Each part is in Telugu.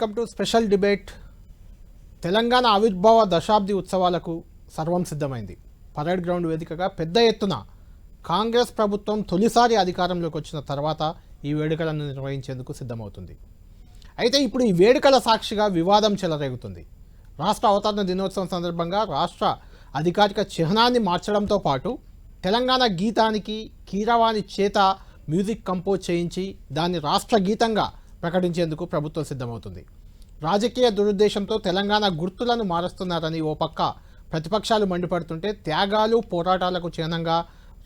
Welcome to special debate. Telangana ఆవిర్భావ దశాబ్ది ఉత్సవాలకు సర్వం సిద్ధమైంది. పరేడ్ గ్రౌండ్ వేదికగా పెద్ద ఎత్తున కాంగ్రెస్ ప్రభుత్వం తొలిసారి అధికారంలోకి వచ్చిన తర్వాత ఈ వేడుకలను నిర్వహించేందుకు సిద్ధమవుతుంది. అయితే ఇప్పుడు ఈ వేడుకల సాక్షిగా వివాదం చెలరేగుతుంది. రాష్ట్ర అవతరణ దినోత్సవం సందర్భంగా రాష్ట్ర అధికారిక చిహ్నాన్ని మార్చడంతో పాటు తెలంగాణ గీతానికి కీరవాణి చేత మ్యూజిక్ కంపోజ్ చేయించి దాన్ని రాష్ట్ర గీతంగా ప్రకటించేందుకు ప్రభుత్వం సిద్ధమవుతుంది. రాజకీయ దురుద్దేశంతో తెలంగాణ గుర్తులను మారుస్తున్నారని ఓ పక్క ప్రతిపక్షాలు మండిపడుతుంటే, త్యాగాలు పోరాటాలకు చిహ్నంగా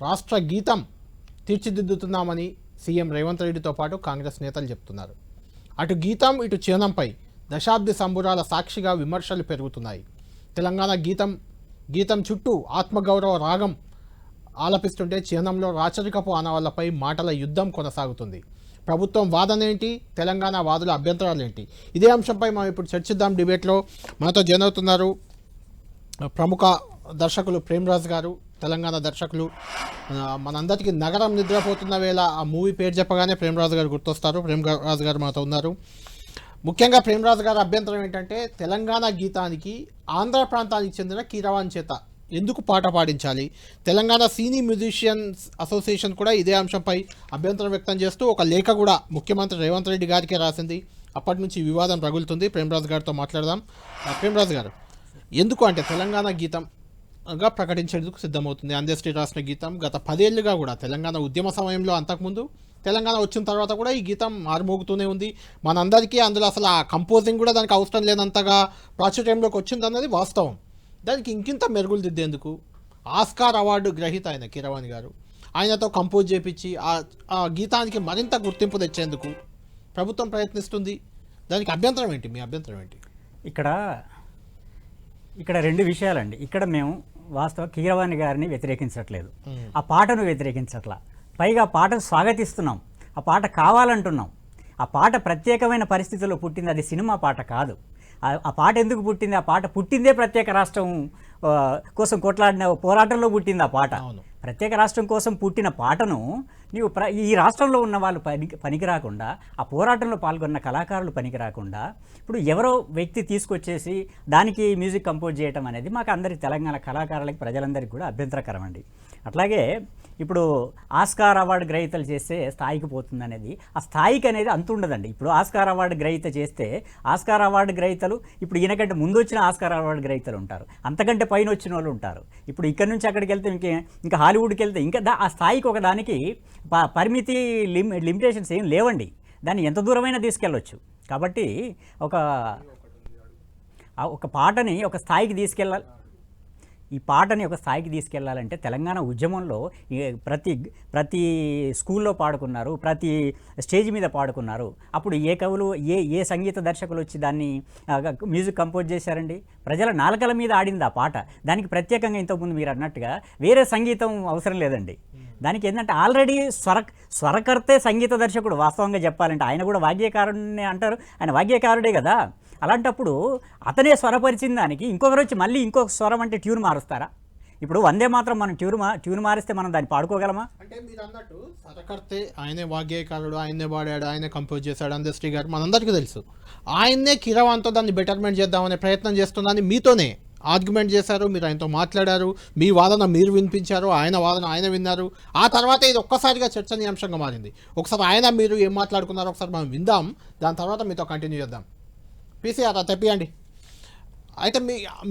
రాష్ట్ర గీతం తీర్చిదిద్దుతున్నామని సీఎం రేవంత్ రెడ్డితో పాటు కాంగ్రెస్ నేతలు చెప్తున్నారు. అటు గీతం ఇటు చిహ్నంపై దశాబ్ది సంబురాల సాక్షిగా విమర్శలు పెరుగుతున్నాయి. తెలంగాణ గీతం చుట్టూ ఆత్మగౌరవ రాగం ఆలపిస్తుంటే చిహ్నంలో రాచరికపు ఆనవాళ్లపై మాటల యుద్ధం కొనసాగుతుంది. ప్రభుత్వం వాదనేంటి, తెలంగాణ వాదుల అభ్యంతరాలేంటి? ఇదే అంశంపై మనం ఇప్పుడు చర్చిద్దాం. డిబేట్లో మనతో జాయిన్ అవుతున్నారు ప్రముఖ దర్శకులు ప్రేమ్రాజ్ గారు, తెలంగాణ దర్శకులు. మనందరికీ నగరం నిద్రపోతున్న వేళ ఆ మూవీ పేరు చెప్పగానే ప్రేమ్రాజ్ గారు గుర్తొస్తారు. ప్రేమ్రాజ్ గారు మనతో ఉన్నారు. ముఖ్యంగా ప్రేమ్రాజ్ గారి అభ్యంతరం ఏంటంటే, తెలంగాణ గీతానికి ఆంధ్ర ప్రాంతానికి చెందిన కీరవాణి చేత ఎందుకు పాట పాడించాలి? తెలంగాణ సినీ మ్యూజిషియన్స్ అసోసియేషన్ కూడా ఇదే అంశంపై అభ్యంతరం వ్యక్తం చేస్తూ ఒక లేఖ కూడా ముఖ్యమంత్రి రేవంత్ రెడ్డి గారికే రాసింది. అప్పటి నుంచి వివాదం రగులుతుంది. ప్రేమ్రాజ్ గారితో మాట్లాడదాం. ప్రేమ్రాజ్ గారు, ఎందుకు అంటే తెలంగాణ గీతంగా ప్రకటించేందుకు సిద్ధమవుతుంది? అందశ్రీ రాసిన గీతం గత 10 ఏళ్ళుగా కూడా తెలంగాణ ఉద్యమ సమయంలో, అంతకుముందు తెలంగాణ వచ్చిన తర్వాత కూడా ఈ గీతం మారుమోగుతూనే ఉంది. మనందరికీ అందులో అసలు ఆ కంపోజింగ్ కూడా దానికి అవసరం లేనంతగా ప్రాచుర్యంలోకి వచ్చిందన్నది వాస్తవం. దానికి ఇంకింత మెరుగులు దిద్దేందుకు ఆస్కార్ అవార్డు గ్రహీత ఆయన కీరవాణి గారు, ఆయనతో కంపోజ్ చేపించి ఆ గీతానికి మరింత గుర్తింపు తెచ్చేందుకు ప్రభుత్వం ప్రయత్నిస్తుంది. దానికి అభ్యంతరం ఏంటి? మీ అభ్యంతరం ఏంటి? ఇక్కడ 2 విషయాలండి. ఇక్కడ మేము వాస్తవ కీరవాణి గారిని వ్యతిరేకించట్లేదు, ఆ పాటను వ్యతిరేకించట్లా. పైగా పాటను స్వాగతిస్తున్నాం, ఆ పాట కావాలంటున్నాం. ఆ పాట ప్రత్యేకమైన పరిస్థితుల్లో పుట్టింది, అది సినిమా పాట కాదు. ఆ పాట ఎందుకు పుట్టింది? ఆ పాట పుట్టిందే ప్రత్యేక రాష్ట్రం కోసం కొట్లాడిన పోరాటంలో పుట్టింది ఆ పాట. ప్రత్యేక రాష్ట్రం కోసం పుట్టిన పాటను నీవు ఈ రాష్ట్రంలో ఉన్న వాళ్ళు పనికి రాకుండా, ఆ పోరాటంలో పాల్గొన్న కళాకారులు పనికి రాకుండా, ఇప్పుడు ఎవరో వ్యక్తి తీసుకొచ్చేసి దానికి మ్యూజిక్ కంపోజ్ చేయటం అనేది మాకు అందరి తెలంగాణ కళాకారులకి, ప్రజలందరికీ కూడా అభ్యంతరకరం అండి. అట్లాగే ఇప్పుడు ఆస్కార్ అవార్డు గ్రహీతలు చేస్తే స్థాయికి పోతుంది అనేది, ఆ స్థాయికి అనేది అంత ఉండదండి. ఇప్పుడు ఆస్కార్ అవార్డు గ్రహీత చేస్తే ఆస్కార్ అవార్డు గ్రహీతలు ఇప్పుడు ఈయనకంటే ముందు వచ్చిన ఆస్కార్ అవార్డు గ్రహీతలు ఉంటారు, అంతకంటే పైన వచ్చిన వాళ్ళు ఉంటారు. ఇప్పుడు ఇక్కడ నుంచి అక్కడికి వెళ్తే ఇంకా హాలీవుడ్కి వెళ్తే ఇంకా ఆ స్థాయికి ఒక దానికి పరిమితి లిమిటేషన్స్ ఏం లేవండి. దాన్ని ఎంత దూరమైనా తీసుకెళ్ళవచ్చు. కాబట్టి ఒక పాటని ఒక స్థాయికి తీసుకెళ్ళాలి. ఈ పాటని ఒక స్థాయికి తీసుకెళ్లాలంటే తెలంగాణ ఉద్యమంలో ప్రతి స్కూల్లో పాడుకున్నారు, ప్రతి స్టేజ్ మీద పాడుకున్నారు. అప్పుడు ఏ కవులు, ఏ సంగీత దర్శకులు వచ్చి దాన్ని మ్యూజిక్ కంపోజ్ చేశారండి? ప్రజల నాలుకల మీద ఆడింది ఆ పాట. దానికి ప్రత్యేకంగా ఇంతకుముందు మీరు అన్నట్టుగా వేరే సంగీతం అవసరం లేదండి. దానికి ఏంటంటే ఆల్రెడీ స్వరకర్తే సంగీత దర్శకుడు. వాస్తవంగా చెప్పాలంటే ఆయన కూడా వాగ్యకారుడిని అంటారు, ఆయన వాగ్యకారుడే కదా. అలాంటప్పుడు అతనే స్వరపరిచిన దానికి ఇంకొకరు వచ్చి మళ్ళీ ఇంకొక స్వరం అంటే ట్యూన్ మారుస్తారా? ఇప్పుడు వందే మాత్రం మనం ట్యూన్ మారిస్తే మనం దాన్ని పాడుకోగలమా? అంటే మీరు అన్నట్టు స్వరకర్తే ఆయనే వాగ్యకారుడు, ఆయనే పాడాడు, ఆయనే కంపోజ్ చేశాడు అందశ్రీ గారు, మనందరికీ తెలుసు. ఆయన్నే కీరవాణితో దాన్ని బెటర్మెంట్ చేద్దామనే ప్రయత్నం చేస్తున్నాను మీతోనే ఆర్గ్యుమెంట్ చేశారు. మీరు ఆయనతో మాట్లాడారు, మీ వాదన మీరు వినిపించారు, ఆయన వాదన ఆయన విన్నారు. ఆ తర్వాత ఇది ఒక్కసారిగా చర్చనీయాంశంగా మారింది. ఒకసారి ఆయన మీరు ఏం మాట్లాడుకున్నారో ఒకసారి మనం విందాం, దాని తర్వాత మీతో కంటిన్యూ చేద్దాం. పీసీఆర్ తెప్పియండి. అయితే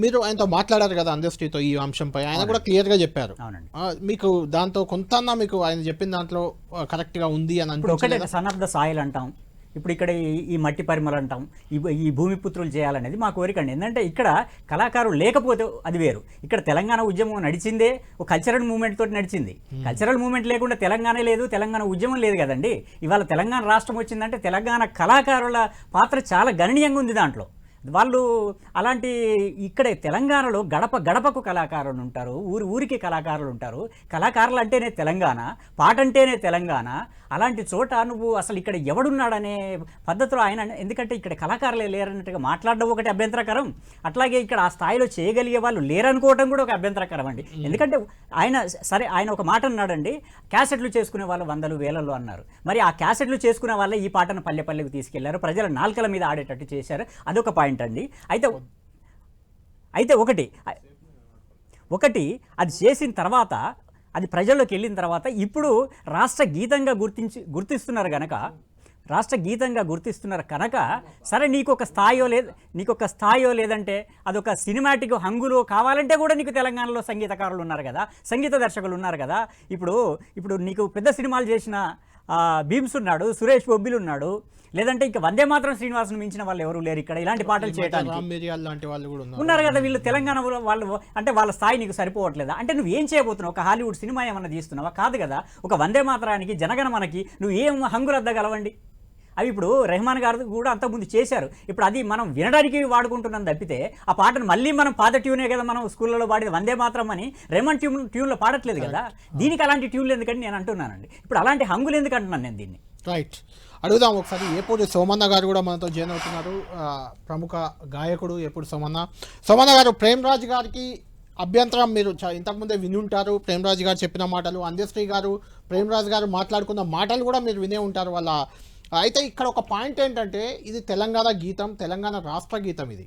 మీరు ఆయనతో మాట్లాడారు కదా అందశ్రీతో ఈ అంశంపై, ఆయన కూడా క్లియర్గా చెప్పారు. మీకు దాంతో కొంత మీకు ఆయన చెప్పిన దాంట్లో కరెక్ట్గా ఉంది అని అనిపించలేదు? సన్ ఆఫ్ ద సాయిల్ అంటాం, ఇప్పుడు ఇక్కడ ఈ మట్టి పరిమళ అంటాం, ఈ భూమిపుత్రులు చేయాలనేది మా కోరిక అండి. ఎందుకంటే ఇక్కడ కళాకారులు లేకపోతే అది వేరు. ఇక్కడ తెలంగాణ ఉద్యమం నడిచిందే ఒక కల్చరల్ మూవ్మెంట్ తోటి నడిచింది. కల్చరల్ మూవ్మెంట్ లేకుండా తెలంగాణ లేదు, తెలంగాణ ఉద్యమం లేదు కదండి. ఇవాళ తెలంగాణ రాష్ట్రం వచ్చిందంటే తెలంగాణ కళాకారుల పాత్ర చాలా గణనీయంగా ఉంది దాంట్లో. వాళ్ళు అలాంటి ఇక్కడే తెలంగాణలో గడప గడపకు కళాకారులు ఉంటారు, ఊరికి కళాకారులు ఉంటారు. కళాకారులు అంటేనే తెలంగాణ, పాట అంటేనే తెలంగాణ. అలాంటి చోట నువ్వు అసలు ఇక్కడ ఎవడున్నాడనే పద్ధతిలో ఆయన, ఎందుకంటే ఇక్కడ కళాకారులే లేరన్నట్టుగా మాట్లాడడం ఒకటి అభ్యంతరకరం, అట్లాగే ఇక్కడ ఆ స్థాయిలో చేయగలిగే వాళ్ళు లేరనుకోవటం కూడా ఒక అభ్యంతరకరం అండి. ఎందుకంటే ఆయన ఒక మాట అన్నాడండి, క్యాసెట్లు చేసుకునే వాళ్ళు వందలు వేలల్లో అన్నారు. మరి ఆ క్యాసెట్లు చేసుకునే వాళ్ళే ఈ పాటను పల్లె పల్లెకు తీసుకెళ్లారు, ప్రజల నాల్కల మీద ఆడేటట్టు చేశారు. అదొక పాయింట్ అండి. అయితే ఒకటి అది చేసిన తర్వాత, అది ప్రజల్లోకి వెళ్ళిన తర్వాత ఇప్పుడు రాష్ట్ర గీతంగా గుర్తిస్తున్నారు కనుక సరే నీకొక స్థాయో లేదంటే అదొక సినిమాటిక్ హంగులో కావాలంటే కూడా నీకు తెలంగాణలో సంగీతకారులు ఉన్నారు కదా, సంగీత దర్శకులు ఉన్నారు కదా. ఇప్పుడు నీకు పెద్ద సినిమాలు చేసిన భీమ్స్ ఉన్నాడు, సురేష్ బొబ్బిలు ఉన్నాడు, లేదంటే ఇంకా వందే మాత్రం శ్రీనివాసును మించిన వాళ్ళు ఎవరు లేరు ఇక్కడ ఇలాంటి పాటలు చేయడానికి ఉన్నారు కదా. వీళ్ళు తెలంగాణ వాళ్ళు అంటే వాళ్ళ స్థాయి నీకు సరిపోవట్లేదా? అంటే నువ్వు ఏం చేయబోతున్నావు? ఒక హాలీవుడ్ సినిమా ఏమన్నా తీస్తున్నావా? కాదు కదా. ఒక వందే మాత్రానికి జనగణమనకి నువ్వు ఏం హంగులద్దగలవండి? అవి ఇప్పుడు రెహమాన్ గారు కూడా అంతకుముందు చేశారు. ఇప్పుడు అది మనం వినడానికి వాడుకుంటున్నాం తప్పితే ఆ పాటను మళ్ళీ మనం పాత ట్యూనే కదా మనం స్కూళ్ళలో పాడేది వందే మాత్రం అని రెహమాన్ ట్యూన్లో పాడట్లేదు కదా. దీనికి అలాంటి ట్యూన్లు ఎందుకంటే నేను అంటున్నానండి. ఇప్పుడు అలాంటి హంగులు ఎందుకు అంటున్నాను నేను దీన్ని. రైట్, అడుగుదాం ఒకసారి. ఏపూడి సోమన్న గారు కూడా మనతో జాయిన్ అవుతున్నారు, ప్రముఖ గాయకుడు ఏపూడి సోమన్న గారు. ప్రేమ్రాజ్ గారికి అభ్యంతరం మీరు ఇంతకుముందే వినుంటారు, ప్రేమ్రాజ్ గారు చెప్పిన మాటలు, అందశ్రీ గారు ప్రేమ్రాజ్ గారు మాట్లాడుకున్న మాటలు కూడా మీరు వినే ఉంటారు వాళ్ళ. అయితే ఇక్కడ ఒక పాయింట్ ఏంటంటే, ఇది తెలంగాణ గీతం, తెలంగాణ రాష్ట్ర గీతం. ఇది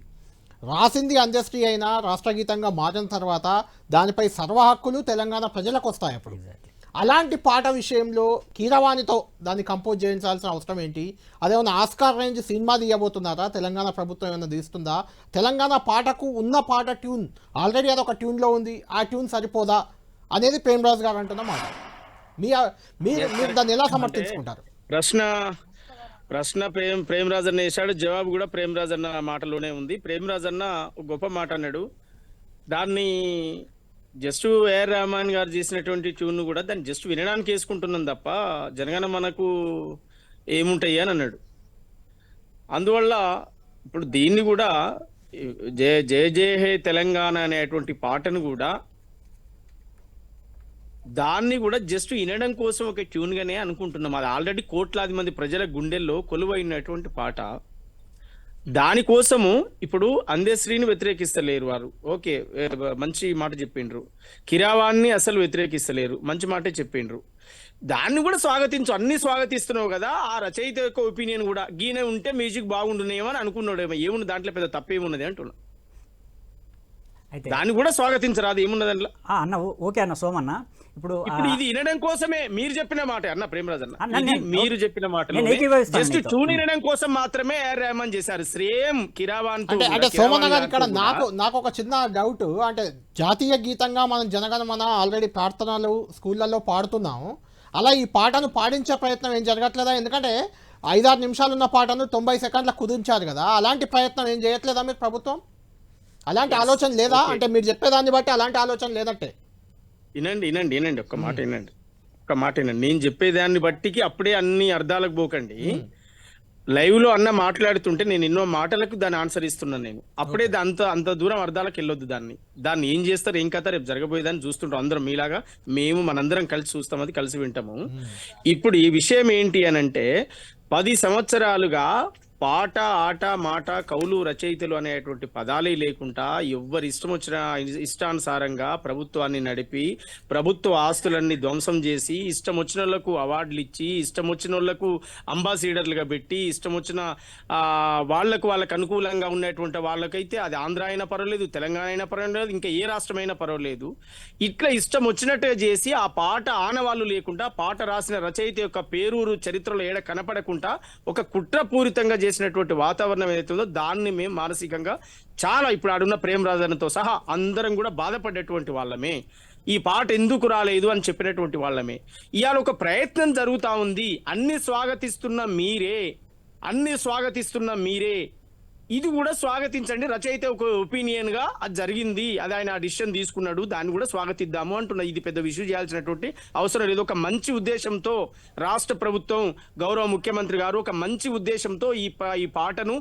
రాసింది అందశ్రీ అయినా రాష్ట్ర గీతంగా మారిన తర్వాత దానిపై సర్వ హక్కులు తెలంగాణ ప్రజలకు వస్తాయి. అప్పుడు అలాంటి పాట విషయంలో కీరవాణితో దాన్ని కంపోజ్ చేయించాల్సిన అవసరం ఏంటి? అదేమన్నా ఆస్కార్ రేంజ్ సినిమా తీయబోతున్నారా? తెలంగాణ ప్రభుత్వం ఏమైనా తీస్తుందా? తెలంగాణ పాటకు ఉన్న పాట ట్యూన్ ఆల్రెడీ అదొక ట్యూన్లో ఉంది, ఆ ట్యూన్ సరిపోదా అనేది ప్రేమ్రాజ్ గారు అంటున్న మాట. మీరు దాన్ని ఎలా సమర్థించుకుంటారు? ప్రశ్న ప్రేమ్రాజ్ అన్న వేశాడు, జవాబు కూడా ప్రేమ్రాజ్ అన్న మాటలోనే ఉంది. ప్రేమ్రాజ్ అన్న గొప్ప మాట అన్నాడు, దాన్ని జస్ట్ ఏఆర్ రెహమాన్ గారు చేసినటువంటి ట్యూన్ కూడా దాన్ని జస్ట్ వినడానికి వేసుకుంటున్నాం తప్ప జనగణ మనకు ఏముంటాయి అని అన్నాడు. అందువల్ల ఇప్పుడు దీన్ని కూడా జయ జయ జయ హే తెలంగాణ అనేటువంటి పాటను కూడా దాన్ని కూడా జస్ట్ వినడం కోసం ఒక ట్యూన్ గానే అనుకుంటున్నాం. అది ఆల్రెడీ కోట్లాది మంది ప్రజల గుండెల్లో కొలువైనటువంటి పాట. దానికోసము ఇప్పుడు అందశ్రీని వ్యతిరేకిస్తలేరు వారు, ఓకే మంచి మాట చెప్పిండ్రు. కిరావాన్ని అసలు వ్యతిరేకిస్తలేరు, మంచి మాటే చెప్పిండ్రు. దాన్ని కూడా స్వాగతించు, అన్ని స్వాగతిస్తున్నావు కదా. ఆ రచయిత యొక్క ఒపీనియన్ కూడా గీనే ఉంటే మ్యూజిక్ బాగుండునేమో అని అనుకున్నాడేమో, ఏముంది దాంట్లో పెద్ద తప్పేమున్నది అంటున్నా. దాన్ని కూడా స్వాగతించరాదు, ఏమున్నది అందులో అన్న. ఓకే అన్న సోమన్న, ఇప్పుడు ఇది వినడం కోసమే మీరు చెప్పిన మాట అన్న ప్రేమరాజ్ అన్న, మీరు చెప్పిన మాట జస్ట్ ట్యూన్ వినడం కోసం మాత్రమే ఏఆర్ రెహమాన్ చేశారు. సేమ్ కిరావాన్. అంటే సోమన్న గారు, ఇక్కడ నాకు ఒక చిన్న డౌట్. అంటే జాతీయ గీతంగా మనం జనగణమన ఆల్రెడీ ప్రార్థనలు స్కూళ్ళల్లో పాడుతున్నాము, అలా ఈ పాటను పాడించే ప్రయత్నం ఏం జరగట్లేదా? ఎందుకంటే 5-6 నిమిషాలు ఉన్న పాటను 90 సెకండ్లకు కుదించారు కదా, అలాంటి ప్రయత్నం ఏం చేయట్లేదా మీరు ప్రభుత్వం? అలాంటి ఆలోచన లేదా? అంటే మీరు చెప్పేదాన్ని బట్టి అలాంటి ఆలోచన లేదట్టే. వినండి ఒక్క మాట వినండి. నేను చెప్పేదాన్ని బట్టికి అప్పుడే అన్ని అర్థాలకు పోకండి. లైవ్ లో అన్న మాట్లాడుతుంటే నేను ఎన్నో మాటలకు దాన్ని ఆన్సర్ ఇస్తున్నాను. నేను అప్పుడే అంత దూరం అర్థాలకు వెళ్ళొద్దు. దాన్ని ఏం చేస్తారు, ఏం కథ రేపు జరగబోయేదాన్ని చూస్తుంటాం అందరం. మీలాగా మేము మనందరం కలిసి చూస్తాం, అది కలిసి వింటాము. ఇప్పుడు ఈ విషయం ఏంటి అనంటే, 10 సంవత్సరాలుగా పాట ఆట మాట కౌలు రచయితలు అనేటువంటి పదాలే లేకుండా ఎవ్వరి ఇష్టానుసారంగా ప్రభుత్వాన్ని నడిపి ప్రభుత్వ ఆస్తులన్నీ ధ్వంసం చేసి ఇష్టం వచ్చిన వాళ్ళకు అవార్డులు ఇచ్చి ఇష్టం వచ్చిన వాళ్ళకు అంబాసిడర్లుగా పెట్టి ఇష్టం వచ్చిన వాళ్ళకు అనుకూలంగా ఉన్నటువంటి వాళ్ళకైతే అది ఆంధ్ర అయినా పర్వాలేదు, తెలంగాణ అయినా పర్వాలేదు, ఇంకా ఏ రాష్ట్రమైనా పర్వాలేదు, ఇట్లా ఇష్టం వచ్చినట్టుగా చేసి ఆ పాట ఆనవాళ్ళు లేకుండా పాట రాసిన రచయిత యొక్క పేరూరు చరిత్రలో ఏడ కనపడకుండా ఒక కుట్రపూరితంగా చేసినటువంటి వాతావరణం ఏదైతుందో దాన్ని మేము మానసికంగా చాలా ఇప్పుడు ఆడున్న ప్రేమరాజన్తో సహా అందరం కూడా బాధపడేటువంటి వాళ్ళమే. ఈ పాట ఎందుకు రాలేదు అని చెప్పినటువంటి వాళ్ళమే. ఇవాళ ఒక ప్రయత్నం జరుగుతా ఉంది. అన్ని స్వాగతిస్తున్న మీరే ఇది కూడా స్వాగతించండి. రచయిత ఒక ఒపీనియన్ గా అది జరిగింది, అది ఆయన డిసిషన్ తీసుకున్నాడు, దాన్ని కూడా స్వాగతిద్దాము అంటున్నా. ఇది పెద్ద విషయం చేయాల్సినటువంటి అవసరం లేదు. ఒక మంచి ఉద్దేశంతో రాష్ట్ర ప్రభుత్వం, గౌరవ ముఖ్యమంత్రి గారు ఒక మంచి ఉద్దేశంతో ఈ పాటను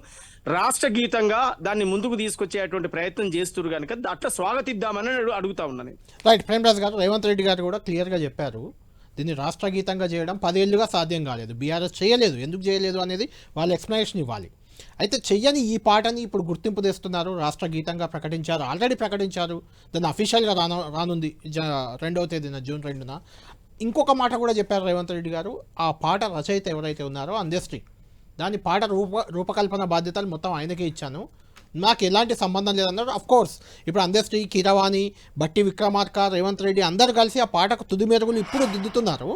రాష్ట్ర గీతంగా దాన్ని ముందుకు తీసుకొచ్చేటువంటి ప్రయత్నం చేస్తున్నారు కనుక అట్లా స్వాగతిద్దామని అడుగుతా ఉన్నాను. రైట్. ప్రేమరాజ్ గారు, రేవంత్ రెడ్డి గారు కూడా క్లియర్గా చెప్పారు, దీన్ని రాష్ట్ర గీతంగా చేయడం 10 ఏళ్ళుగా సాధ్యం కాలేదు, బీఆర్ఎస్ చేయలేదు, ఎందుకు చేయలేదు అనేది వాళ్ళు ఎక్స్ప్లెనేషన్ ఇవ్వాలి. అయితే చెయ్యని ఈ పాటని ఇప్పుడు గుర్తింపు తెస్తున్నారు, రాష్ట్ర గీతంగా ప్రకటించారు, ఆల్రెడీ ప్రకటించారు, దాన్ని అఫీషియల్గా రానుంది 2వ తేదీన, జూన్ 2న. ఇంకొక మాట కూడా చెప్పారు రేవంత్ రెడ్డి గారు, ఆ పాట రచయిత ఎవరైతే ఉన్నారో అందశ్రీ, దాని పాట రూపకల్పన బాధ్యతలు మొత్తం ఆయనకే ఇచ్చాను, నాకు ఎలాంటి సంబంధం లేదన్నారు. అఫ్ కోర్స్ ఇప్పుడు అందశ్రీ, కీరవాణి, బట్టి విక్రమార్క, రేవంత్ రెడ్డి అందరు కలిసి ఆ పాటకు తుది మెరుగులు ఇప్పుడు దిద్దుతున్నారు,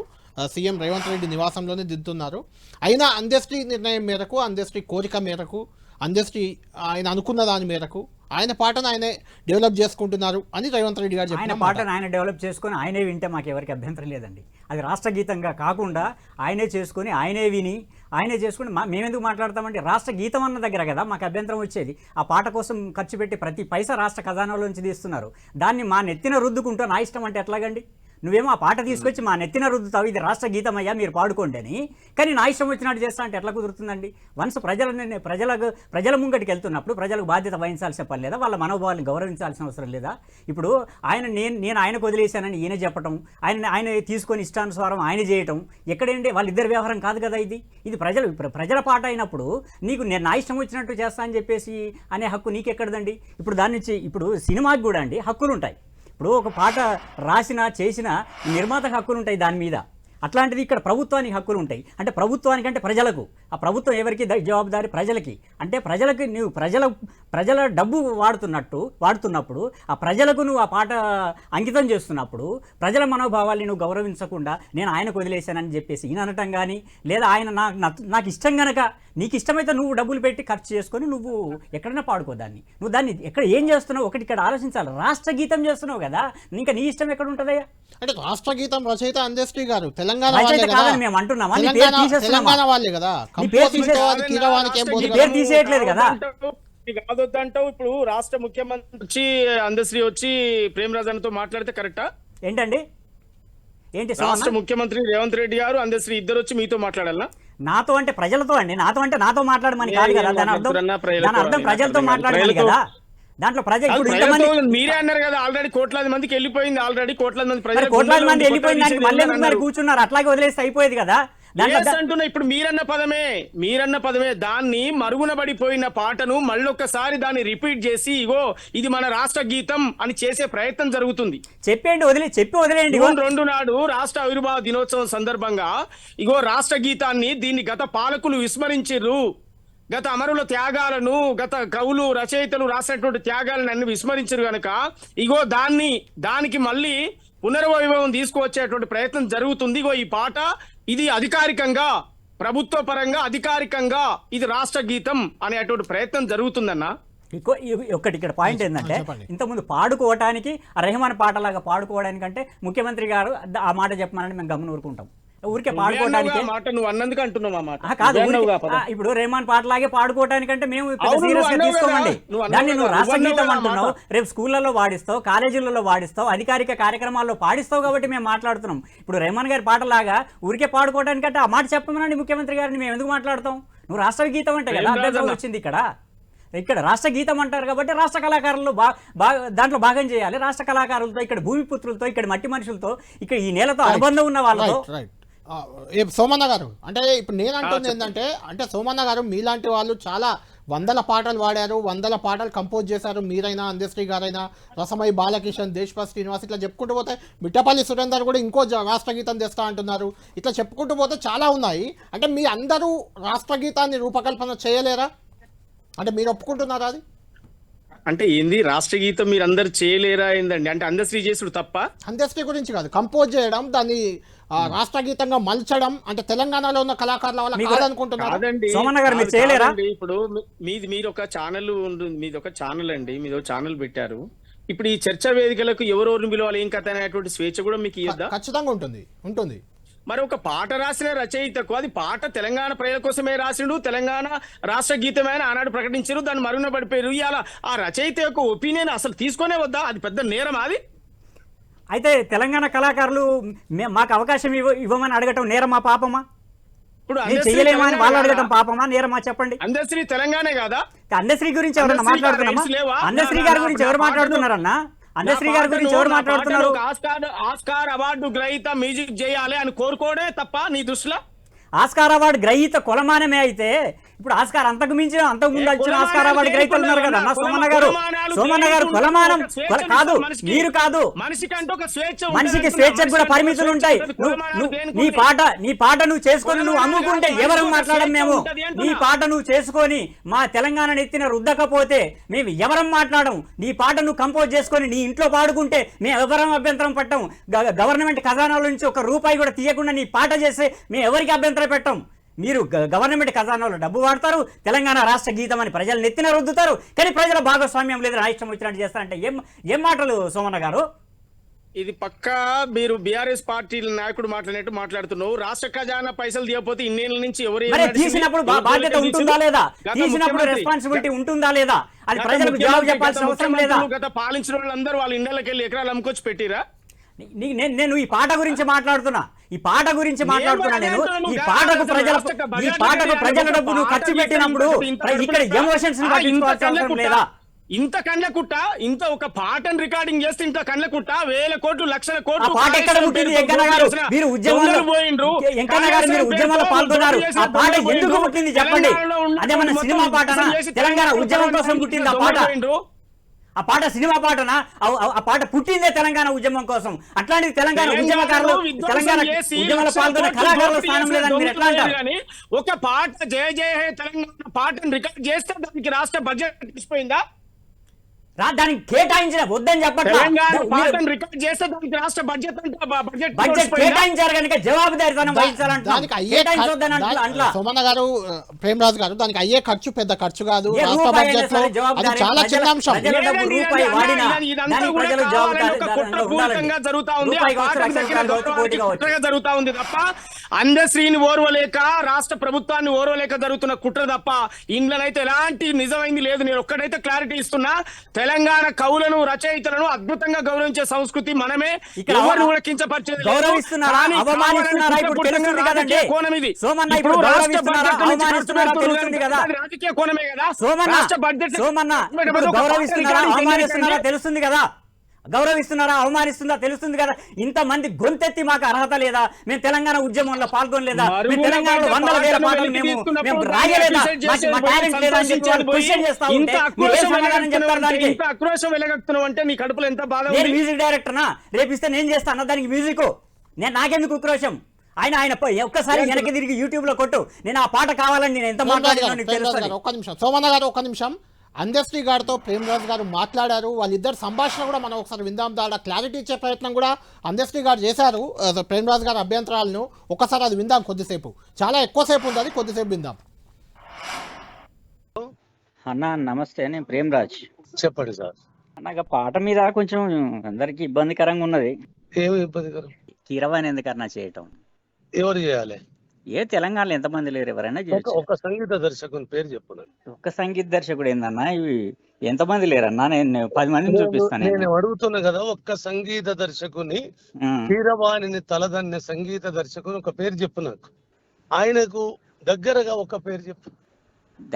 సీఎం రేవంత్ రెడ్డి నివాసంలోనే దిద్దుతున్నారు. అయినా అందశ్రీ నిర్ణయం మేరకు, అందశ్రీ కోరిక మేరకు, అందశ్రీ ఆయన అనుకున్న దాని మేరకు ఆయన పాటను ఆయనే డెవలప్ చేసుకుంటున్నారు అని రేవంత్ రెడ్డి గారు ఆయన చెప్పిన పాటను ఆయన డెవలప్ చేసుకొని ఆయనే వింటే మాకు ఎవరికి అభ్యంతరం లేదండి. అది రాష్ట్ర గీతంగా కాకుండా ఆయనే చేసుకొని, ఆయనే విని, ఆయనే చేసుకుని మేమెందుకు మాట్లాడతామంటే రాష్ట్ర గీతం అన్న దగ్గర కదా మాకు అభ్యంతరం వచ్చేది. ఆ పాట కోసం ఖర్చు పెట్టి ప్రతి పైసా రాష్ట్ర ఖజానాలోంచి తీస్తున్నారు, దాన్ని మా నెత్తిన రుద్దుకుంటూ నా ఇష్టం అంటే ఎట్లాగండి? నువ్వేమో ఆ పాట తీసుకొచ్చి మా నెత్తిన రుద్దుతావు, ఇది రాష్ట్ర గీతం అయ్యా మీరు పాడుకోండి అని, కానీ నా ఇష్టం వచ్చినట్టు చేస్తా అంటే ఎట్లా కుదురుతుందండి? వన్స్ ప్రజల ముంగటికి వెళ్తున్నప్పుడు ప్రజలకు బాధ్యత వహించాల్సిన పని లేదా? వాళ్ళ మనోభావాలను గౌరవించాల్సిన అవసరం లేదా? ఇప్పుడు నేను ఆయనకు వదిలేశానని ఈయన చెప్పటం, ఆయన తీసుకొని ఇష్టానుసారం ఆయన చేయటం ఎక్కడేంటి? వాళ్ళిద్దరి వ్యవహారం కాదు కదా ఇది. ఇది ప్రజల పాట అయినప్పుడు నీకు నేను నా ఇష్టం వచ్చినట్టు చేస్తా అని చెప్పేసి అనే హక్కు నీకెక్కడదండి? ఇప్పుడు దాని నుంచి ఇప్పుడు సినిమాకి కూడా అండి హక్కులు ఉంటాయి. ఇప్పుడు ఒక పాట రాసినా చేసినా నిర్మాతకు హక్కులు ఉంటాయి దాని మీద. అట్లాంటిది ఇక్కడ ప్రభుత్వానికి హక్కులు ఉంటాయి. అంటే ప్రభుత్వానికి అంటే ప్రజలకు, ఆ ప్రభుత్వం ఎవరికి జవాబుదారి? ప్రజలకి. అంటే ప్రజలకి నువ్వు ప్రజల డబ్బు వాడుతున్నప్పుడు ఆ ప్రజలకు నువ్వు ఆ పాట అంకితం చేస్తున్నప్పుడు ప్రజల మనోభావాల్ని నువ్వు గౌరవించకుండా నేను ఆయనకు వదిలేశానని చెప్పేసి ఈయన అనటం కానీ, లేదా ఆయన నాకు ఇష్టం గనక నీకు ఇష్టమైతే నువ్వు డబ్బులు పెట్టి ఖర్చు చేసుకొని నువ్వు ఎక్కడైనా పాడుకోదాన్ని, నువ్వు దాన్ని ఎక్కడ ఏం చేస్తున్నావు ఒకటి ఇక్కడ ఆలోచించాలి. రాష్ట్ర గీతం చేస్తున్నావు కదా, ఇంకా నీ ఇష్టం ఎక్కడ ఉంటుందయ్యా? అంటే రాష్ట్ర గీతం రచయిత అందశ్రీ గారు తెలంగాణ మేము అంటున్నామా? వాళ్ళే కదా, పేరు తీసేయట్లేదు కదా. కాదొద్దంటావు. ఇప్పుడు రాష్ట్ర ముఖ్యమంత్రి వచ్చి అందశ్రీ వచ్చి ప్రేమరాజ్ అన్నతో మాట్లాడితే కరెక్టా? ఏంటండి ఏంటి? రాష్ట్ర ముఖ్యమంత్రి రేవంత్ రెడ్డి గారు అందశ్రీ ఇద్దరు వచ్చి మీతో మాట్లాడాలా? నాతో అంటే ప్రజలతో అండి, నాతో అంటే నాతో మాట్లాడమని కాదు కదా. దాని అర్థం ప్రజలతో మాట్లాడమని కదా. దాంట్లో మీరే అన్నారు కదా, ఆల్రెడీ కోట్లాది మందికి వెళ్ళిపోయింది, ఆల్రెడీ కోట్లాది మంది కోట్లాది మంది వెళ్ళిపోయింది, దానికి మళ్ళీ మరి కూర్చున్నారు, అట్లాగే వదిలేస్తే అయిపోయేది కదా. అంటున్నా ఇప్పుడు మీరన్న పదమే దాన్ని మరుగున పడిపోయిన పాటను మళ్ళొక్కసారి దాన్ని రిపీట్ చేసి ఇగో ఇది మన రాష్ట్ర గీతం అని చేసే ప్రయత్నం జరుగుతుంది. చెప్పి వదిలేయండి. 2 నాడు రాష్ట్ర ఆవిర్భావ దినోత్సవం సందర్భంగా ఇగో రాష్ట్ర గీతాన్ని దీన్ని గత పాలకులు విస్మరించిర్రు, గత అమరుల త్యాగాలను, గత కవులు రచయితలు రాసినటువంటి త్యాగాలను అన్ని విస్మరించారు కనుక ఇగో దానికి మళ్ళీ పునర్వైభవం తీసుకువచ్చేటువంటి ప్రయత్నం జరుగుతుంది. ఇగో ఈ పాట ఇది అధికారికంగా ప్రభుత్వ పరంగా అధికారికంగా ఇది రాష్ట్ర గీతం అనేటువంటి ప్రయత్నం జరుగుతుందన్న. ఒక్కటి ఇక్కడ పాయింట్ ఏంటంటే, ఇంతకుముందు పాడుకోవటానికి రెహమాన్ పాటలాగా పాడుకోవడానికంటే ముఖ్యమంత్రి గారు ఆ మాట చెప్పమని మేము గమనం ఊరుకుంటాం. ఊరికే పాడుకోవడానికి కాదు, ఇప్పుడు రెహమాన్ పాటలాగే పాడుకోవడానికంటే మేము సీరియస్ గా తీసుకోమండి. దాన్ని నువ్వు రాష్ట్ర గీతం అంటున్నావు, రేపు స్కూళ్లలో వాడిస్తావు, కాలేజీలలో వాడిస్తావు, అధికారిక కార్యక్రమాల్లో పాడిస్తావు కాబట్టి మేము మాట్లాడుతున్నాం. ఇప్పుడు రెహమాన్ గారి పాటలాగా ఊరికే పాడుకోవడానికంటే ఆ మాట చెప్పమనండి ముఖ్యమంత్రి గారిని, మేము ఎందుకు మాట్లాడతాం? నువ్వు రాష్ట్ర గీతం అంటే కదా అభ్యంతరం వచ్చింది. ఇక్కడ రాష్ట్ర గీతం అంటారు కాబట్టి రాష్ట్ర కళాకారులు దాంట్లో భాగం చేయాలి. రాష్ట్ర కళాకారులతో, ఇక్కడ భూమిపుత్రులతో, ఇక్కడ మట్టి మనుషులతో, ఇక్కడ ఈ నేలతో అనుబంధం ఉన్న వాళ్ళతో. సోమన్న గారు, అంటే ఇప్పుడు నేను అంటుంది ఏంటంటే, అంటే సోమన్న గారు మీలాంటి వాళ్ళు చాలా 100 పాటలు వాడారు, 100 పాటలు కంపోజ్ చేశారు, మీరైనా అందశ్రీ గారైనా, రసమై బాలకిషన్, దేశపాల్ శ్రీనివాస్, ఇట్లా చెప్పుకుంటూ పోతే మిట్టపల్లి సురేందర్ కూడా ఇంకో రాష్ట్ర గీతం తెస్తా అంటున్నారు. ఇట్లా చెప్పుకుంటూ పోతే చాలా ఉన్నాయి. అంటే మీ అందరూ రాష్ట్ర గీతాన్ని రూపకల్పన చేయలేరా? అంటే మీరు ఒప్పుకుంటున్నారా అది? అంటే ఏంది రాష్ట్ర గీతం మీరు అందరు చేయలేరా ఏందండి? అంటే అందశ్రీ చేసుడు తప్ప? అందశ్రీ గురించి కాదు, కంపోజ్ చేయడం, దాన్ని రాష్ట్ర గీతంగా మలచడం అంటే తెలంగాణలో ఉన్న కళాకారుల వల్ల కాదనుకుంటున్నారు. ఇప్పుడు మీరు ఒక ఛానల్ మీది ఒక ఛానల్ అండి, మీరు ఒక ఛానల్ పెట్టారు. ఇప్పుడు ఈ చర్చా వేదికలకు ఎవరెవరిని పిలవాలి, ఏం కథ అనేటువంటి స్వేచ్ఛ కూడా మీకు ఇవ్వద్దా? ఖచ్చితంగా ఉంటుంది. మరి ఒక పాట రాసిన రచయితకు అది పాట తెలంగాణ ప్రజల కోసమే రాసిండు, తెలంగాణ రాష్ట్ర గీతమైన ఆనాడు ప్రకటించారు, దాన్ని మరుగున పడిపోయారు. ఇవాళ ఆ రచయిత యొక్క ఒపీనియన్ అసలు తీసుకునే వద్దా? అది పెద్ద నేరం అది. అయితే తెలంగాణ కళాకారులు మాకు అవకాశం ఇవ్వమని అడగటం నేరమా పాపమా? ఇప్పుడు నేను చెయ్యలేమా అని వాళ్ళు అడగటం పాపమా నేరమా చెప్పండి? అందశ్రీ తెలంగాణ కాదా? అందశ్రీ గురించి ఎవరన్నా మాట్లాడుతున్నామా? అందశ్రీ గారి గురించి ఎవరు మాట్లాడుతున్నారన్నా? అందశ్రీ గారి గురించి ఎవరు మాట్లాడుతున్నారు? ఆస్కార్ అవార్డు గ్రహీత మ్యూజిక్ చేయాలి అని కోరుకోవడే తప్ప నీ దృష్టిలో? ఆస్కార్ అవార్డు గ్రహీత కొలమానమే అయితే ఇప్పుడు ఆస్కార్ అంతకు ముందు వచ్చిన ఆస్కార్ అవార్డు గ్రహీతలు ఉన్నారు కదా సోమన్న గారు కొలమానం కాదు, మీరు కాదు. మనిషికి స్వేచ్ఛకు కూడా పరిమితులు ఉంటాయి. నీ పాట నువ్వు చేసుకొని నువ్వు అమ్ముకుంటే ఎవరు మాట్లాడం? మేము నీ పాట నువ్వు చేసుకొని మా తెలంగాణను ఎత్తిన రుద్దకపోతే మేము ఎవరం మాట్లాడం? నీ పాట నువ్వు కంపోజ్ చేసుకొని నీ ఇంట్లో పాడుకుంటే మేము ఎవరం అభ్యంతరం పెట్టం. గవర్నమెంట్ ఖజానాల నుంచి ఒక రూపాయి కూడా తీయకుండా నీ పాట చేస్తే మేము ఎవరికి అభ్యంతరం పెట్టం. మీరు గవర్నమెంట్ ఖజానాలో డబ్బు వాడతారు, తెలంగాణ రాష్ట్ర గీతం అని ప్రజలు నెత్తిన రుద్దుతారు, కానీ ప్రజల భాగస్వామ్యం లేదు, ఇష్టం వచ్చినట్టు చేస్తారంటే ఏం మాటలు సోమన్న గారు? ఇది పక్కా మీరు బీఆర్ఎస్ పార్టీ నాయకుడు మాట్లాడినట్టు మాట్లాడుతున్నావు. రాష్ట్ర ఖజానా పైసలు తీయకపోతే ఇన్నేళ్ల నుంచి తీసినప్పుడు బాధ్యత ఉంటుందా లేదా? తీసినప్పుడు రెస్పాన్సిబిలిటీ ఉంటుందా లేదా? అది ప్రజలకు జవాబు చెప్పాల్సిన అవసరం లేదా? గత పాలించిన వాళ్ళందరూ వాళ్ళ ఇండ్లకి వెళ్ళి ఎకరాలు అమ్ముకొచ్చి పెట్టిరా? నేను ఈ పాట గురించి మాట్లాడుతున్నా నేను ఈ పాటకు ప్రజల డబ్బు నువ్వు ఖర్చు పెట్టినప్పుడు ఇక్కడ ఎమోషన్స్ లేదా? ఇంత కండ్ల కుట్ట, ఇంత ఒక పాటను రికార్డింగ్ చేస్తే ఇంత కండ్ల కుట్ట, వేల కోట్లు లక్షల కోట్లు పాట ఎక్కడ పుట్టింది? ఎంకన్న గారు మీరు ఉద్యమంలో పాల్గొన్నారు. ఆ పాట ఎందుకు పుట్టింది చెప్పండి? అదే మన సినిమా పాటనా? తెలంగాణ ఉద్యమం కోసం పుట్టింది ఆ పాట? ఆ పాట సినిమా పాటనా? ఆ పాట పుట్టిందే తెలంగాణ ఉద్యమం కోసం. అట్లాంటిది తెలంగాణ ఉద్యమకారులు, తెలంగాణ ఉద్యమంలో పాల్గొన్న కళాకారుల స్థానం లేదని మీరు ఎట్లా అంటారు? ఒక పాట జయ జయ హే తెలంగాణ పాటను రికార్డ్ చేస్తే దానికి రాష్ట్ర బడ్జెట్ తీసిపోయిందా? దానికి కేటాయించిన వద్దని చెప్పట్లా. బడ్జెట్ కేటాయించారు కనుక జవాబుదారీతనం వహించాలంటున్నాం. సోమన్న గారు, ప్రేమరాజు గారు, దానికి అయ్యే ఖర్చు పెద్ద ఖర్చు కాదు. రాష్ట్ర బడ్జెట్ లో అది చాలా చిన్న అంశం. జరుగుతా ఉంది తప్ప అందశ్రీని ఓర్వలేక, రాష్ట్ర ప్రభుత్వాన్ని ఓర్వలేక జరుగుతున్న కుట్ర తప్ప ఇండ్లనైతే ఎలాంటి నిజమైంది లేదు. నేను ఒక్కడైతే క్లారిటీ ఇస్తున్నా, తెలంగాణ కవులను, రచయితలను అద్భుతంగా గౌరవించే సంస్కృతి మనమే. ఎవరు కూడా కించపరిచేది రాజకీయ కోణమే కదా. తెలుస్తుంది కదా, గౌరవిస్తున్నారా అవమానిస్తుందా తెలుస్తుంది కదా. ఇంతమంది గొంతెత్తి మాకు అర్హత లేదా? మేము తెలంగాణ ఉద్యమంలో పాల్గొనలేదా? మేము తెలంగాణలో వందల వేల పాటలు మేము రాయలేదా? మా టాలెంట్ లేదా అని చెప్పి క్వశ్చన్ చేస్తా ఉంటే సమాధానం చెప్తారు దానికి? ఆక్రోశం వెలగక్తున్నావు అంటే నీ కడుపులో ఎంత బాధ. నేను మ్యూజిక్ డైరెక్టర్నా? రేపిస్తే నేను చేస్తా అన్న దానికి మ్యూజిక్. నాకెందుకు ఉక్రోషం? ఆయన ఒక్కసారి వెనక్కి తిరిగి యూట్యూబ్ లో కొట్టు. నేను ఆ పాట కావాలని నేను ఎంత మాట్లాడాను. ఒక్క నిమిషం సోమన్న గారు, ఒక్క నిమిషం. అందశ్రీ గారితో ప్రేమరాజు గారు మాట్లాడారు. వాళ్ళిద్దరు సంభాషణ కూడా మనం ఒకసారి విందాం. దాంట్లో క్లారిటీ ఇచ్చే ప్రయత్నం కూడా అందశ్రీ గారు చేశారు. ప్రేమరాజు గారి అభ్యంతరాలను ఒకసారి అది విందాం. కొద్దిసేపు, చాలా ఎక్కువసేపు ఉంది, అది కొద్దిసేపు విందాం. అన్న నమస్తే, నేను ప్రేమరాజ్. చెప్పండి సార్. నాకు పాట మీద కొంచెం అందరికి ఇబ్బందికరంగా ఉన్నది. ఏమి ఇబ్బందికరం? కీరవాణి ఎందుకన్నా చేయటం? ఎవరు చేయాలి? తెలంగాణలో ఎంతమంది లేరు, ఎవరైనా ఒక సంగీత దర్శకుని పేరు చెప్పు. ఒక్క సంగీత దర్శకుడు ఏందన్నా? ఇవి ఎంతమంది లేరన్నా? నేను 10 మందిని చూపిస్తాను. నేను అడుగుతున్నా కదా, ఒక్క సంగీత దర్శకుని, కీరవాణిని తలదన్నే సంగీత దర్శకుని ఒక పేరు చెప్పు నాకు. ఆయనకు దగ్గరగా ఒక పేరు చెప్పు.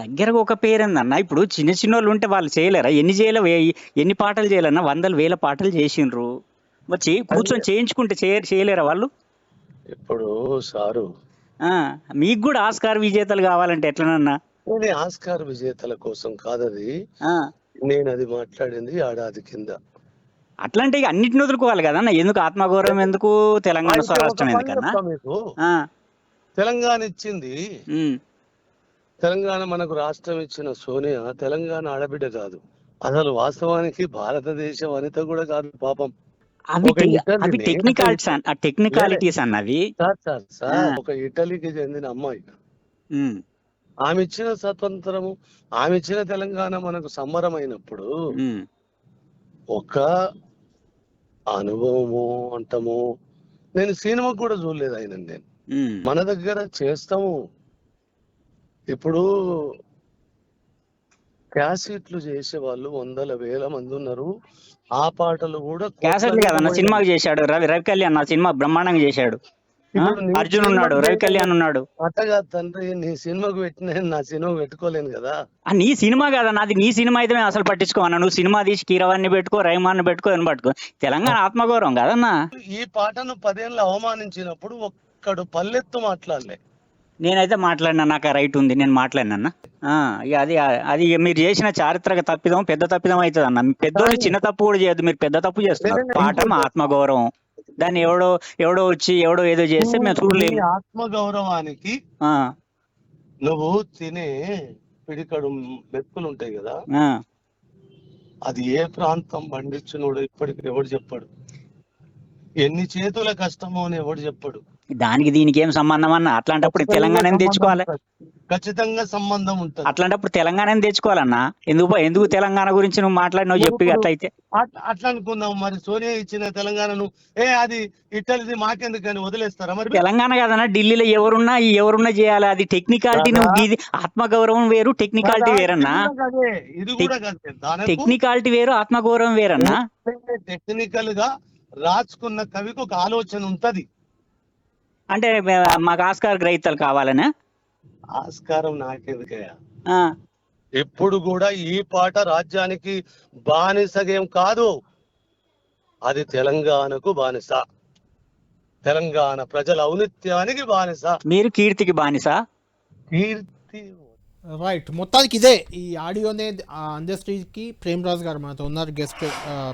దగ్గరగా ఒక పేరు ఏందన్నా? ఇప్పుడు చిన్న చిన్న వాళ్ళు ఉంటే వాళ్ళు చేయలేరా? ఎన్ని పాటలు చేయాలన్నా? 100,000 పాటలు చేసిండ్రు. వచ్చి కూర్చొని చేయించుకుంటే చేయలేరా వాళ్ళు? ఇప్పుడు సారు, మీకు కూడా ఆస్కార్ విజేతలు కావాలంటే ఎట్లనన్నా? ఆస్కార్ విజేతల కోసం కాదది. నేను అది మాట్లాడింది ఏడాది కింద. అట్లాంటి అన్నిటిని వదులుకోవాలి కదన్నా. ఎందుకు ఆత్మగౌరవం ఎందుకు? తెలంగాణ స్వరాష్ట్రం ఎందుకన్నా? మీకు తెలంగాణ ఇచ్చింది, తెలంగాణ మనకు రాష్ట్రం ఇచ్చిన సోనియా తెలంగాణ ఆడబిడ్డ కాదు. అసలు వాస్తవానికి భారతదేశ వనిత కూడా కాదు పాపం. అవి టెక్నికాలిటీస్ అన్నవి. ఒక ఇటలీకి చెందిన అమ్మాయి, ఆమె ఇచ్చిన స్వతంత్రము, ఆమె ఇచ్చిన తెలంగాణ మనకు సంబరమైనప్పుడు ఒక అనుభవము అంటము, నేను సినిమాకు కూడా చూడలేదు ఆయన. నేను మన దగ్గర చేస్తాము. ఇప్పుడు క్యాసెట్లు చేసే వాళ్ళు వందల వేల మంది ఉన్నారు. ఆ పాటలు కూడా క్యాసెట్లు కదన్న, సినిమాకి చేశాడు. రవి కళ్యాణ్ నా సినిమా బ్రహ్మాండంగా చేశాడు. అర్జున్ ఉన్నాడు, రవి కళ్యాణ్ ఉన్నాడు. అట్టగా తండ్రి నీ సినిమాకు పెట్టిన నా సినిమాకు పెట్టుకోలేను కదా. నీ సినిమా కదా నాది, నీ సినిమా అయితే మేము అసలు పట్టించుకోవన్నా. నువ్వు సినిమా తీసి కీరవాణ్ణి పెట్టుకో, రహమాన్ని పెట్టుకో, అని పట్టుకో. తెలంగాణ ఆత్మగౌరవం కదన్నా. ఈ పాటను 10 ఏళ్ళు అవమానించినప్పుడు ఒక్కడు పల్లెత్తు మాట్లాడలే. నేనైతే మాట్లాడినా, నాకు ఆ రైట్ ఉంది, నేను మాట్లాడినా. ఇక అది మీరు చేసిన చారిత్రక తప్పిదం పెద్ద తప్పిదం అవుతుంది అన్న. పెద్దోళ్ళు చిన్న తప్పు కూడా చేయొద్దు, మీరు పెద్ద తప్పు చేస్తున్నారు. పాట మా ఆత్మగౌరవం, దాన్ని ఎవడో వచ్చి ఎవడో ఏదో చేస్తే మేము చూడలేము. ఆత్మగౌరవానికి నువ్వు తినే పిడికడు మెప్పులు ఉంటాయి కదా, అది ఏ ప్రాంతం పండించినోడు ఇప్పటికి ఎవడు చెప్పాడు. ఎన్ని చేతుల కష్టమో అని ఎవడు చెప్పాడు. దానికి దీనికి ఏం సంబంధం అన్న? అట్లాంటప్పుడు తెలంగాణ తెచ్చుకోవాలి, ఖచ్చితంగా సంబంధం ఉంటుంది. అట్లాంటప్పుడు తెలంగాణ తెచ్చుకోవాలన్నా. ఎందుకు తెలంగాణ గురించి నువ్వు మాట్లాడినావు చెప్పి అట్లయితే? అట్లా అనుకుందాం. మరి సోనియా ఇచ్చిన తెలంగాణను అది ఇట్టలిది మాకెందుకని వదిలేస్తారా? మరి తెలంగాణ కాదన్నా, ఢిల్లీలో ఎవరున్నా చేయాలి. అది టెక్నికాలిటీ. నువ్వు ఇది ఆత్మగౌరవం వేరు, టెక్నికాలిటీ వేరన్నా. ఇది కూడా టెక్నికాలిటీ వేరు, ఆత్మగౌరవం వేరన్నా. టెక్నికల్ గా రాసుకున్న కవికి ఒక ఆలోచన ఉంటది. అంటే మాకు ఆస్కార్ గ్రహీతలు కావాలనా? ఆస్కారం నాకెందుకయ్యా? ఎప్పుడు కూడా ఈ పాట రాజ్యానికి బానిసగేం కాదు, అది తెలంగాణకు బానిస, తెలంగాణ ప్రజల ఔన్నత్యానికి బానిస. మీరు కీర్తికి బానిస. కీర్తి రైట్. మొత్తానికి ఇదే ఈ ఆడియోనే ఇండస్ట్రీకి ప్రేమరాజు గారు మనతో ఉన్నారు, గెస్ట్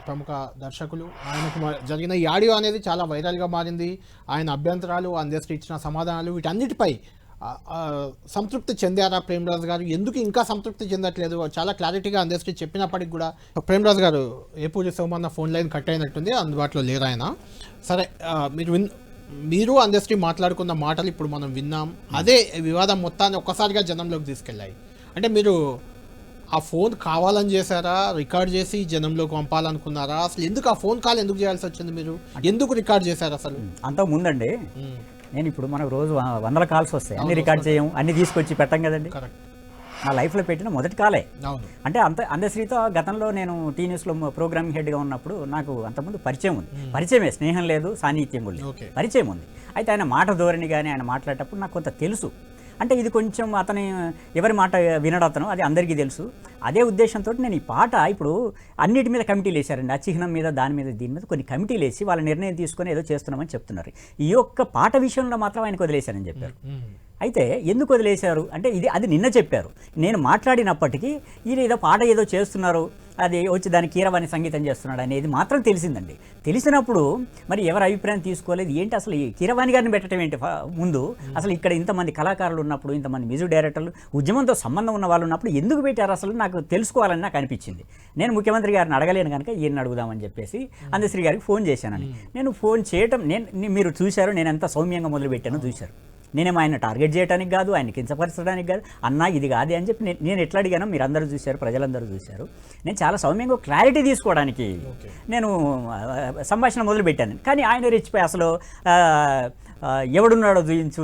ప్రముఖ దర్శకులు. ఆయనకు జరిగిన ఈ ఆడియో అనేది చాలా వైరల్గా మారింది. ఆయన అభ్యంతరాలు, ఇండస్ట్రీ ఇచ్చిన సమాధానాలు, వీటన్నిటిపై సంతృప్తి చెందారా ప్రేమరాజు గారు? ఎందుకు ఇంకా సంతృప్తి చెందట్లేదు? చాలా క్లారిటీగా ఇండస్ట్రీ చెప్పినప్పటికి కూడా ప్రేమరాజు గారు Epuri Somanna phone line cut అయినట్టుంది, అందుబాటులో లేరు ఆయన. సరే, మీరు ఇండస్ట్రీ మాట్లాడుకున్న మాటలు ఇప్పుడు మనం విన్నాం. అదే వివాదం మొత్తాన్ని ఒక్కసారిగా జనంలోకి తీసుకెళ్ళాయి. అంటే మీరు ఆ ఫోన్ కావాలని చేశారా, రికార్డ్ చేసి జనంలోకి పంపాలనుకున్నారా? అసలు ఎందుకు ఆ ఫోన్ కాల్ ఎందుకు చేయాల్సి వచ్చింది? మీరు ఎందుకు రికార్డ్ చేశారు అసలు? అంతకు ముందండి నేను ఇప్పుడు మనకు రోజు వందల కాల్స్ వస్తాయి, అన్ని రికార్డ్ చేయం, అన్ని తీసుకొచ్చి పెట్టాం కదండి. నా లైఫ్లో పెట్టిన మొదటి కాలే. అంటే అందశ్రీతో గతంలో నేను టీ న్యూస్లో ప్రోగ్రామింగ్ హెడ్గా ఉన్నప్పుడు నాకు అంతకుముందు పరిచయం ఉంది. పరిచయమే, స్నేహం లేదు, సాన్నిహిత్యం కూడా లేదు, పరిచయం ఉంది. అయితే ఆయన మాట ధోరణి కానీ ఆయన మాట్లాడేటప్పుడు నాకు కొంత తెలుసు. అంటే ఇది కొంచెం అతని ఎవరి మాట వినడం అతను, అది అందరికీ తెలుసు. అదే ఉద్దేశంతో నేను ఈ పాట ఇప్పుడు అన్నిటి మీద కమిటీలు వేశారండి, ఆ చిహ్నం మీద, దాని మీద, దీని మీద కొన్ని కమిటీలు వేసి వాళ్ళ నిర్ణయం తీసుకొని ఏదో చేస్తున్నామని చెప్తున్నారు. ఈ యొక్క పాట విషయంలో మాత్రం ఆయనకు వదిలేశారని చెప్పారు. అయితే ఎందుకు వదిలేశారు అంటే అది నిన్న చెప్పారు. నేను మాట్లాడినప్పటికీ ఈయన ఏదో పాట ఏదో చేస్తున్నారు, అది వచ్చి దాని కీరవాణి సంగీతం చేస్తున్నాడు అనేది మాత్రం తెలిసిందండి. తెలిసినప్పుడు మరి ఎవరి అభిప్రాయం తీసుకోలేదు. ఏంటి అసలు ఈ కీరవాణి గారిని పెట్టడం ఏంటి ముందు? అసలు ఇక్కడ ఇంతమంది కళాకారులు ఉన్నప్పుడు, ఇంతమంది మ్యూజిక్ డైరెక్టర్లు, ఉద్యమంతో సంబంధం ఉన్న వాళ్ళు ఉన్నప్పుడు ఎందుకు పెట్టారు అసలు నాకు తెలుసుకోవాలని నాకు అనిపించింది. నేను ముఖ్యమంత్రి గారిని అడగలేను కనుక ఈయన అడుగుదామని చెప్పేసి అందశ్రీ గారికి ఫోన్ చేశానండి. నేను ఫోన్ చేయటం మీరు చూశారు, నేను ఎంత సౌమ్యంగా మొదలుపెట్టానో చూశారు. నేనేమో ఆయన టార్గెట్ చేయడానికి కాదు, ఆయన కించపరచడానికి కాదు, అన్నా ఇది కాదు అని చెప్పి నేను ఎట్లా అడిగానో మీరు అందరూ చూశారు, ప్రజలందరూ చూశారు. నేను చాలా సౌమ్యంగా క్లారిటీ తీసుకోవడానికి నేను సంభాషణ మొదలుపెట్టాను. కానీ ఆయన రెచ్చిపోయి అసలు ఎవడున్నాడో చూయించు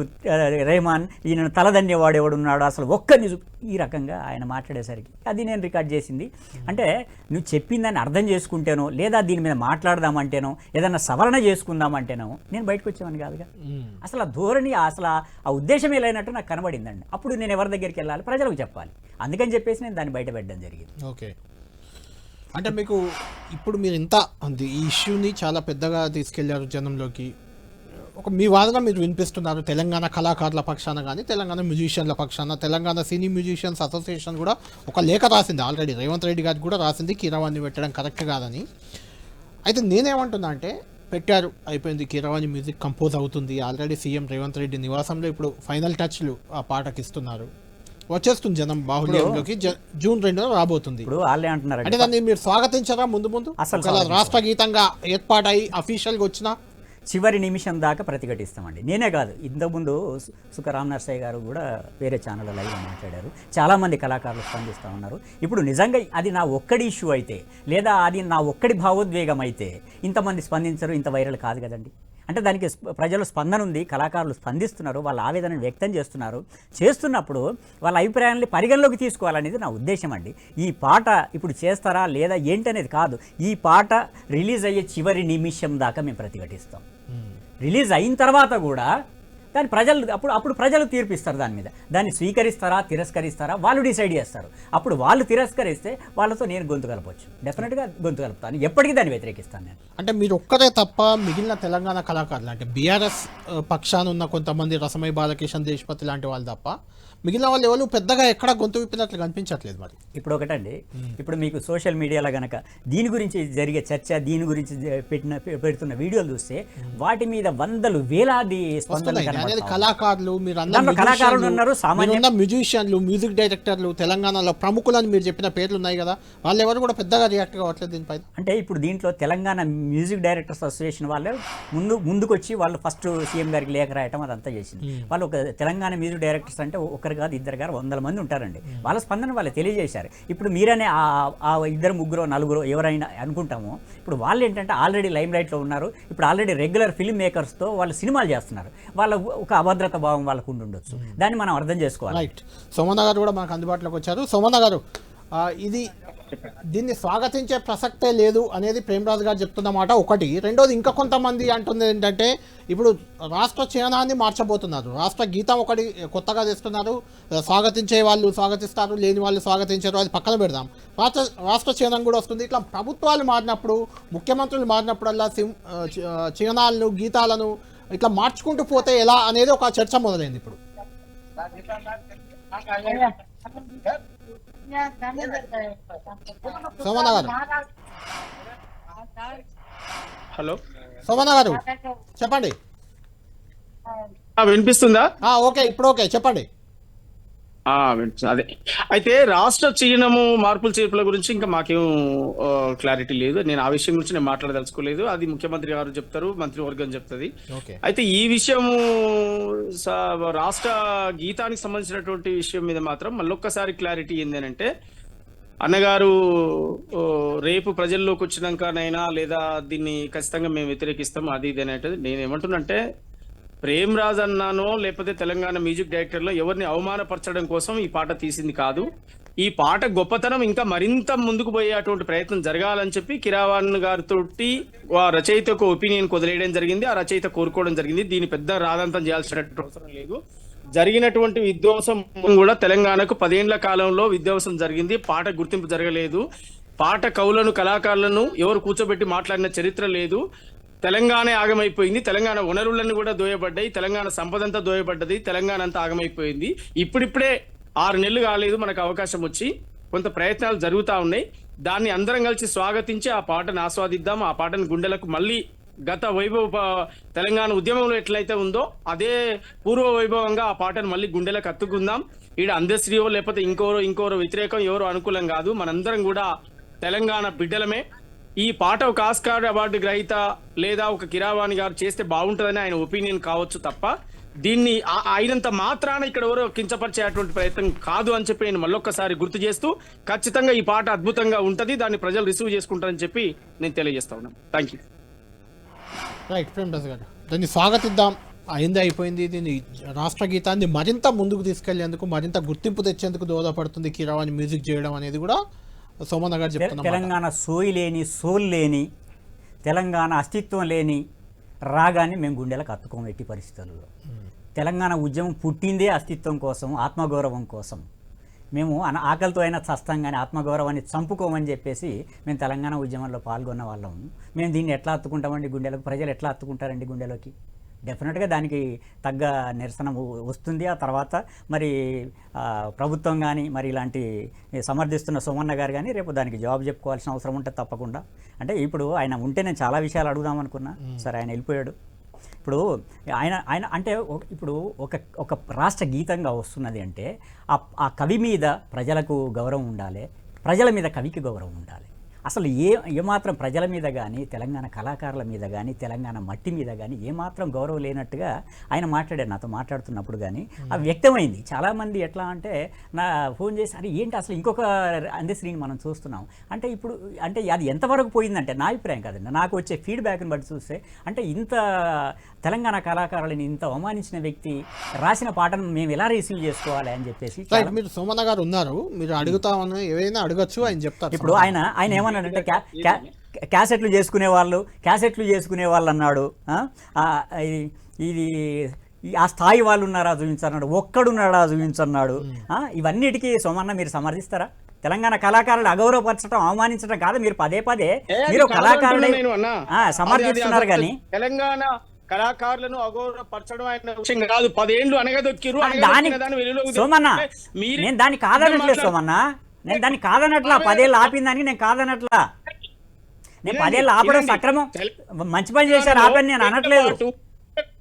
రెహమాన్, ఈయన తలదన్నేవాడు ఎవడున్నాడో అసలు ఒక్కరిని ఈ రకంగా ఆయన మాట్లాడేసరికి అది నేను రికార్డ్ చేసింది. అంటే నువ్వు చెప్పిందని అర్థం చేసుకుంటేనో, లేదా దీని మీద మాట్లాడదామంటేనో, ఏదన్నా సవరణ చేసుకుందామంటేనో నేను బయటకు వచ్చామని కాదుగా. అసలు ఆ ధోరణి, అసలు ఆ ఉద్దేశం లేనట్టు నాకు కనబడిందండి. అప్పుడు నేను ఎవరి దగ్గరికి వెళ్ళాలి, ప్రజలకు చెప్పాలి. అందుకని చెప్పేసి నేను దాన్ని బయట పెట్టడం జరిగింది. ఓకే. అంటే మీకు ఇప్పుడు మీరు ఇంత ఈ ఇష్యూని చాలా పెద్దగా తీసుకెళ్లారు జనంలోకి. మీ వాదన మీరు వినిపిస్తున్నారు. తెలంగాణ కళాకారుల పక్షాన కానీ, తెలంగాణ మ్యూజిషియన్ల పక్షాన, తెలంగాణ సినీ మ్యూజిషియన్స్ అసోసియేషన్ కూడా ఒక లేఖ రాసింది ఆల్రెడీ. రేవంత్ రెడ్డి గారికి కూడా రాసింది కీరవాణి పెట్టడం కరెక్ట్ కాదని. అయితే నేనేమంటున్నా అంటే, పెట్టారు, అయిపోయింది, కీరవాణి మ్యూజిక్ కంపోజ్ అవుతుంది. ఆల్రెడీ సీఎం రేవంత్ రెడ్డి నివాసంలో ఇప్పుడు ఫైనల్ టచ్లు ఆ పాటకి ఇస్తున్నారు. వచ్చేస్తుంది జనం బాహుళ్యంలోకి. జూన్ 2న రాబోతుంది. ఇప్పుడు వాళ్ళే అంటున్నారు అంటే దాన్ని మీరు స్వాగతించారా? ముందు అసలు రాష్ట్ర గీతంగా ఏర్పాటై అఫీషియల్గా వచ్చిన చివరి నిమిషం దాకా ప్రతిఘటిస్తామండి. నేనే కాదు, ఇంతకుముందు సుఖరామ్ నర్సయ్య గారు కూడా వేరే ఛానల్లో లైవ్లో మాట్లాడారు. చాలామంది కళాకారులు స్పందిస్తూ ఉన్నారు. ఇప్పుడు నిజంగా అది నా ఒక్కడి ఇష్యూ అయితే, లేదా అది నా ఒక్కడి భావోద్వేగం అయితే ఇంతమంది స్పందించరు, ఇంత వైరల్ కాదు కదండి. అంటే దానికి ప్రజల స్పందన ఉంది, కళాకారులు స్పందిస్తున్నారు, వాళ్ళ ఆవేదనను వ్యక్తం చేస్తున్నప్పుడు వాళ్ళ అభిప్రాయాన్ని పరిగణలోకి తీసుకోవాలనేది నా ఉద్దేశం అండి. ఈ పాట ఇప్పుడు చేస్తారా లేదా ఏంటనేది కాదు, ఈ పాట రిలీజ్ అయ్యే చివరి నిమిషం దాకా మేము ప్రతిఘటిస్తాం. రిలీజ్ అయిన తర్వాత కూడా దాని ప్రజలు అప్పుడు ప్రజలు తీర్పిస్తారు దాని మీద, దాన్ని స్వీకరిస్తారా తిరస్కరిస్తారా వాళ్ళు డిసైడ్ చేస్తారు. అప్పుడు వాళ్ళు తిరస్కరిస్తే వాళ్ళతో నేను గొంతు కలపవచ్చు, డెఫినెట్గా గొంతు కలుపుతాను, ఎప్పటికీ దాన్ని వ్యతిరేకిస్తాను నేను. అంటే మీరు ఒక్కరే తప్ప మిగిలిన తెలంగాణ కళాకారులు అంటే బీఆర్ఎస్ పక్షాన ఉన్న కొంతమంది రసమై బాలకిషన్ దేశపతి లాంటి వాళ్ళు తప్ప మిగిలిన వాళ్ళు ఎవరు పెద్దగా ఎక్కడ గొంతు విప్పినట్లు కనిపించట్లేదు. మరి ఇప్పుడు ఒకటండి, ఇప్పుడు మీకు సోషల్ మీడియాలో కనుక దీని గురించి జరిగే చర్చ, దీని గురించి పెడుతున్న వీడియోలు చూస్తే వాటి మీద వందలు వేలాది స్పందనలు అనేది కళాకారులు, మీరు కళాకారులు ఉన్నారు, సామాన్య మ్యూజిషియన్లు, మ్యూజిక్ డైరెక్టర్లు, తెలంగాణలో ప్రముఖులని మీరు చెప్పిన పేర్లు ఉన్నాయి కదా, వాళ్ళు ఎవరు కూడా పెద్దగా రియాక్ట్ కావట్లేదు దీనిపైన. అంటే ఇప్పుడు దీంట్లో తెలంగాణ మ్యూజిక్ డైరెక్టర్స్ అసోసియేషన్ వాళ్ళే ముందుకొచ్చి వాళ్ళు ఫస్ట్ సీఎం గారికి లేఖ రాయటం అదంతా చేసింది. వాళ్ళు ఒక తెలంగాణ మ్యూజిక్ డైరెక్టర్స్ అంటే ఒకరు కాదు, ఇద్దరు కాదు, 100 మంది ఉంటారండి. వాళ్ళ స్పందన వాళ్ళు తెలియజేశారు. ఇప్పుడు మీరనే ఆ 2, 3, 4 ఎవరైనా అనుకుంటామో, ఇప్పుడు వాళ్ళు ఏంటంటే ఆల్రెడీ లైమ్ లైట్లో ఉన్నారు, ఇప్పుడు ఆల్రెడీ రెగ్యులర్ ఫిల్మ్ మేకర్స్తో వాళ్ళు సినిమాలు చేస్తున్నారు, వాళ్ళ ఒక అభద్రత భావం వాళ్ళకు ఉండొచ్చు, దాన్ని మనం అర్థం చేసుకోవాలి. రైట్. సోమన్న గారు కూడా మనకు అందుబాటులోకి వచ్చారు. సోమన్న గారు, దీన్ని స్వాగతించే ప్రసక్తే లేదు అనేది ప్రేమరాజు గారు చెప్తున్న మాట ఒకటి. రెండోది, ఇంకా కొంతమంది అంటుంది ఏంటంటే ఇప్పుడు రాష్ట్ర చిహ్నాన్ని మార్చబోతున్నారు, రాష్ట్ర గీతం ఒకటి కొత్తగా తెస్తున్నారు, స్వాగతించే వాళ్ళు స్వాగతిస్తారు, లేని వాళ్ళు స్వాగతించారు, అది పక్కన పెడదాం, రాష్ట్ర చిహ్నం కూడా వస్తుంది. ఇట్లా ప్రభుత్వాలు మారినప్పుడు, ముఖ్యమంత్రులు మారినప్పుడల్లా చిహ్నాలను గీతాలను ఇట్లా మార్చుకుంటూ పోతే ఎలా అనేది ఒక చర్చ మొదలైంది ఇప్పుడు. సోమన్న గారు, హలో సోమన్న గారు చెప్పండి. వినిపిస్తుందా? ఓకే, ఇప్పుడు ఓకే, చెప్పండి. అదే అయితే రాష్ట్ర చిహ్నము మార్పుల చేర్పుల గురించి ఇంకా మాకేం క్లారిటీ లేదు. నేను ఆ విషయం గురించి నేను మాట్లాడదలుచుకోలేదు. అది ముఖ్యమంత్రి గారు చెప్తారు, మంత్రివర్గం చెప్తుంది. అయితే ఈ విషయము రాష్ట్ర గీతానికి సంబంధించినటువంటి విషయం మీద మాత్రం మళ్ళొక్కసారి క్లారిటీ ఏంటంటే, అన్నగారు రేపు ప్రజల్లోకి వచ్చినాకనైనా లేదా దీన్ని ఖచ్చితంగా మేము వ్యతిరేకిస్తాం అది ఇది అనేది, నేను ఏమంటున్నంటే ప్రేమరాజ్ అన్నానో లేకపోతే తెలంగాణ మ్యూజిక్ డైరెక్టర్లో ఎవరిని అవమానపరచడం కోసం ఈ పాట తీసింది కాదు. ఈ పాట గొప్పతనం ఇంకా మరింత ముందుకు పోయేటువంటి ప్రయత్నం జరగాలని చెప్పి కిరవాణి గారితో ఆ రచయితకు ఒపీనియన్ వదిలేయడం జరిగింది, ఆ రచయిత కోరుకోవడం జరిగింది. దీని పెద్ద రాదంతం చేయాల్సినటువంటి అవసరం లేదు. జరిగినటువంటి విధ్వంసం కూడా తెలంగాణకు 10 ఏళ్ల కాలంలో విధ్వంసం జరిగింది, పాట గుర్తింపు జరగలేదు, పాట కవులను కళాకారులను ఎవరు కూర్చోబెట్టి మాట్లాడిన చరిత్ర లేదు. తెలంగాణ ఆగమైపోయింది, తెలంగాణ వనరులను కూడా దోయబడ్డాయి, తెలంగాణ సంపద అంతా దోయబడ్డది, తెలంగాణ అంతా ఆగమైపోయింది. ఇప్పుడిప్పుడే 6 నెలలు కాలేదు మనకు అవకాశం వచ్చి, కొంత ప్రయత్నాలు జరుగుతూ ఉన్నాయి. దాన్ని అందరం కలిసి స్వాగతించి ఆ పాటను ఆస్వాదిద్దాం. ఆ పాటను గుండెలకు మళ్ళీ గత వైభవ తెలంగాణ ఉద్యమంలో ఎట్లయితే ఉందో అదే పూర్వ వైభవంగా ఆ పాటను మళ్ళీ గుండెలకు అత్తుకుందాం. ఈడ అందశ్రీయో లేకపోతే ఇంకోరో వ్యతిరేకం ఎవరో అనుకూలం కాదు, మనందరం కూడా తెలంగాణ బిడ్డలమే. ఈ పాట ఒక ఆస్కార్ అవార్డు గ్రహీత లేదా ఒక కిరవాణి గారు చేస్తే బాగుంటుందని ఆయన ఒపీనియన్ కావచ్చు తప్ప, దీన్ని అయినంత మాత్రాన ఇక్కడ ఎవరో కించపరిచేటువంటి ప్రయత్నం కాదు అని చెప్పి నేను మళ్ళొక్కసారి గుర్తు చేస్తూ, ఖచ్చితంగా ఈ పాట అద్భుతంగా ఉంటుంది, దాన్ని ప్రజలు రిసీవ్ చేసుకుంటారని చెప్పి నేను తెలియజేస్తా ఉన్నాను. Thank you. రైట్ ప్రేమరాజు గారు, దాన్ని స్వాగతిద్దాం. అయింది, అయిపోయింది. దీన్ని రాష్ట్ర గీతాన్ని మరింత ముందుకు తీసుకెళ్లేందుకు, మరింత గుర్తింపు తెచ్చేందుకు దోహదపడుతుంది కిరవాణి మ్యూజిక్ చేయడం అనేది కూడా సోమన్న గారు చెప్తున్నారు. తెలంగాణ సోయి లేని, సోల్ లేని, తెలంగాణ అస్తిత్వం లేని రాగాన్ని మేము గుండెలకు అత్తుకోము ఎట్టి పరిస్థితుల్లో. తెలంగాణ ఉద్యమం పుట్టిందే అస్తిత్వం కోసం, ఆత్మగౌరవం కోసం. మేము ఆకలితో అయినా చస్తాం కానీ ఆత్మగౌరవాన్ని చంపుకోమని చెప్పేసి మేము తెలంగాణ ఉద్యమంలో పాల్గొన్న వాళ్ళం. మేము దీన్ని ఎట్లా అత్తుకుంటామండి గుండెలకు? ప్రజలు ఎట్లా అత్తుకుంటారండి గుండెలోకి? డెఫినెట్గా దానికి తగ్గ నిరసన వస్తుంది. ఆ తర్వాత మరి ప్రభుత్వం కానీ మరి ఇలాంటి సమర్థిస్తున్న సోమన్న గారు కానీ రేపు దానికి జవాబు చెప్పుకోవాల్సిన అవసరం ఉంటుంది తప్పకుండా. అంటే ఇప్పుడు ఆయన ఉంటే నేను చాలా విషయాలు అడుగుదాం అనుకున్నా, సరే ఆయన వెళ్ళిపోయాడు. ఇప్పుడు ఆయన అంటే ఇప్పుడు ఒక రాష్ట్ర గీతంగా వస్తున్నది అంటే ఆ కవి మీద ప్రజలకు గౌరవం ఉండాలి, ప్రజల మీద కవికి గౌరవం ఉండాలి. అసలు ఏమాత్రం ప్రజల మీద కానీ తెలంగాణ కళాకారుల మీద కానీ తెలంగాణ మట్టి మీద కానీ ఏమాత్రం గౌరవం లేనట్టుగా ఆయన మాట్లాడారు నాతో మాట్లాడుతున్నప్పుడు కానీ అది వ్యక్తమైంది. చాలామంది ఎట్లా అంటే నా ఫోన్ చేసి అరే ఏంటి అసలు ఇంకొక అందశ్రీని మనం చూస్తున్నాం అంటే ఇప్పుడు అంటే అది ఎంతవరకు పోయిందంటే నా అభిప్రాయం కాదండి, నాకు వచ్చే ఫీడ్బ్యాక్ని బట్టి చూస్తే అంటే ఇంత తెలంగాణ కళాకారులని ఇంత అవమానించిన వ్యక్తి రాసిన పాటను మేము ఎలా రిసీవ్ చేసుకోవాలి అని చెప్పేసి రైట్. మీరు సోమన్న గారు ఉన్నారు, మీరు అడుగుతామని ఏదైనా అడగచ్చు, ఆయన చెప్తారు. ఇప్పుడు ఆయన ఏమన్నాడంటే క్యాసెట్లు చేసుకునే వాళ్ళు అన్నాడు. ఇది ఆ స్థాయి వాళ్ళు ఉన్నారా చూపించన్నాడు, ఒక్కడున్నాడా చూపించన్నాడు. ఇవన్నిటికీ సోమన్న మీరు సమర్థిస్తారా? తెలంగాణ కళాకారులు అగౌరవపరచడం అవమానించడం కాదు, మీరు పదే మీరు కళాకారులు సమర్థిస్తున్నారు కానీ తెలంగాణ కళాకారులను అగౌరవపరచడం ఆయన విషయం కాదు. 10 ఏళ్ళు అనగదొక్కిరు. సోమన్న నేను దాన్ని కాదనట్లేదు సోమన్న, నేను దాన్ని కాదనట్లా. 10 ఏళ్ళు ఆపిందానికి నేను కాదనట్లా. నేను 10 ఏళ్ళు ఆపడం సక్రమం, మంచి పని చేశారు ఆపని నేను అనట్లేదు.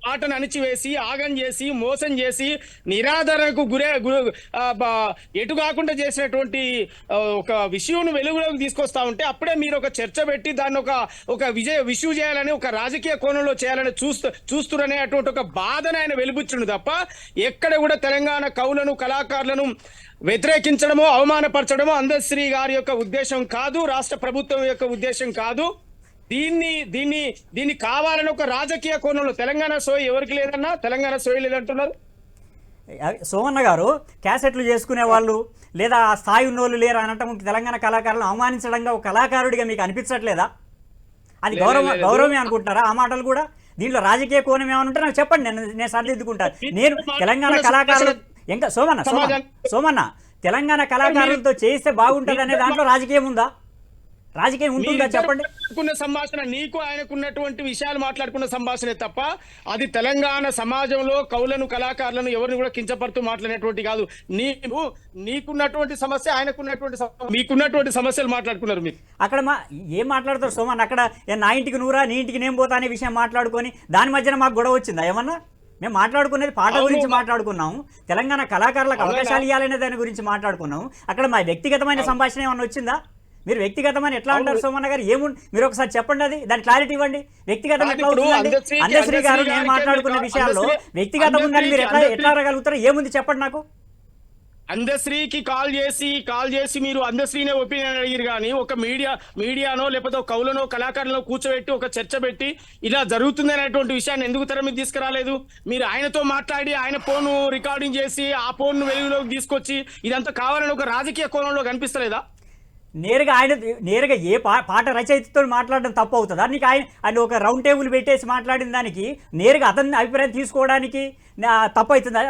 పాటను అణిచివేసి ఆగం చేసి మోసం చేసి నిరాదరణకు ఎటు కాకుండా చేసినటువంటి ఒక విషయం వెలుగులోకి తీసుకొస్తా ఉంటే అప్పుడే మీరు ఒక చర్చ పెట్టి దాన్ని ఒక విషయం చేయాలని ఒక రాజకీయ కోణంలో చేయాలని చూస్తురనే అటువంటి ఒక బాధను ఆయన వెలుబుచ్చుడు తప్ప ఎక్కడ కూడా తెలంగాణ కవులను కళాకారులను వ్యతిరేకించడమో అవమానపరచడమో అందశ్రీ గారి యొక్క ఉద్దేశం కాదు, రాష్ట్ర ప్రభుత్వం యొక్క ఉద్దేశం కాదు. దీన్ని కావాలని ఒక రాజకీయ కోణంలో తెలంగాణ సోయి ఎవరికి లేదన్నా, తెలంగాణ సోయి లేదంటున్నారు. సోమన్న గారు క్యాసెట్లు చేసుకునే వాళ్ళు లేదా ఆ స్థాయి ఉన్నోళ్ళు లేరు అనటం తెలంగాణ కళాకారులను అవమానించడంగా ఒక కళాకారుడిగా మీకు అనిపించట్లేదా? అది గౌరవమే అనుకుంటున్నారా ఆ మాటలు కూడా? దీంట్లో రాజకీయ కోణం ఏమైనా ఉంటే నాకు చెప్పండి, నేను సరిదిద్దుకుంటాను. నేను తెలంగాణ కళాకారులు ఇంకా సోమన్న తెలంగాణ కళాకారులతో చేస్తే బాగుంటుంది అనే దాంట్లో రాజకీయం ఉందా? రాజకీయం ఉంటుందా చెప్పండి? సంభాషణ నీకు ఆయనకున్నటువంటి విషయాలు మాట్లాడుకున్న సంభాషణే తప్ప అది తెలంగాణ సమాజంలో కవులను కళాకారులను ఎవరిని కూడా కించపడుతూ మాట్లాడినటువంటి కాదు. నీకున్నటువంటి సమస్య ఆయనకున్నటువంటి మీకున్నటువంటి సమస్యలు మాట్లాడుకున్నారు. మీరు అక్కడ ఏం మాట్లాడతారు సోమన్? అక్కడ నా ఇంటికి నూరా నీ ఇంటికి నేను పోతా అనే విషయం మాట్లాడుకొని దాని మధ్యన మాకు గొడవ వచ్చిందా ఏమన్నా? మేము మాట్లాడుకునేది పాట గురించి మాట్లాడుకున్నాము, తెలంగాణ కళాకారులకు అవకాశాలు ఇవ్వాలనే దాని గురించి మాట్లాడుకున్నాము. అక్కడ మా వ్యక్తిగతమైన సంభాషణ ఏమన్నా వచ్చిందా? మీరు వ్యక్తిగతమని ఎట్లా అంటారు సోమన్న గారు? మీరు ఒకసారి చెప్పండి, అది దాని క్లారిటీ ఇవ్వండి. వ్యక్తిగతం ఎట్లా అవుతుందండి? అందశ్రీ గారు నేను మాట్లాడుకున్న విషయాల్లో వ్యక్తిగతం ఉందని మీరు ఎట్లా అడగలుగుతారో ఏముంది చెప్పండి నాకు. అందశ్రీకి కాల్ చేసి మీరు అందశ్రీనే ఒపీనియన్ అడిగారు కానీ ఒక మీడియానో లేకపోతే ఒక కవులనో కళాకారులను కూర్చోబెట్టి ఒక చర్చ పెట్టి ఇలా జరుగుతుంది అనేటువంటి విషయాన్ని ఎందుకు తెర మీద తీసుకురాలేదు? మీరు ఆయనతో మాట్లాడి ఆయన ఫోన్ రికార్డింగ్ చేసి ఆ ఫోన్ వెలుగులోకి తీసుకొచ్చి ఇదంతా కావాలని ఒక రాజకీయ కోణంలో కనిపిస్తలేదా? నేరుగా ఏ పాట రచయితతో మాట్లాడడం తప్పు అవుతుందా? నీకు ఆయన ఒక రౌండ్ టేబుల్ పెట్టేసి మాట్లాడిన దానికి నేరుగా అతని అభిప్రాయం తీసుకోవడానికి తప్పు అవుతుందా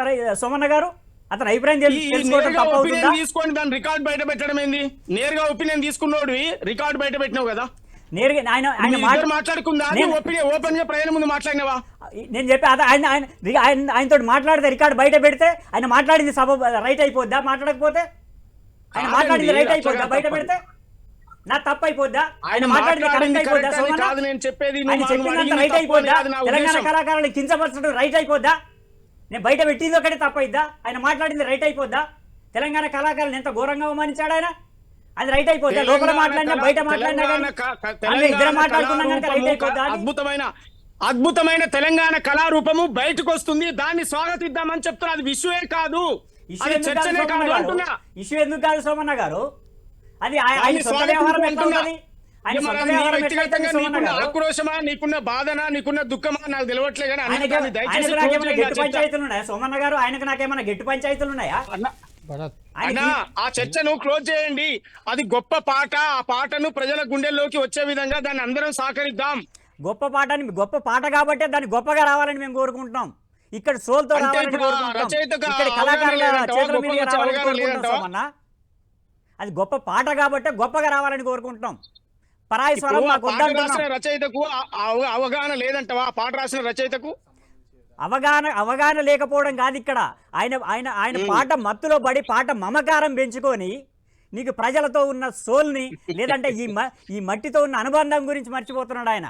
సోమన్న గారు? అతని అభిప్రాయం తెలుసుకోవడం తప్పు అవుతుందా? తీసుకోండి, దాన్ని రికార్డ్ బయట పెట్టడం ఏంది? నేరుగా ఒపీనియన్ తీసుకున్నోడివి రికార్డ్ బయట పెట్టినావు కదా. నేరుగా ఆయన మాట్లాడుకుందా ఓపెన్ గా ప్రయాణం ముందు మాట్లాడినావా? నేను చెప్పి ఆయనతో మాట్లాడితే రికార్డు బయట పెడితే ఆయన మాట్లాడింది సభ రైట్ అయిపోద్దా? మాట్లాడకపోతే ఆయన మాట్లాడింది రైట్ అయిపోద్దా? బయట పెడితే నా తప్పు అయిపోద్దా? ఆయన మాట్లాడింది కరెక్ట్ అయిపోద్దా? రైట్ అయిపోద్దా? తెలంగాణ కళాకారులను కించపరచడం రైట్ అయిపోద్దా? నేను బయట పెట్టింది ఒకటి తప్పు అయిద్దా? ఆయన మాట్లాడింది రైట్ అయిపోద్దా? తెలంగాణ కళాకారులను ఎంత ఘోరంగా అవమానించాడు ఆయన, అది రైట్ అయిపోద్దా? లోపల మాట్లాడినా బయట మాట్లాడినా కానీ ఇద్దరు మాట్లాడుకున్నా కనుక రైట్ అయిపోద్దా? అద్భుతమైన తెలంగాణ కళారూపము బయటకు వస్తుంది, దాన్ని స్వాగతిద్దామని చెప్తున్నా. అది విషయమే కాదు, ఇష్యూ ఎందుకు కాదు సోమన్న గారు? అది ఆయన సొంత వ్యవహారం ఎట్లా ఉంటది? ఆయన సొంత వ్యవహారం ఎట్లయితే సోమన్న గారు? ఆక్రోశమా, నీకున్న బాధనా, నీకున్న దుఃఖమా నాకు తెలియట్లే కానీ ఆయనకు నాకేమైనా గట్టి పంచాయతీలు ఉన్నాయా సోమన్న గారు? ఆయనకు నాకేమైనా గట్టి పంచాయతీలు ఉన్నాయా? ఆ చర్చను క్లోజ్ చేయండి. అది గొప్ప పాట, ఆ పాటను ప్రజల గుండెల్లోకి వచ్చే విధంగా దాన్ని అందరం సహకరిద్దాం. గొప్ప పాట కాబట్టే దాన్ని గొప్పగా రావాలని మేము కోరుకుంటున్నాం. ఇక్కడ సోల్తో రావాలని కోరుకుంటున్నాం. ఇక్కడ కళాకారుల చేతుల మీదుగా రావాలని కోరుకుంటున్నాం సోమన్న. అది గొప్ప పాట కాబట్టి గొప్పగా రావాలని కోరుకుంటున్నాం. పరాయి స్వరం మాకు వద్దంటున్నాం. రచయితకు అవగాహన లేదంటవా? పాట రాసిన రచయితకు అవగాహన లేకపోవడం కాదు ఇక్కడ. ఆయన పాట మత్తులో పడి పాట మమకారం పెంచుకొని నీకు ప్రజలతో ఉన్న సోల్ని లేదంటే ఈ మట్టితో ఉన్న అనుబంధం గురించి మర్చిపోతున్నాడు ఆయన.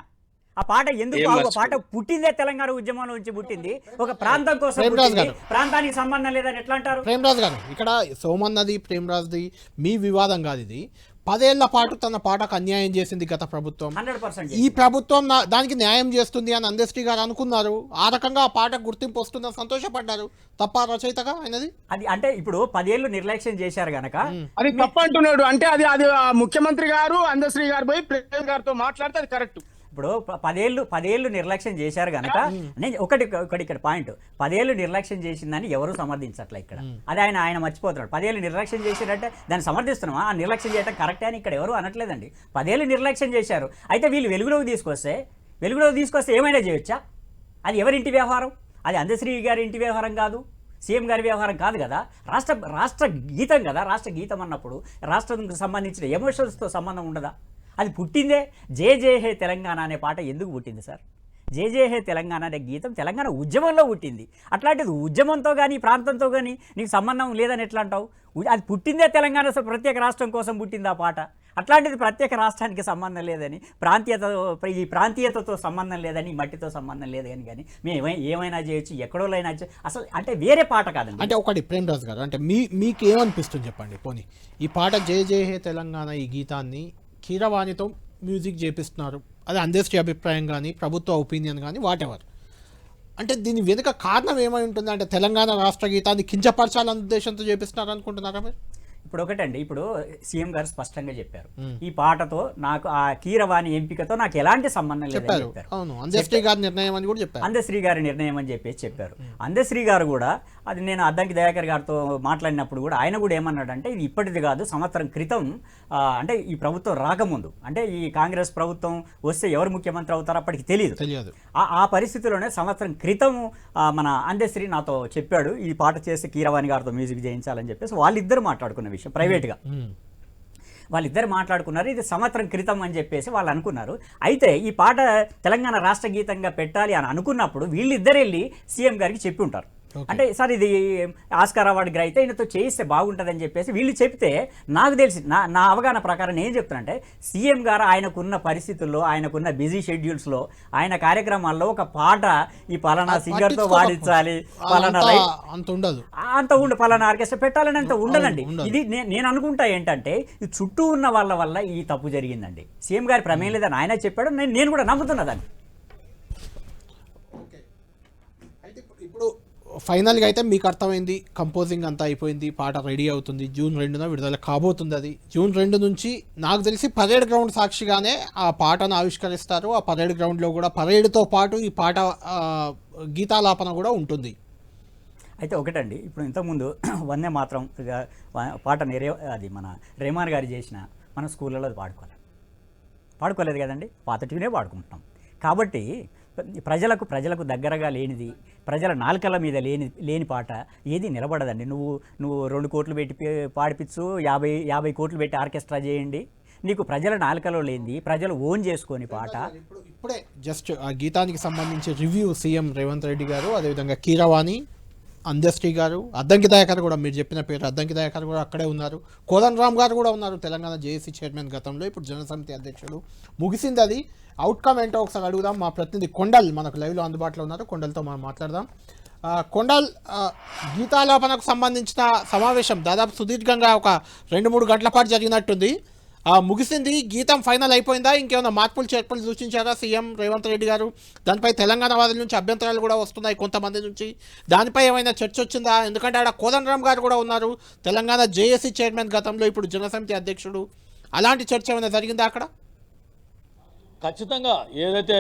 ఆ పాట ఎందుకు? ఆ పాట పుట్టిందే తెలంగాణ ఉద్యమం నుంచి పుట్టింది, ఒక ప్రాంతం కోసం పుట్టింది, ప్రాంతానికి సంబంధం లేదని ఎట్లా అంటారు? ప్రేమరాజు గారు, ఇక్కడ సోమన్నది ప్రేమరాజుది మీ వివాదం కాదు, ఇది 10 ఏళ్ల పాటు తన పాటకు అన్యాయం చేసింది గత ప్రభుత్వం. 100% ఈ ప్రభుత్వం దానికి న్యాయం చేస్తుంది అని అందశ్రీ గారు అనుకున్నారు. ఆ రకంగా ఆ పాటకు గుర్తింపు వస్తుందని సంతోషపడ్డారు. తప్ప రచయితగా ఆయనది అది అంటే ఇప్పుడు 10 ఏళ్ళు నిర్లక్ష్యం చేశారు గనక అది తప్పు అంటున్నాడు. అంటే అది అది ఆ ముఖ్యమంత్రి గారు అందశ్రీ గారు పోయి ప్రెసిడెంట్ గారితో మాట్లాడితే అది కరెక్ట్. ఇప్పుడు 10 ఏళ్ళు నిర్లక్ష్యం చేశారు గనక నేను ఒకటి ఇక్కడ పాయింట్, 10 ఏళ్ళు నిర్లక్ష్యం చేసిందని ఎవరు సమర్థించట్లే ఇక్కడ. అది ఆయన మర్చిపోతున్నాడు. 10 ఏళ్ళు నిర్లక్ష్యం చేసినట్టే దాన్ని సమర్థిస్తున్నామా? ఆ నిర్లక్ష్యం చేయడం కరెక్టే అని ఇక్కడ ఎవరు అనట్లేదండి. 10 ఏళ్ళు నిర్లక్ష్యం చేశారు. అయితే వీళ్ళు వెలుగులోకి తీసుకొస్తే ఏమైనా చేయొచ్చా? అది ఎవరింటి వ్యవహారం? అది అందశ్రీ గారి ఇంటి వ్యవహారం కాదు, సీఎం గారి వ్యవహారం కాదు కదా. రాష్ట్ర గీతం కదా. రాష్ట్ర గీతం అన్నప్పుడు రాష్ట్రానికి సంబంధించిన ఎమోషన్స్తో సంబంధం ఉండదా? అది పుట్టిందే జే జే హే తెలంగాణ అనే పాట ఎందుకు పుట్టింది సార్? జే జే హే తెలంగాణ అనే గీతం తెలంగాణ ఉద్యమంలో పుట్టింది. అట్లాంటిది ఉద్యమంతో కానీ ప్రాంతంతో కానీ నీకు సంబంధం లేదని ఎట్లా అంటావు? అది పుట్టిందే తెలంగాణ ప్రత్యేక రాష్ట్రం కోసం పుట్టింది ఆ పాట. అట్లాంటిది ప్రత్యేక రాష్ట్రానికి సంబంధం లేదని, ఈ ప్రాంతీయతతో సంబంధం లేదని, మట్టితో సంబంధం లేదని కానీ మేము ఏమైనా చేయొచ్చు, ఎక్కడోలైనా అసలు అంటే వేరే పాట కాదండి. అంటే ఒకటి ప్రేమరాజు గారు, అంటే మీకు ఏమనిపిస్తుంది చెప్పండి. పోనీ ఈ పాట జే జే హే తెలంగాణ ఈ గీతాన్ని కీరవాణితో మ్యూజిక్ చేపిస్తున్నారు, అది అందశ్రీ అభిప్రాయం కానీ ప్రభుత్వ ఒపీనియన్ కానీ వాటెవర్, అంటే దీని వెనుక కారణం ఏమై ఉంటుంది? అంటే తెలంగాణ రాష్ట్ర గీతాన్ని కించపరచాలన్న ఉద్దేశంతో చేపిస్తున్నారు అనుకుంటున్నారా మీరు? ఇప్పుడు ఒకటండి, ఇప్పుడు సీఎం గారు స్పష్టంగా చెప్పారు, ఈ పాటతో నాకు ఆ కీరవాణి ఎంపికతో నాకు ఎలాంటి సంబంధం లేదని చెప్పారు. అందశ్రీ గారి నిర్ణయం అని కూడా చెప్పారు. అందశ్రీ గారి నిర్ణయం అని చెప్పారు. అందశ్రీ గారు కూడా అది నేను అద్దంకి దయాకర్ గారితో మాట్లాడినప్పుడు కూడా ఆయన కూడా ఏమన్నాడంటే ఇది ఇప్పటిది కాదు, సంవత్సరం క్రితం అంటే ఈ ప్రభుత్వం రాకముందు, అంటే ఈ కాంగ్రెస్ ప్రభుత్వం వస్తే ఎవరు ముఖ్యమంత్రి అవుతారో అప్పటికి తెలియదు. ఆ పరిస్థితిలోనే సంవత్సరం క్రితం మన అందశ్రీ నాతో చెప్పాడు ఈ పాట చేసి కీరవాణి గారితో మ్యూజిక్ చేయించాలని చెప్పేసి వాళ్ళిద్దరు మాట్లాడుకున్న విషయం ప్రైవేట్గా. వాళ్ళిద్దరు మాట్లాడుకున్నారు, ఇది సంవత్సరం క్రితం అని చెప్పేసి వాళ్ళు అనుకున్నారు. అయితే ఈ పాట తెలంగాణ రాష్ట్ర గీతంగా పెట్టాలి అని అనుకున్నప్పుడు వీళ్ళిద్దరు వెళ్ళి సీఎం గారికి చెప్పి ఉంటారు. అంటే సార్ ఇది ఆస్కార్ అవార్డు గ్రహీత ఈయనతో చేయిస్తే బాగుంటుందని చెప్పేసి వీళ్ళు చెప్తే నాకు తెలిసి నా అవగాహన ప్రకారం ఏం చెప్తానంటే సీఎం గారు ఆయనకున్న పరిస్థితుల్లో, ఆయనకున్న బిజీ షెడ్యూల్స్లో, ఆయన కార్యక్రమాల్లో ఒక పాట ఈ పలానా సింగర్తో వాడించాలి, పలానా అంత ఉండు, పలానా ఆర్కెస్ట్రా పెట్టాలని అంత ఉండదండి. ఇది నేను అనుకుంటా ఏంటంటే ఈ చుట్టూ ఉన్న వాళ్ళ వల్ల ఈ తప్పు జరిగిందండి. సీఎం గారి ప్రమేయం లేదని ఆయన చెప్పాడు, నేను కూడా నమ్ముతున్నదాన్ని. ఇప్పుడు ఫైనల్గా అయితే మీకు అర్థమైంది, కంపోజింగ్ అంతా అయిపోయింది, పాట రెడీ అవుతుంది, June 2న విడుదల కాబోతుంది. అది June 2 నుంచి నాకు తెలిసి పరేడ్ గ్రౌండ్ సాక్షిగానే ఆ పాటను ఆవిష్కరిస్తారు. ఆ పరేడ్ గ్రౌండ్లో కూడా పరేడ్తో పాటు ఈ పాట గీతాలాపన కూడా ఉంటుంది. అయితే ఒకటండి, ఇప్పుడు ఇంతకుముందు వందే మాత్రం పాట అది మన రెహమాన్ గారు చేసిన మన స్కూళ్ళలో అది పాడుకోలేదు కదండి, పాత ట్యూనే పాడుకుంటున్నాం. కాబట్టి ప్రజలకు దగ్గరగా లేనిది, ప్రజల నాలుకల మీద లేని పాట ఏది నిలబడదండి. నువ్వు 2 కోట్లు పెట్టి పాడిపించు, 50 కోట్లు పెట్టి ఆర్కెస్ట్రా చేయండి, నీకు ప్రజల నాలుకలో లేనిది ప్రజలు ఓన్ చేసుకొని పాట. ఇప్పుడే జస్ట్ ఆ గీతానికి సంబంధించి రివ్యూ సీఎం రేవంత్ రెడ్డి గారు, అదేవిధంగా కీరవాణి, అందశ్రీ గారు, అద్దంకి దయాకర్ కూడా, మీరు చెప్పిన పేరు అద్దంకి దయాకర్ కూడా అక్కడే ఉన్నారు, కోదండ రామ్ గారు కూడా ఉన్నారు, తెలంగాణ జేఏసీ చైర్మన్ గతంలో, ఇప్పుడు జనసమితి అధ్యక్షుడు. ముగిసింది అది. అవుట్కమ్ ఏంటో ఒకసారి అడుగుదాం. మా ప్రతినిధి కొండల్ మనకు లైవ్లో అందుబాటులో ఉన్నారు, కొండల్తో మనం మాట్లాడదాం. కొండల్, గీతాలాపనకు సంబంధించిన సమావేశం దాదాపు సుదీర్ఘంగా ఒక 2-3 గంటల పాటు జరిగినట్టుంది. ముగిసింది, గీతం ఫైనల్ అయిపోయిందా? ఇంకేమైనా మార్పులు చేర్పులు సూచించారా సీఎం రేవంత్ రెడ్డి గారు? దానిపై తెలంగాణ వాదుల నుంచి అభ్యంతరాలు కూడా వస్తున్నాయి కొంతమంది నుంచి, దానిపై ఏమైనా చర్చ వచ్చిందా? ఎందుకంటే ఆడ కోదండరామ్ గారు కూడా ఉన్నారు, తెలంగాణ జేఏసీ చైర్మన్ గతంలో, ఇప్పుడు జనసమితి అధ్యక్షుడు. అలాంటి చర్చ ఏమైనా జరిగిందా అక్కడ? ఖచ్చితంగా ఏదైతే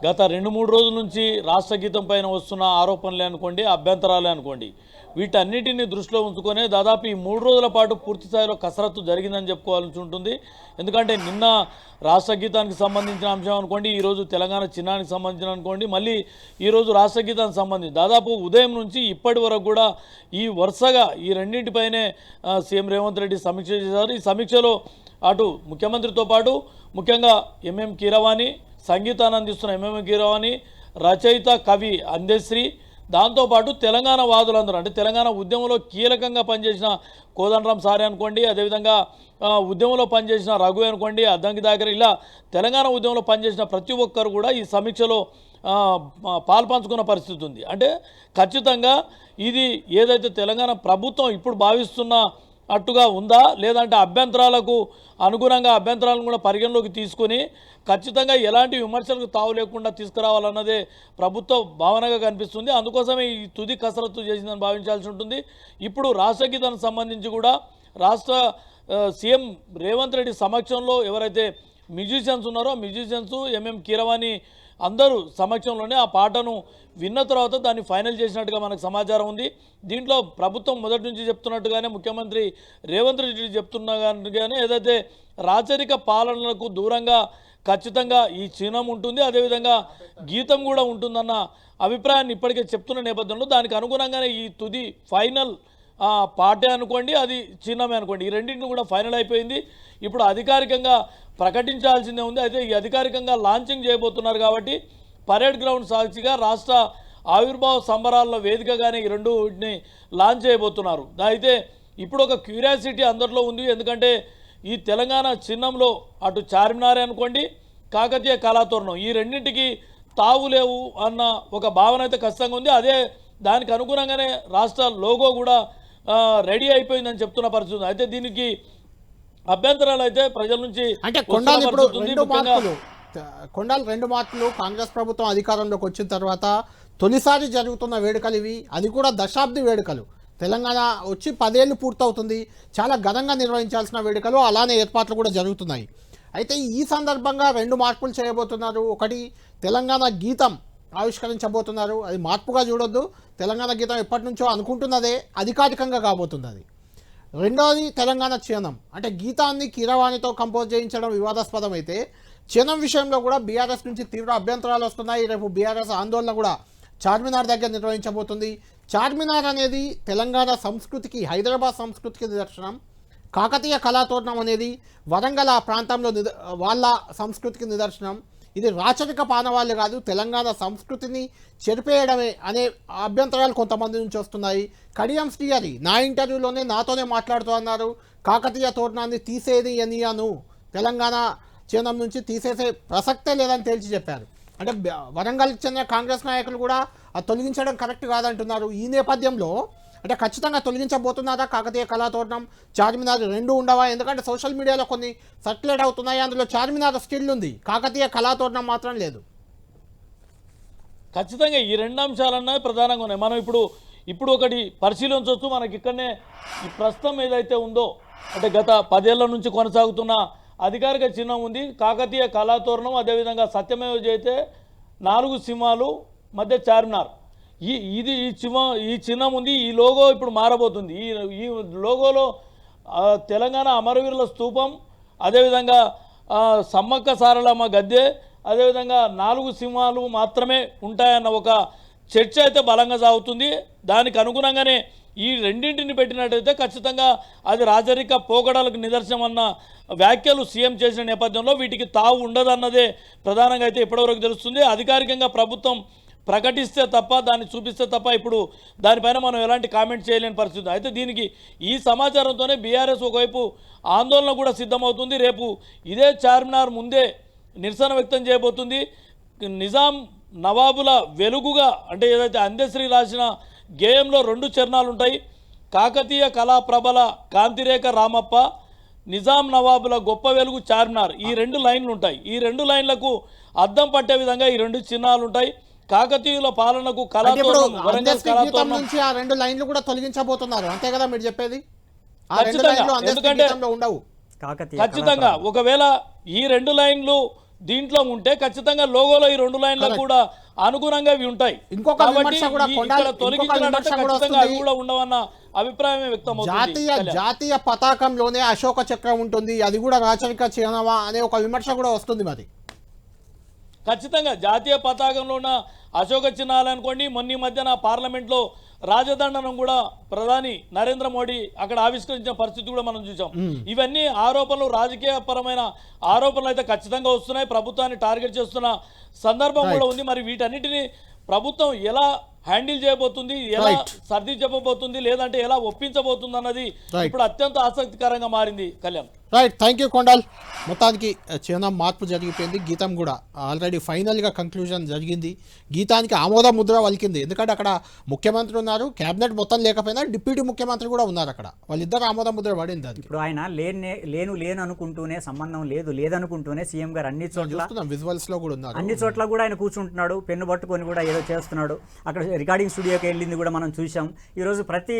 గత 2-3 రోజుల నుంచి రాష్ట్ర గీతం పైన వస్తున్న ఆరోపణలే అనుకోండి, అభ్యంతరాలే అనుకోండి, వీటన్నిటిని దృష్టిలో ఉంచుకొని దాదాపు ఈ 3 రోజుల పాటు పూర్తి స్థాయిలో కసరత్తు జరిగిందని చెప్పుకోవాల్సి ఉంటుంది. ఎందుకంటే నిన్న రాష్ట్ర గీతానికి సంబంధించిన అంశం అనుకోండి, ఈరోజు తెలంగాణ చిన్నానికి సంబంధించిన అనుకోండి, మళ్ళీ ఈరోజు రాష్ట్ర గీతానికి సంబంధించి దాదాపు ఉదయం నుంచి ఇప్పటి వరకు కూడా ఈ వరుసగా ఈ రెండింటిపైనే సీఎం రేవంత్ రెడ్డి సమీక్ష చేశారు. ఈ సమీక్షలో అటు ముఖ్యమంత్రితో పాటు ముఖ్యంగా ఎంఎం కీరవాణి, సంగీతాన్ని అందిస్తున్న ఎంఎం కీరవాణి, రచయిత కవి అందశ్రీ, దాంతోపాటు తెలంగాణ వాదులందరూ, అంటే తెలంగాణ ఉద్యమంలో కీలకంగా పనిచేసిన కోదండరామ్ సారే అనుకోండి, అదేవిధంగా ఉద్యమంలో పనిచేసిన రఘు అనుకోండి, అద్దంకి దాకర్, ఇలా తెలంగాణ ఉద్యమంలో పనిచేసిన ప్రతి ఒక్కరు కూడా ఈ సమీక్షలో పాల్పంచుకున్న పరిస్థితి ఉంది. అంటే ఖచ్చితంగా ఇది ఏదైతే తెలంగాణ ప్రభుత్వం ఇప్పుడు భావిస్తున్న అట్టుగా ఉందా, లేదంటే అభ్యంతరాలకు అనుగుణంగా అభ్యంతరాలను కూడా పరిగణలోకి తీసుకొని ఖచ్చితంగా ఎలాంటి విమర్శలకు తావు లేకుండా తీసుకురావాలన్నదే ప్రభుత్వ భావనగా కనిపిస్తుంది. అందుకోసమే ఈ తుది కసరత్తు చేసిందని భావించాల్సి ఉంటుంది. ఇప్పుడు రాష్ట్ర గీతానికి సంబంధించి కూడా రాష్ట్ర సీఎం రేవంత్ రెడ్డి సమక్షంలో ఎవరైతే మ్యూజిషియన్స్ ఉన్నారో మ్యూజిషియన్స్ ఎంఎం కీరవాణి అందరూ సమక్షంలోనే ఆ పాటను విన్న తర్వాత దాన్ని ఫైనల్ చేసినట్టుగా మనకు సమాచారం ఉంది. దీంట్లో ప్రభుత్వం మొదటి నుంచి చెప్తున్నట్టుగానే ముఖ్యమంత్రి రేవంత్ రెడ్డి చెప్తున్నగానే ఏదైతే రాచరిక పాలనలకు దూరంగా ఖచ్చితంగా ఈ చిహ్నం ఉంటుంది, అదేవిధంగా గీతం కూడా ఉంటుందన్న అభిప్రాయాన్ని ఇప్పటికే చెప్తున్న నేపథ్యంలో దానికి అనుగుణంగానే ఈ తుది ఫైనల్ పాటే అనుకోండి, అది చిహ్నమే అనుకోండి, ఈ రెండింటిని కూడా ఫైనల్ అయిపోయింది. ఇప్పుడు అధికారికంగా ప్రకటించాల్సిందే ఉంది. అయితే ఈ అధికారికంగా లాంచింగ్ చేయబోతున్నారు కాబట్టి పరేడ్ గ్రౌండ్ సాక్షిగా రాష్ట్ర ఆవిర్భావ సంబరాల్లో వేదికగానే ఈ రెండుని లాంచ్ చేయబోతున్నారు. అయితే ఇప్పుడు ఒక క్యూరియాసిటీ అందరిలో ఉంది. ఎందుకంటే ఈ తెలంగాణ చిహ్నంలో అటు చార్మినారే అనుకోండి, కాకతీయ కళాతోరణం, ఈ రెండింటికి తావు లేవు అన్న ఒక భావన అయితే ఖచ్చితంగా ఉంది. అదే దానికి అనుగుణంగానే రాష్ట్ర లోగో కూడా రెడీ అయిపోయిందని చెప్తున్న పరిస్థితి. అయితే దీనికి అభ్యంతరాలు అయితే ప్రజల నుంచి అంటే కొండాలు ఇప్పుడు రెండు మార్పులు కాంగ్రెస్ ప్రభుత్వం అధికారంలోకి వచ్చిన తర్వాత తొలిసారి జరుగుతున్న వేడుకలు ఇవి. అది కూడా దశాబ్ది వేడుకలు. తెలంగాణ వచ్చి 10 ఏళ్ళు పూర్తవుతుంది. చాలా ఘనంగా నిర్వహించాల్సిన వేడుకలు, అలానే ఏర్పాట్లు కూడా జరుగుతున్నాయి. అయితే ఈ సందర్భంగా 2 మార్పులు చేయబోతున్నారు. ఒకటి, తెలంగాణ గీతం ఆవిష్కరించబోతున్నారు. అది మార్పుగా చూడొద్దు. తెలంగాణ గీతం ఎప్పటి నుంచో అనుకుంటున్నదే, అధికారికంగా కాబోతుంది అది. రెండవది తెలంగాణ చిహ్నం. అంటే గీతాన్ని కీరవాణితో కంపోజ్ చేయించడం వివాదాస్పదం అయితే, చిహ్నం విషయంలో కూడా బీఆర్ఎస్ నుంచి తీవ్ర అభ్యంతరాలు వస్తున్నాయి. రేపు బీఆర్ఎస్ ఆందోళన కూడా చార్మినార్ దగ్గర నిర్వహించబోతుంది. చార్మినార్ అనేది తెలంగాణ సంస్కృతికి, హైదరాబాద్ సంస్కృతికి నిదర్శనం. కాకతీయ కళాతోరణం అనేది వరంగల్ ఆ ప్రాంతంలో వాళ్ళ సంస్కృతికి నిదర్శనం. ఇది రాచరిక పానవాళ్ళు కాదు, తెలంగాణ సంస్కృతిని చెరిపేయడమే అనే అభ్యంతరాలు కొంతమంది నుంచి వస్తున్నాయి. కడియం శ్రీహరి నా ఇంటర్వ్యూలోనే నాతోనే మాట్లాడుతూ అన్నారు, కాకతీయ తోరణాన్ని తీసేది ఎనియాను, తెలంగాణ చిహ్నం నుంచి తీసేసే ప్రసక్తే లేదని తేల్చి చెప్పారు. అంటే వరంగల్కి చెందిన కాంగ్రెస్ నాయకులు కూడా అది తొలగించడం కరెక్ట్ కాదంటున్నారు. ఈ నేపథ్యంలో అంటే ఖచ్చితంగా తొలగించబోతున్నారా కాకతీయ కళాతోరణం, చార్మినార్ రెండు ఉండవా? ఎందుకంటే సోషల్ మీడియాలో కొన్ని సర్క్యులేట్ అవుతున్నాయి, అందులో చార్మినార్ స్టిల్ ఉంది, కాకతీయ కళాతోరణం మాత్రం లేదు. ఖచ్చితంగా ఈ 2 అంశాలన్నవి ప్రధానంగా ఉన్నాయి. మనం ఇప్పుడు ఒకటి పరిశీలించవచ్చు. మనకి ఇక్కడనే ఈ ప్రస్తుతం ఏదైతే ఉందో, అంటే గత 10 ఏళ్ల నుంచి కొనసాగుతున్న అధికారిక చిహ్నం ఉంది, కాకతీయ కళాతోరణం, అదేవిధంగా సత్యమేవ జయతే, 4 సింహాలు మధ్య చార్మినార్. ఈ చిహ్నం ఉంది. ఈ లోగో ఇప్పుడు మారబోతుంది. ఈ లోగోలో తెలంగాణ అమరవీరుల స్తూపం, అదేవిధంగా సమ్మక్క సారలమ్మ గద్దె, అదేవిధంగా 4 సింహాలు మాత్రమే ఉంటాయన్న ఒక చర్చ అయితే బలంగా సాగుతుంది. దానికి అనుగుణంగానే ఈ రెండింటిని పెట్టినట్టయితే ఖచ్చితంగా అది రాజరిక పోకడలకు నిదర్శనం అన్న వ్యాఖ్యలు సీఎం చేసిన నేపథ్యంలో వీటికి తావు ఉండదన్నదే ప్రధానంగా అయితే ఇప్పటివరకు తెలుస్తుంది. అధికారికంగా ప్రభుత్వం ప్రకటిస్తే తప్ప, దాన్ని చూపిస్తే తప్ప ఇప్పుడు దానిపైన మనం ఎలాంటి కామెంట్ చేయలేని పరిస్థితి. అయితే దీనికి ఈ సమాచారంతోనే బీఆర్ఎస్ ఒకవైపు ఆందోళన కూడా సిద్ధమవుతుంది. రేపు ఇదే చార్మినార్ ముందే నిరసన వ్యక్తం చేయబోతుంది. నిజాం నవాబుల వెలుగుగా, అంటే ఏదైతే అందశ్రీ రాసిన గేయంలో 2 చరణాలు ఉంటాయి, కాకతీయ కళాప్రబల కాంతిరేఖ రామప్ప, నిజాం నవాబుల గొప్ప వెలుగు చార్మినార్, ఈ 2 లైన్లు ఉంటాయి. ఈ 2 లైన్లకు అద్దం పట్టే విధంగా ఈ 2 చిహ్నాలు ఉంటాయి. కాకతీయుల పాలనకు కళాతోరణం, వరంగల్ కళాతోరణం నుంచి ఆ 2 లైన్లు కూడా తొలగించబోతున్నారు, అంతే కదా మీరు చెప్పేది? ఎందుకంటే ఉండవు ఖచ్చితంగా ఒకవేళ ఈ 2 లైన్లు దీంట్లో ఉంటే ఖచ్చితంగా లోగోలో ఈ 2 లైన్లకు కూడా అనుగుణంగా ఇవి ఉంటాయి. ఇంకొక విమర్శ కూడా కూడా ఉండవన్న అభిప్రాయమే వ్యక్తం అవుతుంది. జాతీయ పతాకంలోనే అశోక చక్రం ఉంటుంది, అది కూడా రాచరిక చిహ్నమా అనే ఒక విమర్శ కూడా వస్తుంది. మరి ఖచ్చితంగా జాతీయ పతాకంలో ఉన్న అశోక చిహ్నాలు అనుకోండి, మొన్న మధ్యన పార్లమెంట్లో రాజదండనం కూడా ప్రధాని నరేంద్ర మోడీ అక్కడ ఆవిష్కరించిన పరిస్థితి కూడా మనం చూసాం. ఇవన్నీ ఆరోపణలు, రాజకీయ పరమైన ఆరోపణలు అయితే ఖచ్చితంగా వస్తున్నాయి. ప్రభుత్వాన్ని టార్గెట్ చేస్తున్న సందర్భం కూడా ఉంది. మరి వీటన్నిటిని ప్రభుత్వం ఎలా హ్యాండిల్ చేయబోతుంది, ఎలా సర్ది చెప్పబోతుంది, లేదంటే ఎలా ఒప్పించబోతుంది అన్నది ఇప్పుడు అత్యంత ఆసక్తికరంగా మారింది. Kalyan. Right, thank you Kondal. మొత్తానికి చిహ్నం మార్పు జరిగిపోయింది. గీతం కూడా ఆల్రెడీ ఫైనల్గా కంక్లూజన్ జరిగింది. గీతానికి ఆమోద ముద్ర వలికింది. ఎందుకంటే అక్కడ ముఖ్యమంత్రి ఉన్నారు, క్యాబినెట్ మొత్తం లేకపోయినా డిప్యూటీ ముఖ్యమంత్రి కూడా ఉన్నారు అక్కడ. వాళ్ళిద్దరు ఆమోద ముద్ర పడింది. అది ఇప్పుడు ఆయన లేను అనుకుంటూనే, సంబంధం లేదనుకుంటూనే సీఎం గారు అన్ని చోట్ల చూస్తున్నాం, విజువల్స్ లో కూడా ఉన్నారు. అన్ని చోట్ల కూడా ఆయన కూర్చుంటున్నాడు, పెన్ను పట్టుకొని కూడా ఏదో చేస్తున్నాడు. అక్కడ రికార్డింగ్ స్టూడియోకి వెళ్ళింది కూడా మనం చూసాం. ఈరోజు ప్రతి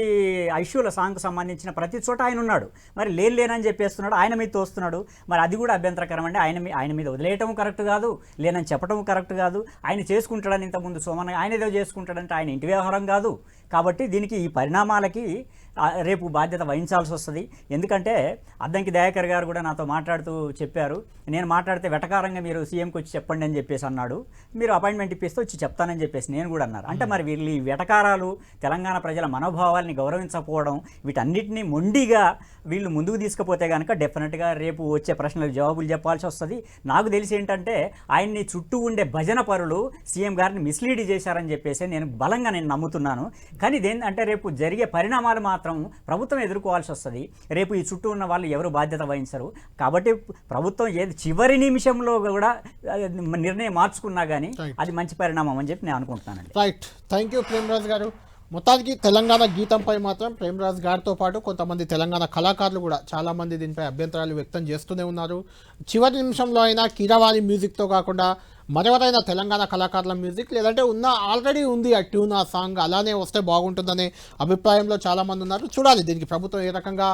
ఐష్యూల సాంగ్కి సంబంధించిన ప్రతి చోట ఆయన ఉన్నాడు. మరి లేనని చెప్పేస్తున్నాడు, ఆయన మీద తోస్తున్నాడు. మరి అది కూడా అభ్యంతరకరం అండి. ఆయన మీద వదిలేయటం కరెక్ట్ కాదు, లేనని చెప్పడం కరెక్ట్ కాదు. ఆయన చేసుకుంటాడని ఇంతకుముందు సోమన్ ఆయన ఏదో చేసుకుంటాడంటే ఆయన ఇంటి వ్యవహారం కాదు. కాబట్టి దీనికి ఈ పరిణామాలకి రేపు బాధ్యత వహించాల్సి వస్తుంది. ఎందుకంటే అద్దంకి దయాకర్ గారు కూడా నాతో మాట్లాడుతూ చెప్పారు, నేను మాట్లాడితే వెటకారంగా మీరు సీఎంకి వచ్చి చెప్పండి అని చెప్పేసి అన్నాడు. మీరు అపాయింట్మెంట్ ఇప్పిస్తే వచ్చి చెప్తానని చెప్పేసి నేను కూడా అన్నారు. అంటే మరి వీళ్ళు ఈ వెటకారాలు, తెలంగాణ ప్రజల మనోభావాల్ని గౌరవించకపోవడం, వీటన్నిటినీ మొండిగా వీళ్ళు ముందుకు తీసుకుపోతే కనుక డెఫినెట్గా రేపు వచ్చే ప్రశ్నలకు జవాబులు చెప్పాల్సి వస్తుంది. నాకు తెలిసి ఏంటంటే ఆయన్ని చుట్టూ ఉండే భజన పరులు సీఎం గారిని మిస్లీడ్ చేశారని చెప్పేసి నేను బలంగా నమ్ముతున్నాను. కానీ ఇదేంటంటే రేపు జరిగే పరిణామాలు మాత్రం ప్రభుత్వం ఎదుర్కోవాల్సి వస్తుంది. రేపు ఈ చుట్టూ ఉన్న వాళ్ళు ఎవరు బాధ్యత వహించరు. కాబట్టి ప్రభుత్వం ఏది చివరి నిమిషంలో కూడా నిర్ణయం మార్చుకున్నా కానీ అది మంచి పరిణామం అని చెప్పి నేను అనుకుంటున్నానండి. రైట్, థ్యాంక్ యూ ప్రేమరాజ్ గారు. మొత్తానికి తెలంగాణ గీతంపై మాత్రం ప్రేమరాజ్ గారితో పాటు కొంతమంది తెలంగాణ కళాకారులు కూడా చాలామంది దీనిపై అభ్యంతరాలు వ్యక్తం చేస్తూనే ఉన్నారు. చివరి నిమిషంలో అయినా కీరవాణి మ్యూజిక్తో కాకుండా మరెవరైనా తెలంగాణ కళాకారుల మ్యూజిక్, లేదంటే ఆల్రెడీ ఉంది ఆ ట్యూన్, ఆ సాంగ్ అలానే వస్తే బాగుంటుందనే అభిప్రాయంలో చాలామంది ఉన్నారు. చూడాలి దీనికి ప్రభుత్వం ఏ రకంగా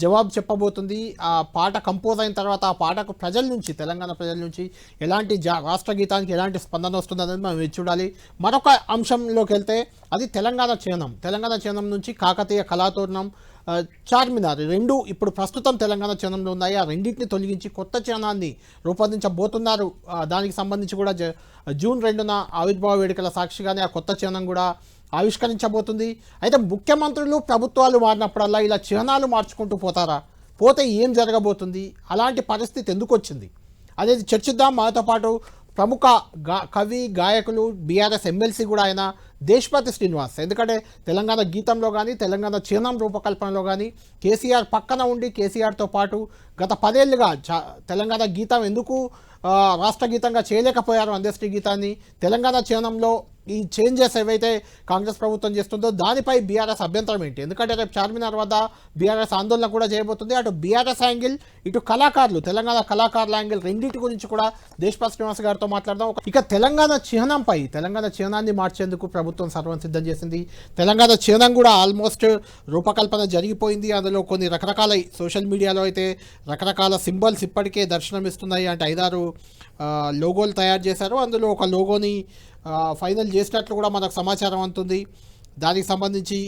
జవాబు చెప్పబోతుంది. ఆ పాట కంపోజ్ అయిన తర్వాత ఆ పాటకు ప్రజల నుంచి, తెలంగాణ ప్రజల నుంచి ఎలాంటి రాష్ట్ర గీతానికి ఎలాంటి స్పందన వస్తుందనేది మనం చూడాలి. మరొక అంశంలోకి వెళ్తే అది తెలంగాణ చిహ్నం. తెలంగాణ చిహ్నం నుంచి కాకతీయ కళాతోరణం, చార్మినార్ రెండు ఇప్పుడు ప్రస్తుతం తెలంగాణ చిహ్నంలో ఉన్నాయి. ఆ రెండింటిని తొలగించి కొత్త చిహ్నాన్ని రూపొందించబోతున్నారు. దానికి సంబంధించి కూడా జూన్ 2న ఆవిర్భావ వేడుకల సాక్షిగానే ఆ కొత్త చిహ్నం కూడా ఆవిష్కరించబోతుంది. అయితే ముఖ్యమంత్రులు, ప్రభుత్వాలు మారినప్పుడల్లా ఇలా చిహ్నాలు మార్చుకుంటూ పోతే ఏం జరగబోతుంది, అలాంటి పరిస్థితి ఎందుకు వచ్చింది అనేది చర్చిద్దాం. మనతో పాటు ప్రముఖ కవి, గాయకులు, బీఆర్ఎస్ ఎమ్మెల్సీ కూడా ఆయన దేశపతి శ్రీనివాస్. ఎందుకంటే తెలంగాణ గీతంలో కానీ, తెలంగాణ చిహ్నం రూపకల్పనలో కానీ కేసీఆర్ పక్కన ఉండి కేసీఆర్తో పాటు గత 10 ఏళ్ళుగా తెలంగాణ గీతం ఎందుకు రాష్ట్ర గీతంగా చేయలేకపోయారు, అందశ్రీ గీతాన్ని, తెలంగాణ చిహ్నంలో ఈ చేంజెస్ ఏవైతే కాంగ్రెస్ ప్రభుత్వం చేస్తుందో దానిపై బీఆర్ఎస్ అభ్యంతరం ఏంటి? ఎందుకంటే రేపు చార్మినార్ వద్ద బీఆర్ఎస్ ఆందోళన కూడా చేయబోతుంది. అటు బీఆర్ఎస్ యాంగిల్, ఇటు కళాకారులు, తెలంగాణ కళాకారుల యాంగిల్, రెండింటి గురించి కూడా దేశపతి శ్రీనివాస్ గారితో మాట్లాడదాం. ఇక తెలంగాణ చిహ్నంపై, తెలంగాణ చిహ్నాన్ని మార్చేందుకు ప్రభుత్వం సర్వం సిద్ధం చేసింది. తెలంగాణ చిహ్నం కూడా ఆల్మోస్ట్ రూపకల్పన జరిగిపోయింది. అందులో కొన్ని రకరకాల సోషల్ మీడియాలో అయితే రకరకాల సింబల్స్ ఇప్పటికే దర్శనమిస్తున్నాయి. అంటే 5-6 లోగోలు తయారు చేశారు. అందులో ఒక లోగోని ఫైనల్ చేసినట్లు కూడా మనకు సమాచారం అందుతుంది. దానికి సంబంధించి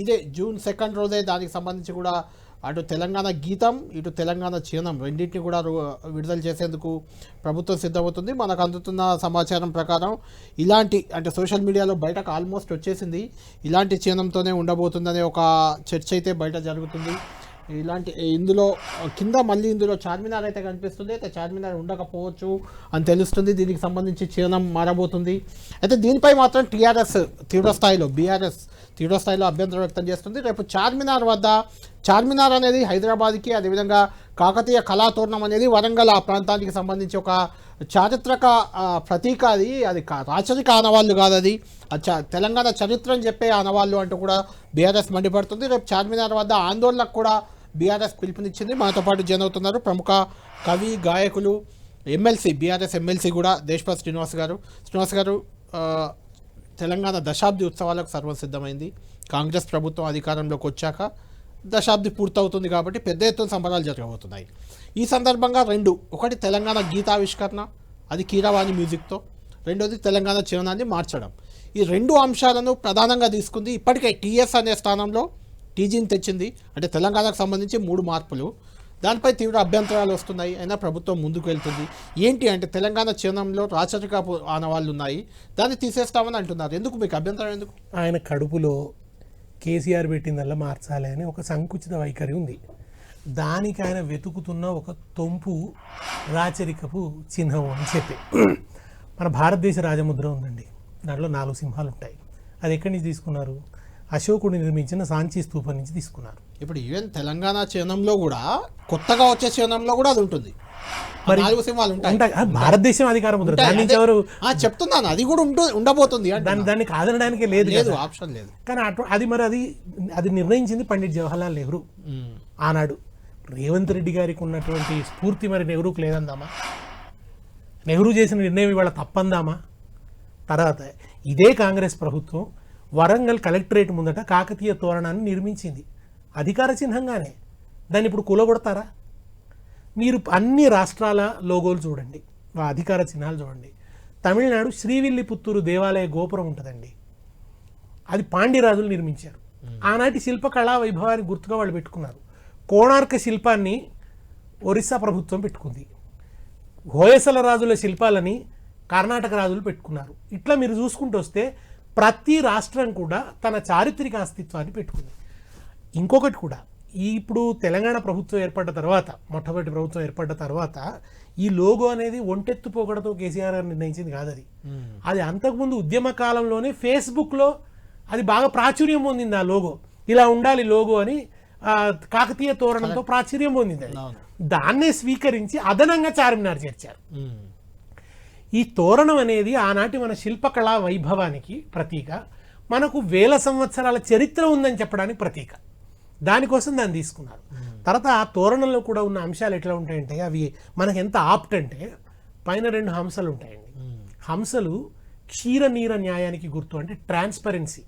ఇదే జూన్ 2 రోజే దానికి సంబంధించి కూడా అటు తెలంగాణ గీతం, ఇటు తెలంగాణ చిహ్నం రెండింటిని కూడా విడుదల చేసేందుకు ప్రభుత్వం సిద్ధమవుతుంది. మనకు అందుతున్న సమాచారం ప్రకారం ఇలాంటి, అంటే సోషల్ మీడియాలో బయటకు ఆల్మోస్ట్ వచ్చేసింది, ఇలాంటి చిహ్నంతోనే ఉండబోతుందనే ఒక చర్చ అయితే బయట జరుగుతుంది. ఇందులో కింద మళ్ళీ ఇందులో చార్మినార్ అయితే కనిపిస్తుంది. అయితే చార్మినార్ ఉండకపోవచ్చు అని తెలుస్తుంది. దీనికి సంబంధించి చిహ్నం మారబోతుంది. అయితే దీనిపై మాత్రం టీఆర్ఎస్ తీవ్రస్థాయిలో, బీఆర్ఎస్ తీవ్రస్థాయిలో అభ్యంతరం వ్యక్తం చేస్తుంది. రేపు చార్మినార్ వద్ద, చార్మినార్ అనేది హైదరాబాద్కి, అదేవిధంగా కాకతీయ కళాతోరణం అనేది వరంగల్ ఆ ప్రాంతానికి సంబంధించి ఒక చారిత్రక ప్రతీక. అది రాచరిక ఆనవాళ్ళు కాదు, అది తెలంగాణ చరిత్రని చెప్పే ఆనవాళ్ళు అంటూ కూడా బీఆర్ఎస్ మండిపడుతుంది. రేపు చార్మినార్ వద్ద ఆందోళనకు కూడా బీఆర్ఎస్ పిలుపునిచ్చింది. మనతో పాటు జాయిన్ అవుతున్నారు ప్రముఖ కవి, గాయకులు, ఎమ్మెల్సీ, బీఆర్ఎస్ ఎమ్మెల్సీ కూడా దేశపతి శ్రీనివాస్ గారు. శ్రీనివాస్ గారు, తెలంగాణ దశాబ్ది ఉత్సవాలకు సర్వం సిద్ధమైంది. కాంగ్రెస్ ప్రభుత్వం అధికారంలోకి వచ్చాక దశాబ్ది పూర్తవుతుంది కాబట్టి పెద్ద ఎత్తున సంబరాలు జరగబోతున్నాయి. ఈ సందర్భంగా ఒకటి తెలంగాణ గీతావిష్కరణ, అది కీరవాణి మ్యూజిక్తో, రెండోది తెలంగాణ చిహ్నాన్ని మార్చడం. ఈ 2 అంశాలను ప్రధానంగా తీసుకుంది. ఇప్పటికే టీఎస్ అనే స్థానంలో టీజీని తెచ్చింది. అంటే తెలంగాణకు సంబంధించి 3 మార్పులు. దానిపై తీవ్ర అభ్యంతరాలు వస్తున్నాయి. అయినా ప్రభుత్వం ముందుకు వెళ్తుంది. ఏంటి అంటే తెలంగాణ చిహ్నంలో రాచరిక ఆనవాళ్ళు ఉన్నాయి, దాన్ని తీసేస్తామని అంటున్నారు. ఎందుకు మీకు అభ్యంతరం? ఎందుకు? ఆయన కడుపులో కేసీఆర్ పెట్టిందల్లా మార్చాలి అని ఒక సంకుచిత వైఖరి ఉంది. దానికి ఆయన వెతుకుతున్న ఒక తొంపు రాచరికపు చిహ్నం అని చెప్పి, మన భారతదేశ రాజముద్ర ఉందండి, దాంట్లో 4 సింహాలు ఉంటాయి. అది ఎక్కడి నుంచి తీసుకున్నారు? అశోకుడు నిర్మించిన సాంచి స్తూపం నుంచి తీసుకున్నారు. ఇప్పుడు ఈవెన్ తెలంగాణ చిహ్నంలో కూడా కొత్తగా వచ్చే చిహ్నంలో కూడా అది ఉంటుంది. మరి 4 సింహాలు ఉంటాయి. భారతదేశం అధికారం ముద్ర, దాని నుంచి ఎవరు చెప్తున్నాను, అది కూడా ఉండబోతుంది. దాన్ని కాదనడానికి లేదు లేదు, కదా. ఆప్షన్ లేదు. కానీ అది నిర్ణయించింది పండిట్ జవహర్లాల్ నెహ్రూ ఆనాడు. రేవంత్ రెడ్డి గారికి ఉన్నటువంటి స్ఫూర్తి మరి నెహ్రూకి లేదందామా? నెహ్రూ చేసిన నిర్ణయం ఇవాళ తప్పందామా? తర్వాత ఇదే కాంగ్రెస్ ప్రభుత్వం వరంగల్ కలెక్టరేట్ ముందట కాకతీయ తోరణాన్ని నిర్మించింది అధికార చిహ్నంగానే. దాన్ని ఇప్పుడు కూలగొడతారా? మీరు అన్ని రాష్ట్రాల లోగోలు చూడండి, అధికార చిహ్నాలు చూడండి. తమిళనాడు శ్రీవిల్లిపుత్తూరు దేవాలయ గోపురం ఉంటుందండి, అది పాండ్యరాజులు నిర్మించారు. ఆనాటి శిల్పకళా వైభవాన్ని గుర్తుగా వాళ్ళు పెట్టుకున్నారు. కోణార్క శిల్పాన్ని ఒరిస్సా ప్రభుత్వం పెట్టుకుంది. హోయసల రాజుల శిల్పాలని కర్ణాటక రాజులు పెట్టుకున్నారు. ఇట్లా మీరు చూసుకుంటూ వస్తే ప్రతి రాష్ట్రం కూడా తన చారిత్రక అస్తిత్వాన్ని పెట్టుకుంది. ఇంకొకటి కూడా, ఇప్పుడు తెలంగాణ ప్రభుత్వం ఏర్పడ్డ తర్వాత, మొట్టమొదటి ప్రభుత్వం ఏర్పడ్డ తర్వాత ఈ లోగో అనేది ఒంటెత్తు పోకడతో కేసీఆర్ గారు నిర్ణయించింది కాదు. అది అంతకుముందు ఉద్యమ కాలంలోనే ఫేస్బుక్లో అది బాగా ప్రాచుర్యం పొందింది. ఆ లోగో ఇలా ఉండాలి లోగో అని కాకతీయ తోరణంతో ప్రాచుర్యం పొందింది. దాన్నే స్వీకరించి అదనంగా చార్మినార్ చేర్చారు. ఈ తోరణం అనేది ఆనాటి మన శిల్పకళా వైభవానికి ప్రతీక, మనకు 1000 సంవత్సరాల చరిత్ర ఉందని చెప్పడానికి ప్రతీక. దానికోసం దాన్ని తీసుకున్నారు. తర్వాత ఆ తోరణంలో కూడా ఉన్న అంశాలు ఎట్లా ఉంటాయంటే, అవి మనకు ఎంత ఆప్ట్ అంటే, పైన 2 హంసలు ఉంటాయండి. హంసలు క్షీర నీర న్యాయానికి గుర్తు, అంటే ట్రాన్స్పరెన్సీ,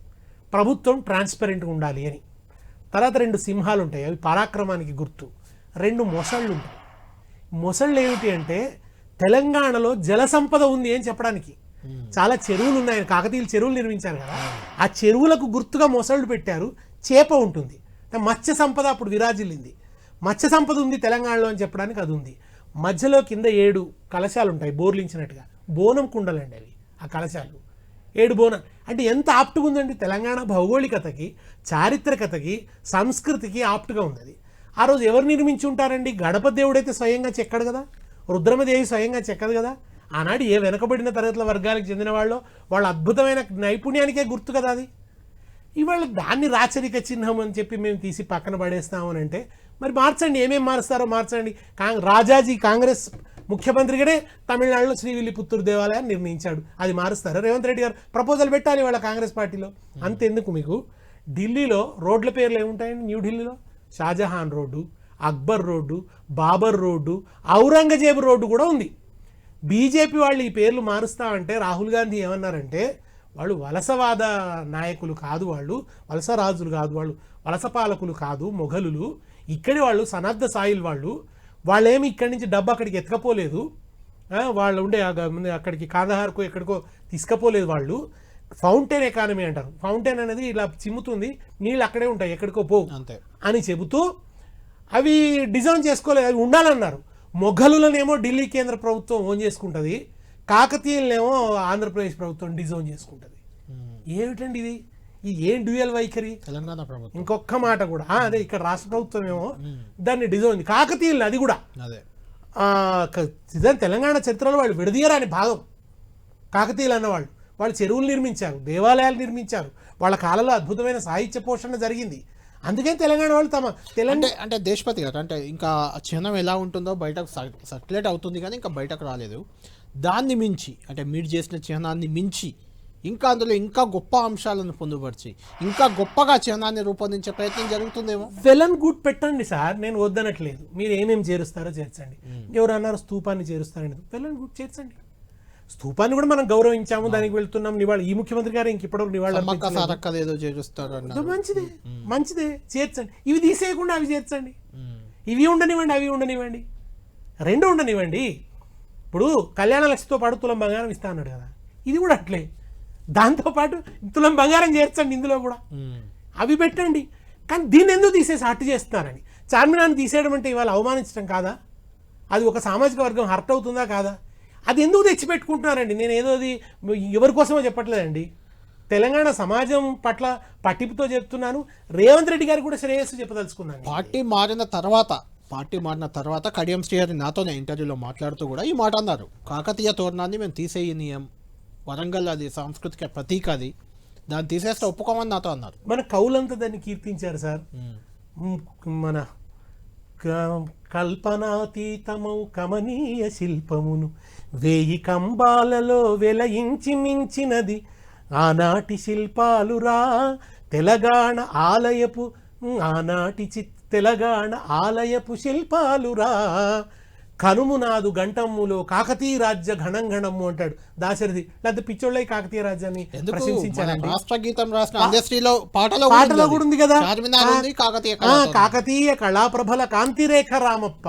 ప్రభుత్వం ట్రాన్స్పరెంట్గా ఉండాలి అని. తర్వాత 2 సింహాలు ఉంటాయి, అవి పరాక్రమానికి గుర్తు. 2 మొసళ్ళు ఉంటాయి. మొసళ్ళు ఏమిటి అంటే తెలంగాణలో జల సంపద ఉంది అని చెప్పడానికి. చాలా చెరువులు ఉన్నాయి, కాకతీయులు చెరువులు నిర్మించారు కదా, ఆ చెరువులకు గుర్తుగా మొసళ్ళు పెట్టారు. చేప ఉంటుంది, మత్స్య సంపద అప్పుడు విరాజిల్లింది. మత్స్య సంపద ఉంది తెలంగాణలో అని చెప్పడానికి అది ఉంది. మధ్యలో కింద 7 కలశాలు ఉంటాయి బోర్లించినట్టుగా, బోనం కుండలండి అవి ఆ కలశాలు. 7 బోనం అంటే ఎంత ఆప్టుగా ఉందండి. తెలంగాణ భౌగోళికతకి, చారిత్రకతకి, సంస్కృతికి ఆప్టుగా ఉంది అది. ఆ రోజు ఎవరు నిర్మించి ఉంటారండి? గణప దేవుడైతే స్వయంగా చెక్కడు కదా, రుద్రమదేవి స్వయంగా చెక్కదు కదా. ఆనాడు ఏ వెనకబడిన తరగతుల వర్గాలకు చెందిన వాళ్ళ అద్భుతమైన నైపుణ్యానికే గుర్తు కదా అది. ఇవాళ దాన్ని రాచరిక చిహ్నం అని చెప్పి మేము తీసి పక్కన పడేస్తామని అంటే మరి మార్చండి, ఏమేమి మారుస్తారో మార్చండి. రాజాజీ కాంగ్రెస్ ముఖ్యమంత్రిగానే తమిళనాడులో శ్రీవిల్లిపుత్తూరు దేవాలయాన్ని నిర్మించాడు, అది మారుస్తారా? రేవంత్ రెడ్డి గారు ప్రపోజల్ పెట్టాలి వాళ్ళ కాంగ్రెస్ పార్టీలో. అంతెందుకు, మీకు ఢిల్లీలో రోడ్ల పేర్లు ఏముంటాయండి? న్యూఢిల్లీలో Shahjahan road, Akbar road, Babar road, Aurangzeb road కూడా ఉంది. బీజేపీ వాళ్ళు ఈ పేర్లు మారుస్తామంటే రాహుల్ గాంధీ ఏమన్నారంటే, వాళ్ళు వలసవాద నాయకులు కాదు, వాళ్ళు వలస రాజులు కాదు, వాళ్ళు వలస పాలకులు కాదు, మొఘలులు, ఇక్కడి వాళ్ళు సనద్ధ సాయిల్ వాళ్ళేమి ఇక్కడి నుంచి డబ్బు అక్కడికి ఎత్తుకపోలేదు, వాళ్ళు ఉండే అక్కడికి కాందహార్కో ఎక్కడికో తీసుకపోలేదు. వాళ్ళు ఫౌంటైన్ ఎకానమీ అంటారు. ఫౌంటైన్ అనేది ఇలా చిమ్ముతుంది, నీళ్ళు అక్కడే ఉంటాయి, ఎక్కడికో పోవు అని చెబుతూ అవి డిజైన్ చేసుకోలేదు, అవి ఉండాలన్నారు. మొఘలులనేమో ఢిల్లీ కేంద్ర ప్రభుత్వం ఓన్ చేసుకుంటుంది, కాకతీయులనేమో ఆంధ్రప్రదేశ్ ప్రభుత్వం డిజైన్ చేసుకుంటుంది. ఏమిటండి ఇది? ఏం డ్యూయల్ వైఖరి తెలంగాణ ప్రభుత్వం? ఇంకొక మాట కూడా అదే, ఇక్కడ రాష్ట్ర ప్రభుత్వం ఏమో దాన్ని డిజైన్, కాకతీయులు అది కూడా తెలంగాణ చరిత్రలో వాళ్ళు విడదీయరాని భాగం. కాకతీయులు అన్నవాళ్ళు వాళ్ళు చెరువులు నిర్మించారు, దేవాలయాలు నిర్మించారు, వాళ్ళ కాలంలో అద్భుతమైన సాహిత్య పోషణ జరిగింది. అందుకే తెలంగాణ వాళ్ళు అంటే దేశపతి గారు అంటే ఇంకా చిహ్నం ఎలా ఉంటుందో బయటకు సర్క్యులేట్ అవుతుంది కానీ ఇంకా బయటకు రాలేదు. దాన్ని మించి అంటే మీరు చేసిన చిహ్నాన్ని మించి ఇంకా అందులో ఇంకా గొప్ప అంశాలను పొందుపరిచి ఇంకా గొప్పగా చిహ్నాన్ని రూపొందించే ప్రయత్నం జరుగుతుందేమో. వెల్ అండ్ గుడ్ పెట్టండి సార్, నేను వద్దనట్లేదు. మీరు ఏమేమి చేరుస్తారో చేర్చండి. ఎవరు అన్నారు స్తూపాన్ని చేరుస్తారని? వెల్ అండ్ గుడ్ చేర్చండి. స్తూపాన్ని కూడా మనం గౌరవించాము, దానికి వెళ్తున్నాం. నివాళ ఈ ముఖ్యమంత్రి గారు ఇంక ఇప్పటివరకు నివాళ ఏదో చేరుస్తారు, మంచిదే చేర్చండి. ఇవి తీసేయకుండా అవి చేర్చండి. ఇవి ఉండనివ్వండి, అవి ఉండనివ్వండి, 2 ఉండనివ్వండి. ఇప్పుడు కళ్యాణ లక్ష్మితో పాటు తులం బంగారం ఇస్తా అన్నాడు కదా, ఇది కూడా అట్లే. దాంతోపాటు తులం బంగారం చేర్చండి, ఇందులో కూడా అవి పెట్టండి. కానీ దీన్ని ఎందుకు తీసేసి హర్ట్ చేస్తున్నారని? చార్మినార్ని తీసేయడం అంటే ఇవాళ అవమానించడం కాదా? అది ఒక సామాజిక వర్గం హర్ట్ అవుతుందా కాదా? అది ఎందుకు తెచ్చిపెట్టుకుంటున్నారండి? నేను ఏదో అది ఎవరి కోసమో చెప్పట్లేదండి, తెలంగాణ సమాజం పట్ల పట్టింపుతో చెప్తున్నాను. రేవంత్ రెడ్డి గారు కూడా శ్రేయస్సు చెప్పదలుచుకున్నాను. పార్టీ మారిన తర్వాత కడియం శ్రీహరి నాతోనే ఇంటర్వ్యూలో మాట్లాడుతూ కూడా ఈ మాట అన్నారు, కాకతీయ తోరణాన్ని మేము తీసేయనీయం, వరంగల్ అది సాంస్కృతిక ప్రతీక, దాన్ని తీసేస్తే ఒప్పుకోమని నాతో అన్నారు. మన కవులంతా దాన్ని కీర్తించారు సార్. మన కల్పనాతీతమౌ కమనీయ శిల్పమును 1000 కంబాలలో వెలయించి మించినది ఆనాటి శిల్పాలురా తెలంగాణ ఆలయపు తెలంగాణ ఆలయపు శిల్పాలురా కనుమునాదు గంటమ్ములో కాకతీయ రాజ్య ఘనంఘణము అంటాడు దాశరథి. లేకపోతే పిచ్చోళ్ళై కాకతీయ రాజ్యాన్ని ప్రశంసించారండి. రాష్ట్ర గీతం రాసిన అందశ్రీలో పాటలో కూడా ఉంది కదా, చార్మినార్ ఉంది, కాకతీయ కళాప్రభల కాంతిరేఖ రామప్ప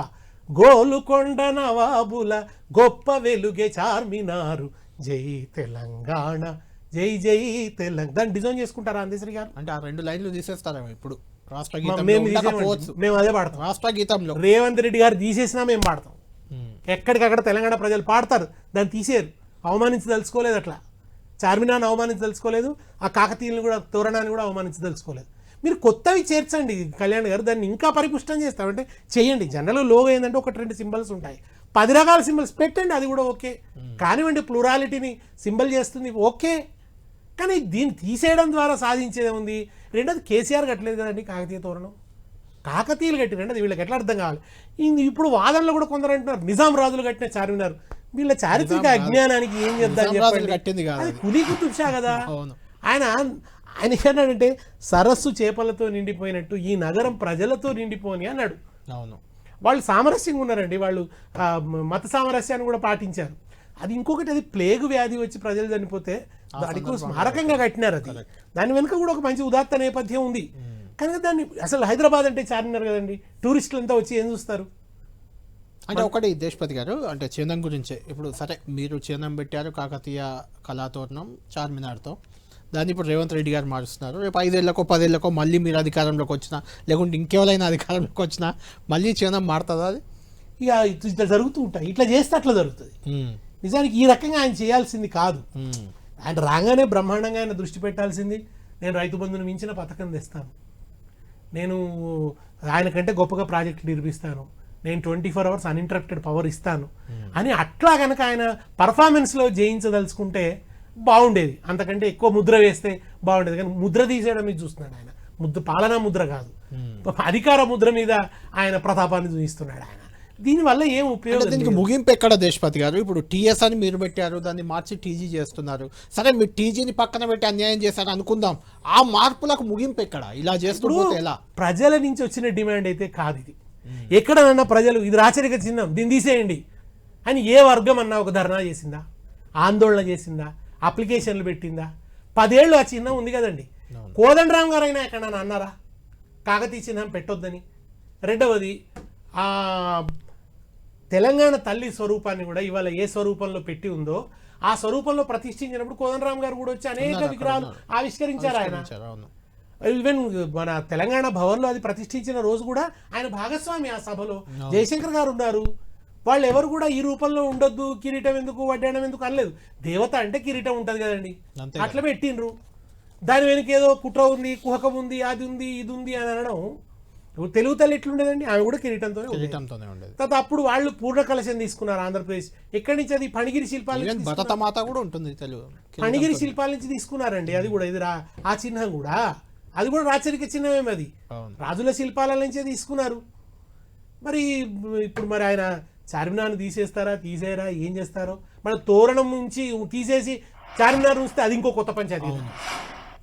గోలుకొండ నవాబుల గొప్ప వెలుగే చార్మినారు జై తెలంగాణ జై జై తెలంగాణ. దాన్ని డిజైన్ చేసుకుంటారా అందశ్రీ గారు? అంటే ఆ 2 లైన్లు తీసేస్తారేమో ఇప్పుడు రాష్ట్ర మేము అదే పాడతాం. రాష్ట్ర గీతంలో రేవంత్ రెడ్డి గారు తీసేసినా మేము పాడతాం. ఎక్కడికక్కడ తెలంగాణ ప్రజలు పాడతారు, దాన్ని తీసేరు. అవమానించదలుచుకోలేదు, అట్లా చార్మినార్ని అవమానించదలుచుకోలేదు, ఆ కాకతీయులను కూడా తోరణాన్ని కూడా అవమానించదలుచుకోలేదు. మీరు కొత్తవి చేర్చండి కళ్యాణ్ గారు, దాన్ని ఇంకా పరిపుష్టం చేస్తామంటే చేయండి. జనరల్ లోగో ఏంటంటే 1-2 సింబల్స్ ఉంటాయి, 10 రకాల సింబల్స్ పెట్టండి, అది కూడా ఓకే. కానివ్వండి, ప్లూరాలిటీని సింబల్ చేస్తుంది ఓకే, కానీ దీన్ని తీసేయడం ద్వారా సాధించేది ఉంది. రెండోది కేసీఆర్ కట్టలేదు కదండి కాకతీయ తోరణం, కాకతీయులు కట్టిరండి, అది వీళ్ళకి ఎట్లా అర్థం కావాలి. ఇప్పుడు వాదనలో కూడా కొందరు అంటున్నారు నిజాం రాజులు కట్టిన చార్మినార్. వీళ్ళ చారిత్రక అజ్ఞానానికి ఏం చేద్దాం చెప్పండి, అది కులీ కుతుబ్షా కదా. ఆయన ఏమన్నాడంటే సరస్సు చేపలతో నిండిపోయినట్టు ఈ నగరం ప్రజలతో నిండిపోని అన్నాడు. వాళ్ళు సామరస్యంగా ఉన్నారండి, వాళ్ళు మత సామరస్యాన్ని కూడా పాటించారు. అది ఇంకొకటి, అది ప్లేగు వ్యాధి వచ్చి ప్రజలు చనిపోతే దానికి స్మారకంగా కట్టినారు. అది దాని వెనుక కూడా ఒక మంచి ఉదాత్త నేపథ్యం ఉంది. కనుక దాన్ని అసలు హైదరాబాద్ అంటే చార్మినార్ కదండి, టూరిస్టులంతా వచ్చి ఏం చూస్తారు? అంటే ఒకటి దేశపతి గారు, అంటే చిహ్నం గురించే ఇప్పుడు సరే మీరు చిహ్నం పెట్టారు కాకతీయ కళాతోరణం చార్మినార్తో, దాన్ని ఇప్పుడు రేవంత్ రెడ్డి గారు మారుస్తున్నారు. రేపు 5 ఏళ్లకో 10 ఏళ్లకో మళ్ళీ మీరు అధికారంలోకి వచ్చినా లేకుంటే ఇంకెవరైనా అధికారంలోకి వచ్చినా మళ్ళీ చిహ్నం మారుతుందా? అది ఇక ఇట్లా జరుగుతూ ఉంటాయి, ఇట్లా చేస్తే అట్లా జరుగుతుంది. నిజానికి ఈ రకంగా ఆయన చేయాల్సింది కాదు. ఆయన రాగానే బ్రహ్మాండంగా ఆయన దృష్టి పెట్టాల్సింది, నేను రైతు బంధుని మించిన పథకం తెస్తాను, నేను ఆయన కంటే గొప్పగా ప్రాజెక్టు నిర్మిస్తాను, నేను 24 hours అన్ఇంటరప్టెడ్ పవర్ ఇస్తాను అని అట్లా కనుక ఆయన పర్ఫార్మెన్స్లో జయించదలుచుకుంటే బాగుండేది. అంతకంటే ఎక్కువ ముద్ర వేస్తే బాగుండేది. కానీ ముద్ర తీసేయడం మీద చూస్తున్నాడు ఆయన, పాలనా ముద్ర కాదు, అధికార ముద్ర మీద ఆయన ప్రతాపాన్ని చూపిస్తున్నాడు ఆయన. దీనివల్ల ఏం ఉపయోగం? దీనికి ముగింపు ఎక్కడ దేశపతి గారు? ఇప్పుడు టీఎస్ అని మీరు పెట్టారు, దాన్ని మార్చి టీజీ చేస్తున్నారు. సరే మీరు టీజీని పక్కన పెట్టి అన్యాయం చేశారు అనుకుందాం, ఆ మార్పులకు ముగింపు ఎక్కడ? ఇలా చేస్తుంటే ఎలా? ప్రజల నుంచి వచ్చిన డిమాండ్ అయితే కాదు ఇది. ఎక్కడనన్నా ప్రజలు ఇది రాచరిక చిహ్నం దీన్ని తీసేయండి అని ఏ వర్గం అన్నా ఒక ధర్నా చేసిందా, ఆందోళన చేసిందా, అప్లికేషన్లు పెట్టిందా? 10 ఏళ్ళు ఆ చిహ్నం ఉంది కదండి. కోదండరామ్ గారు అయినా ఎక్కడన్నా అన్నారా కాకతీయ చిహ్నం పెట్టొద్దని? రెండవది తెలంగాణ తల్లి స్వరూపాన్ని కూడా ఇవాళ ఏ స్వరూపంలో పెట్టి ఉందో ఆ స్వరూపంలో ప్రతిష్ఠించినప్పుడు కోదండరామ్ గారు కూడా వచ్చి అనేక విగ్రహాలు ఆవిష్కరించారు ఆయన. ఈవెన్ మన తెలంగాణ భవన్లో అది ప్రతిష్ఠించిన రోజు కూడా ఆయన భాగస్వామి ఆ సభలో. జయశంకర్ గారు ఉన్నారు. వాళ్ళు ఎవరు కూడా ఈ రూపంలో ఉండొద్దు, కిరీటం ఎందుకు, వడ్డాణం ఎందుకు అనలేదు. దేవత అంటే కిరీటం ఉంటుంది కదండి, అట్లా పెట్టిండ్రు. దాని వెనుక ఏదో కుట్ర ఉంది, కుహకం ఉంది, అది ఉంది, ఇది ఉంది అని అనడం. తెలుగు తల్లి ఎట్లుండేదండి, ఆమె కూడా కిరీటంతోనే ఉండేది. తర్వాత అప్పుడు వాళ్ళు పూర్ణ కలశం తీసుకున్నారు ఆంధ్రప్రదేశ్. ఎక్కడి నుంచి? అది పణిగిరి శిల్పాల నుంచి, పణిగిరి శిల్పాల నుంచి తీసుకున్నారండి. అది కూడా ఇది ఆ చిహ్నం కూడా, అది కూడా రాచరిక చిహ్నమేమి, అది రాజుల శిల్పాల నుంచే తీసుకున్నారు. మరి ఇప్పుడు మరి ఆయన చార్మినార్ను తీసేస్తారా, తీసేయరా, ఏం చేస్తారో? మన తోరణం నుంచి తీసేసి చార్మినార్ చూస్తే అది ఇంకో కొత్త పంచాయతీ.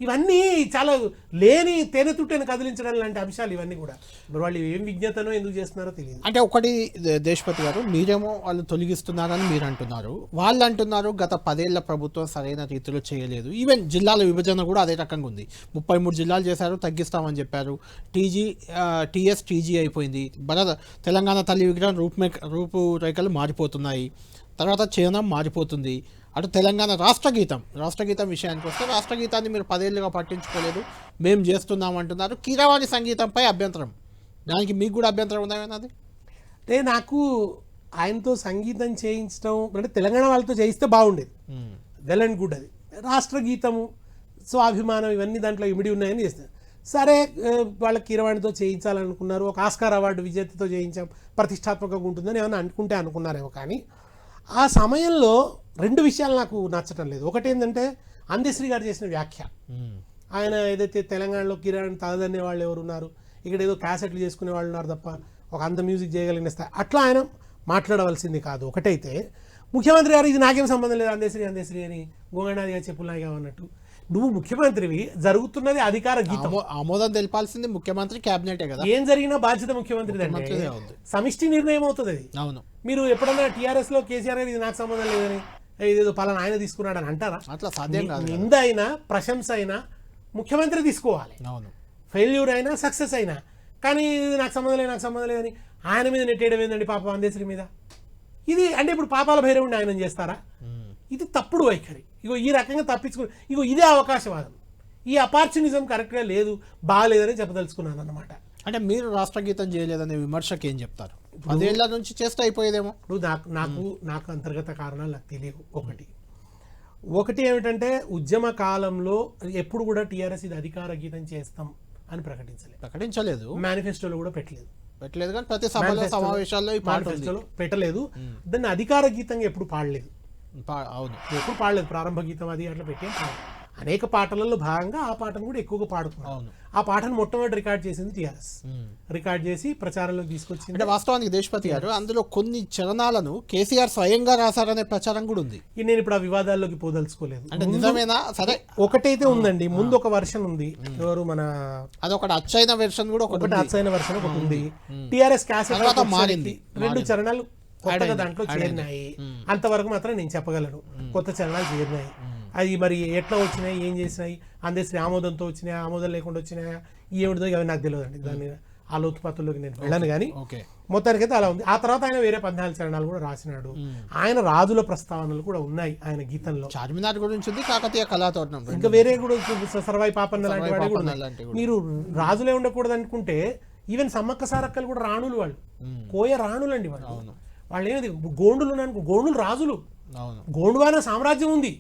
ఇవన్నీ చాలా లేని తేనె తుట్టెను కదిలించడం లాంటి అంశాలు ఇవన్నీ కూడా. మరి వాళ్ళు ఏం విజ్ఞతనో ఎందుకు చేస్తున్నారో తెలియదు. అంటే ఒకటి దేశపతి గారు, మీరేమో వాళ్ళు తొలగిస్తున్నారని మీరు అంటున్నారు, వాళ్ళు అంటున్నారు గత 10 ఏళ్ల ప్రభుత్వం సరైన రీతిలో చేయలేదు. ఈవెన్ జిల్లాల విభజన కూడా అదే రకంగా ఉంది. 33 జిల్లాలు చేశారు, తగ్గిస్తామని చెప్పారు. టీజీ అయిపోయింది. తెలంగాణ తల్లి విగ్రహం రూపురేఖలు మారిపోతున్నాయి. తర్వాత చిహ్నం మారిపోతుంది. అటు తెలంగాణ రాష్ట్ర గీతం విషయానికి వస్తే రాష్ట్ర గీతాన్ని మీరు 10 ఏళ్ళుగా పట్టించుకోలేదు, మేము చేస్తున్నామంటున్నారు. కీరవాణి సంగీతంపై అభ్యంతరం, దానికి మీకు కూడా అభ్యంతరం ఉందా? అంటే నాకు ఆయనతో సంగీతం చేయించడం అంటే తెలంగాణ వాళ్ళతో చేయిస్తే బాగుండేది, వెల్ అండ్ గుడ్. అది రాష్ట్ర గీతము, స్వాభిమానం, ఇవన్నీ దాంట్లో ఇమిడి ఉన్నాయని చేస్తారు. సరే, వాళ్ళ కీరవాణితో చేయించాలనుకున్నారు, ఒక ఆస్కార్ అవార్డు విజేతతో చేయించాం, ప్రతిష్టాత్మకంగా ఉంటుందని ఏమైనా అనుకున్నారేమో. కానీ ఆ సమయంలో 2 విషయాలు నాకు నచ్చటం లేదు. ఒకటి ఏంటంటే అందశ్రీ గారు చేసిన వ్యాఖ్య, ఆయన ఏదైతే తెలంగాణలో కిరాణ్ తగదన్నే వాళ్ళు ఎవరు ఉన్నారు, ఇక్కడ ఏదో క్యాసెట్లు చేసుకునే వాళ్ళు ఉన్నారు తప్ప ఒక అంత మ్యూజిక్ చేయగలిగిన స్థాయి అట్లా ఆయన మాట్లాడవలసింది కాదు. ఒకటైతే ముఖ్యమంత్రి గారు ఇది నాకేం సంబంధం లేదు అందశ్రీ అని గోంగనాథ్ గారు చెప్పులు నాకేం అన్నట్టు, నువ్వు ముఖ్యమంత్రివి, జరుగుతున్నది అధికార గీతం, ఆమోదం తెలిపాల్సింది ముఖ్యమంత్రి క్యాబినెటే కదా, ఏం జరిగినా బాధ్యత ముఖ్యమంత్రిదే, సమిష్టి నిర్ణయం అవుతుంది అది. అవును. మీరు ఎప్పుడన్నా టీఆర్ఎస్ లో కేసీఆర్ గారు ఇది నాకు సంబంధం లేదని ఇదేదో పలానా ఆయన తీసుకున్నాడని అంటారా? అట్లా సాధ్యం కాదు. నింద అయినా ప్రశంస అయినా ముఖ్యమంత్రి తీసుకోవాలి, అవును. ఫెయిల్యూర్ అయినా సక్సెస్ అయినా. కానీ ఇది నాకు సంబంధం లేదని ఆయన మీద నెట్టేయడం ఏందండి పాపం అందశ్రీ మీద? ఇది అంటే ఇప్పుడు పాపాల భైరవుడిని ఆయన చేస్తారా? ఇది తప్పుడు వైఖరి. ఇగో ఈ రకంగా తప్పించుకుని ఇగో ఇదే అవకాశవాదం, ఈ అపార్చునిజం కరెక్ట్గా లేదు, బాగాలేదని చెప్పదలుచుకున్నాను అన్నమాట. అంటే మీరు రాష్ట్ర గీతం చేయలేదనే విమర్శకి ఏం చెప్తారు? 10 ఏళ్ల నుంచి చేస్తే అయిపోయేదేమో. ఇప్పుడు నాకు అంతర్గత కారణాలు నాకు తెలియవు. ఒకటి ఏమిటంటే ఉద్యమ కాలంలో ఎప్పుడు కూడా టీఆర్ఎస్ ఇది అధికార గీతం చేస్తాం అని ప్రకటించలేదు, మేనిఫెస్టోలో కూడా పెట్టలేదు కానీ ప్రతి సభలో సమావేశాల్లో ఈ పాట మేనిఫెస్టోలో పెట్టలేదు. దాన్ని అధికార గీతంగా ఎప్పుడు పాడలేదు. అవును, ఎప్పుడు పాడలేదు. ప్రారంభ గీతం అది అట్లా పెట్టే అనేక పాటలలో భాగంగా ఆ పాటను కూడా ఎక్కువగా పాడుతున్నారు. ఆ పాటను మొట్టమొదటి రికార్డ్ చేసింది టీఆర్ఎస్, రికార్డ్ చేసి ప్రచారంలోకి తీసుకొచ్చింది. అంటే వాస్తవానికి దేశపతి గారు అందులో కొన్ని చరణాలను కేసీఆర్ స్వయంగా రాశారనే ప్రచారం కూడా ఉంది. నేను ఇప్పుడు ఆ వివాదాల్లోకి పోదలుచుకోలేదు. అంటే నిజమేనా? సరే, ఒకటైతే ఉందండి, ముందు ఒక వర్షన్ ఉంది, ఎవరు మన అదొకటి అచ్చైన వెర్షన్ కూడా ఒకటి అచ్చైన వెర్షన్ ఒకటి ఉంది. టీఆర్ఎస్ క్యాసెట్ మారింది, 2 చరణాలు కొత్తగా దాంట్లో చేరినాయి. అంతవరకు మాత్రం నేను చెప్పగలను, కొత్త చరణాలు చేరినాయి. అది మరి ఎట్లా వచ్చినాయి, ఏం చేసినాయి, అందశ్రీ ఆమోదంతో వచ్చినాయా, ఆమోదం లేకుండా వచ్చినాయా, ఏమిటిదో అవి నాకు తెలియదు అండి. దాని ఆ లోతుపాతుల్లోకి నేను వెళ్ళను. కానీ మొత్తానికైతే అలా ఉంది. ఆ తర్వాత ఆయన వేరే 14 చరణాలు కూడా రాసినాడు. ఆయన రాజుల ప్రస్తావనలు కూడా ఉన్నాయి ఆయన గీతంలో. చార్మినార్ గురించి ఉంది, కాకతీయ కళాతోరణం, ఇంకా వేరే కూడా సర్వాయి పాపన్న లాంటి వాడు కూడా ఉన్నాయి. మీరు రాజులే ఉండకూడదు అనుకుంటే ఈవెన్ సమ్మక్క సారక్కలు కూడా రాణులు, వాళ్ళు కోయ రాణులు అండి. వాళ్ళు ఏమిది గోండులు ఉన్నాను, గోండులు రాజులు, గోండువాన సామ్రాజ్యం ఉంది.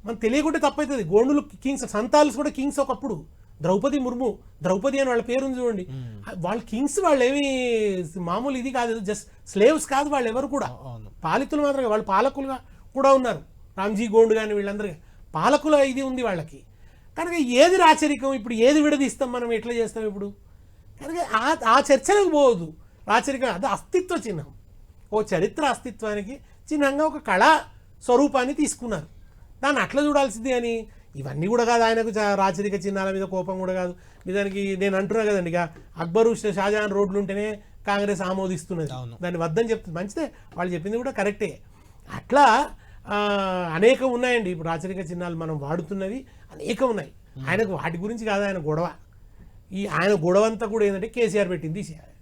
మనకు తెలియకుంటే తప్పవుతుంది. గోండులు కింగ్స్, సంతాల్స్ కూడా కింగ్స్ ఒకప్పుడు. ద్రౌపది ముర్ము, ద్రౌపది అని వాళ్ళ పేరు చూడండి, వాళ్ళు కింగ్స్, వాళ్ళు ఏమి మామూలు ఇది కాదు, జస్ట్ స్లేవ్స్ కాదు వాళ్ళు ఎవరు కూడా, పాలితులు మాత్రమే. వాళ్ళు పాలకులుగా కూడా ఉన్నారు, రామ్జీ గోండు కానీ వీళ్ళందరూ పాలకుల ఇది ఉంది వాళ్ళకి. కనుక ఏది రాచరికం, ఇప్పుడు ఏది విడదీస్తాం, మనం ఎట్లా చేస్తాం ఇప్పుడు? కనుక ఆ చర్చలకు పోవద్దు. రాచరికం అది అస్తిత్వ చిహ్నం, ఓ చరిత్ర అస్తిత్వానికి చిహ్నంగా ఒక కళా స్వరూపాన్ని తీసుకున్నారు, దాన్ని అట్లా చూడాల్సింది. అని ఇవన్నీ కూడా కాదు, ఆయనకు రాచరిక చిహ్నాల మీద కోపం కూడా కాదు. నిజానికి నేను అంటున్నా కదండి, ఇక అక్బరు షాజహాన్ రోడ్లు ఉంటేనే కాంగ్రెస్ ఆమోదిస్తున్నది, దాన్ని వద్దని చెప్తుంది. మంచిదే, వాళ్ళు చెప్పింది కూడా కరెక్టే. అట్లా అనేకం ఉన్నాయండి ఇప్పుడు రాచరిక చిహ్నాలు మనం వాడుతున్నవి, అనేకం ఉన్నాయి. ఆయనకు వాటి గురించి కాదు ఆయన గొడవ. ఆయన గొడవ అంతా కూడా ఏంటంటే కేసీఆర్ పెట్టింది తీసేయాలి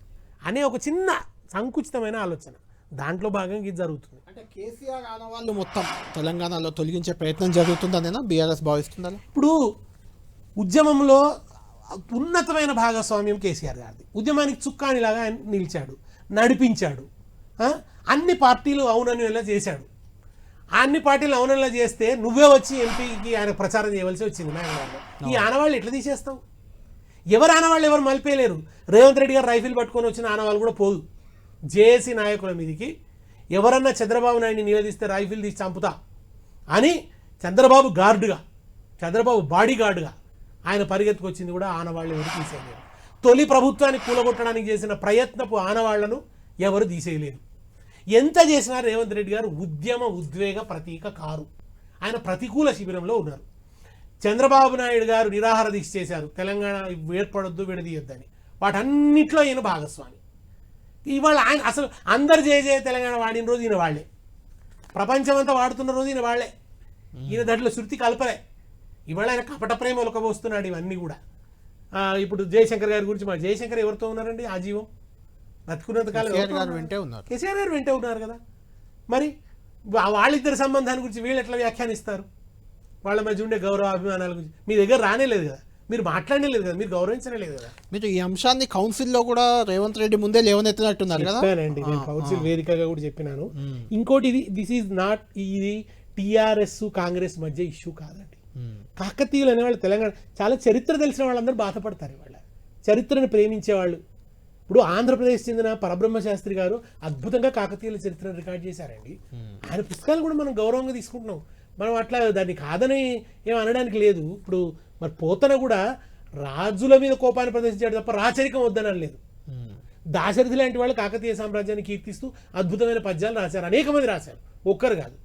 అనే ఒక చిన్న సంకుచితమైన ఆలోచన, దాంట్లో భాగంగా ఇది జరుగుతుంది. అంటే కేసీఆర్ ఆనవాళ్ళు మొత్తం తెలంగాణలో తొలగించే ప్రయత్నం జరుగుతుందనేనా బీఆర్ఎస్ భావిస్తుందా? ఇప్పుడు ఉద్యమంలో ఉన్నతమైన భాగస్వామ్యం కేసీఆర్ గారిది. ఉద్యమానికి చుక్కానిలాగా ఆయన నిలిచాడు, నడిపించాడు. అన్ని పార్టీలు అవుననేలా చేశాడు. అన్ని పార్టీలు అవుననేలా చేస్తే నువ్వే వచ్చి ఎంపీకి ఆయన ప్రచారం చేయవలసి వచ్చింది మేఘాలలో. ఈ ఆనవాళ్ళు ఎట్లా తీసేస్తావు? ఎవరు ఆనవాళ్ళు ఎవరు మలిపేయలేరు. రేవంత్ రెడ్డి గారు రైఫిల్ పట్టుకొని వచ్చిన ఆనవాళ్ళు కూడా పోదు. జేఏసీ నాయకుల మీదకి ఎవరన్నా చంద్రబాబు నాయుడిని నిలదీస్తే రైఫిల్ తీసి చంపుతా అని చంద్రబాబు గార్డుగా, చంద్రబాబు బాడీ గార్డుగా ఆయన పరిగెత్తుకొచ్చింది కూడా ఆనవాళ్ళు ఎవరు తీసేయలేరు. తొలి ప్రభుత్వాన్ని కూలగొట్టడానికి చేసిన ప్రయత్నపు ఆనవాళ్లను ఎవరు తీసేయలేరు. ఎంత చేసినా రేవంత్ రెడ్డి గారు ఉద్యమ ఉద్వేగ ప్రతీక కారు. ఆయన ప్రతికూల శిబిరంలో ఉన్నారు. చంద్రబాబు నాయుడు గారు నిరాహార దీక్ష చేశారు, తెలంగాణ ఏర్పడొద్దు, విడదీయొద్దని. వాటన్నిట్లో ఈయన భాగస్వామి. ఇవాళ ఆయన అసలు అందరు జయ తెలంగాణ వాడిన రోజు ఈయన వాళ్లే, ప్రపంచమంతా వాడుతున్న రోజు ఈయన వాళ్లే. ఈయన దాంట్లో శృతి కలపలే. ఇవాళ ఆయన కపట ప్రేమ ఒలకబోస్తున్నాడు ఇవన్నీ కూడా. ఇప్పుడు జయశంకర్ గారి గురించి, మా జయశంకర్ ఎవరితో ఉన్నారండి ఆజీవం? బతుకున్నంత కాలం కేసీఆర్ గారు వెంటే ఉన్నారు కదా. మరి వాళ్ళిద్దరి సంబంధాన్ని గురించి వీళ్ళు ఎట్లా వ్యాఖ్యానిస్తారు? వాళ్ళ మధ్య ఉండే గౌరవ అభిమానాల గురించి మీ దగ్గర రానేలేదు కదా, మీరు మాట్లాడలేదు కదా, మీరు గౌరవించనే లేదు కదా. మీరు ఈ అంశాన్ని కౌన్సిల్లో కూడా రేవంత్ రెడ్డి ముందే లేవనెత్తినట్టున్నారు కదా. చెప్పానండి, నేను కౌన్సిల్ వేదికగా కూడా చెప్పినాను. ఇంకోటి, దిస్ ఈజ్ నాట్, ఇది టీఆర్ఎస్ కాంగ్రెస్ మధ్య ఇష్యూ కాదండి. కాకతీయులు అనేవాళ్ళు తెలంగాణ చాలా చరిత్ర తెలిసిన వాళ్ళందరూ బాధపడతారు. వాళ్ళ చరిత్రను ప్రేమించేవాళ్ళు, ఇప్పుడు ఆంధ్రప్రదేశ్ చెందిన పరబ్రహ్మ శాస్త్రి గారు అద్భుతంగా కాకతీయుల చరిత్ర రికార్డ్ చేశారండి. ఆయన పుస్తకాలు కూడా మనం గౌరవంగా తీసుకుంటున్నాం. మనం అట్లా దాన్ని కాదని ఏం అనడానికి లేదు. ఇప్పుడు మరి పోతన కూడా రాజుల మీద కోపాన్ని ప్రదర్శించాడు తప్ప రాచరికం వద్దనని లేదు. దాశరథి లాంటి వాళ్ళు కాకతీయ సామ్రాజ్యాన్ని కీర్తిస్తూ అద్భుతమైన పద్యాలు రాశారు, అనేక మంది రాశారు, ఒక్కరు కాదు.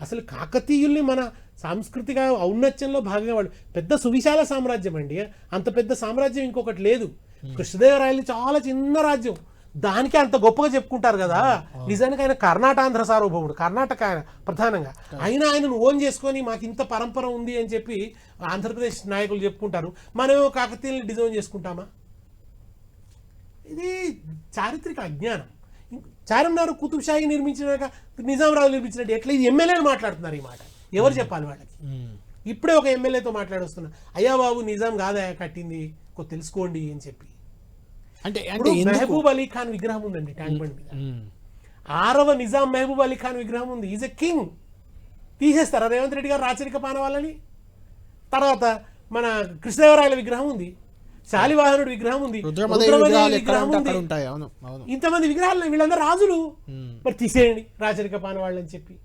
అసలు కాకతీయుల్ని మన సాంస్కృతిక ఔన్నత్యంలో భాగంగా వాళ్ళు పెద్ద సువిశాల సామ్రాజ్యం అండి. అంత పెద్ద సామ్రాజ్యం ఇంకొకటి లేదు. కృష్ణదేవరాయలు చాలా చిన్న రాజ్యం, దానికి అంత గొప్పగా చెప్పుకుంటారు కదా. నిజానికి ఆయన కర్ణాటాంధ్ర సార్వభౌముడు, కర్ణాటక ఆయన ప్రధానంగా. అయినా ఆయనను ఓన్ చేసుకొని మాకు ఇంత పరంపర ఉంది అని చెప్పి ఆంధ్రప్రదేశ్ నాయకులు చెప్పుకుంటారు. మనమేమో కాకతీయుల్ని డిజైన్ చేసుకుంటామా? ఇది చారిత్రక అజ్ఞానం. చార్మినార్ కుతుబ్షాహి నిర్మించినాక నిజాంరావు నిర్మించినట్టు ఎట్లా ఇది ఎమ్మెల్యేలు మాట్లాడుతున్నారు ఈ మాట? ఎవరు చెప్పాలి వాళ్ళకి? ఇప్పుడే ఒక ఎమ్మెల్యేతో మాట్లాడొస్తున్నా, అయ్యా బాబు నిజాం కాదా కట్టింది, తెలుసుకోండి అని చెప్పి. అంటే మెహబూబ్ అలీ ఖాన్ విగ్రహం ఉందండి ట్యాంక్ బండ్ మీద. 6వ నిజాం మెహబూబ్ అలీ ఖాన్ విగ్రహం ఉంది. Is a king. తీసేస్తారా రేవంత్ రెడ్డి గారు రాచరిక పానవాళ్ళని? తర్వాత మన కృష్ణదేవరాయల విగ్రహం ఉంది, శాలివాహనుడి విగ్రహం ఉంది, విగ్రహం ఉంది. ఇంతమంది విగ్రహాలు, వీళ్ళందరూ రాజులు. మరి తీసేయండి రాచరిక పానవాళ్ళు అని చెప్పి.